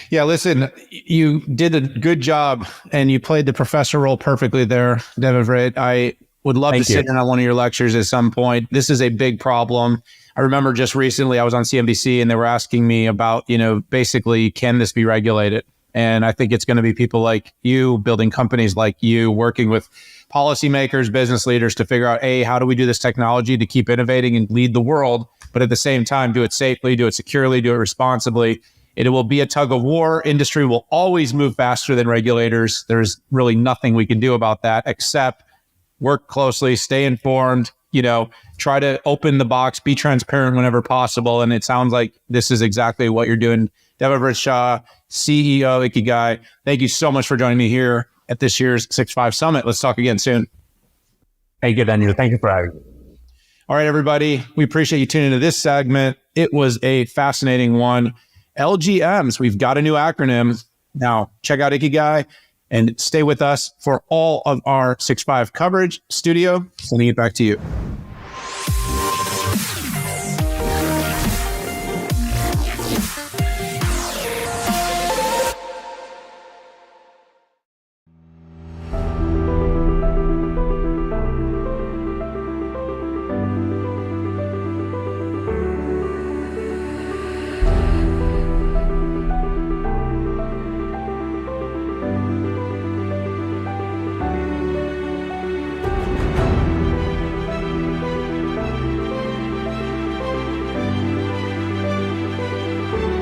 S4: Yeah, listen, you did a good job, and you played the professor role perfectly there, Devavrit. I would love to sit in on one of your lectures at some point. This is a big problem. I remember just recently I was on CNBC, and they were asking me about, basically, can this be regulated? And I think it's going to be people like you, building companies like you, working with policymakers, business leaders to figure out, how do we do this technology to keep innovating and lead the world, but at the same time, do it safely, do it securely, do it responsibly. It will be a tug of war. Industry will always move faster than regulators. There's really nothing we can do about that except work closely, stay informed, try to open the box, be transparent whenever possible. And it sounds like this is exactly what you're doing. Devavrit Shah, CEO Ikigai, thank you so much for joining me here at this year's 6.5 Summit. Let's talk again soon.
S3: Thank you, Daniel. Thank you for having me.
S4: All right, everybody. We appreciate you tuning into this segment. It was a fascinating one. LGMs, we've got a new acronym. Now, check out Ikigai and stay with us for all of our 6.5 coverage. Studio, sending it back to you.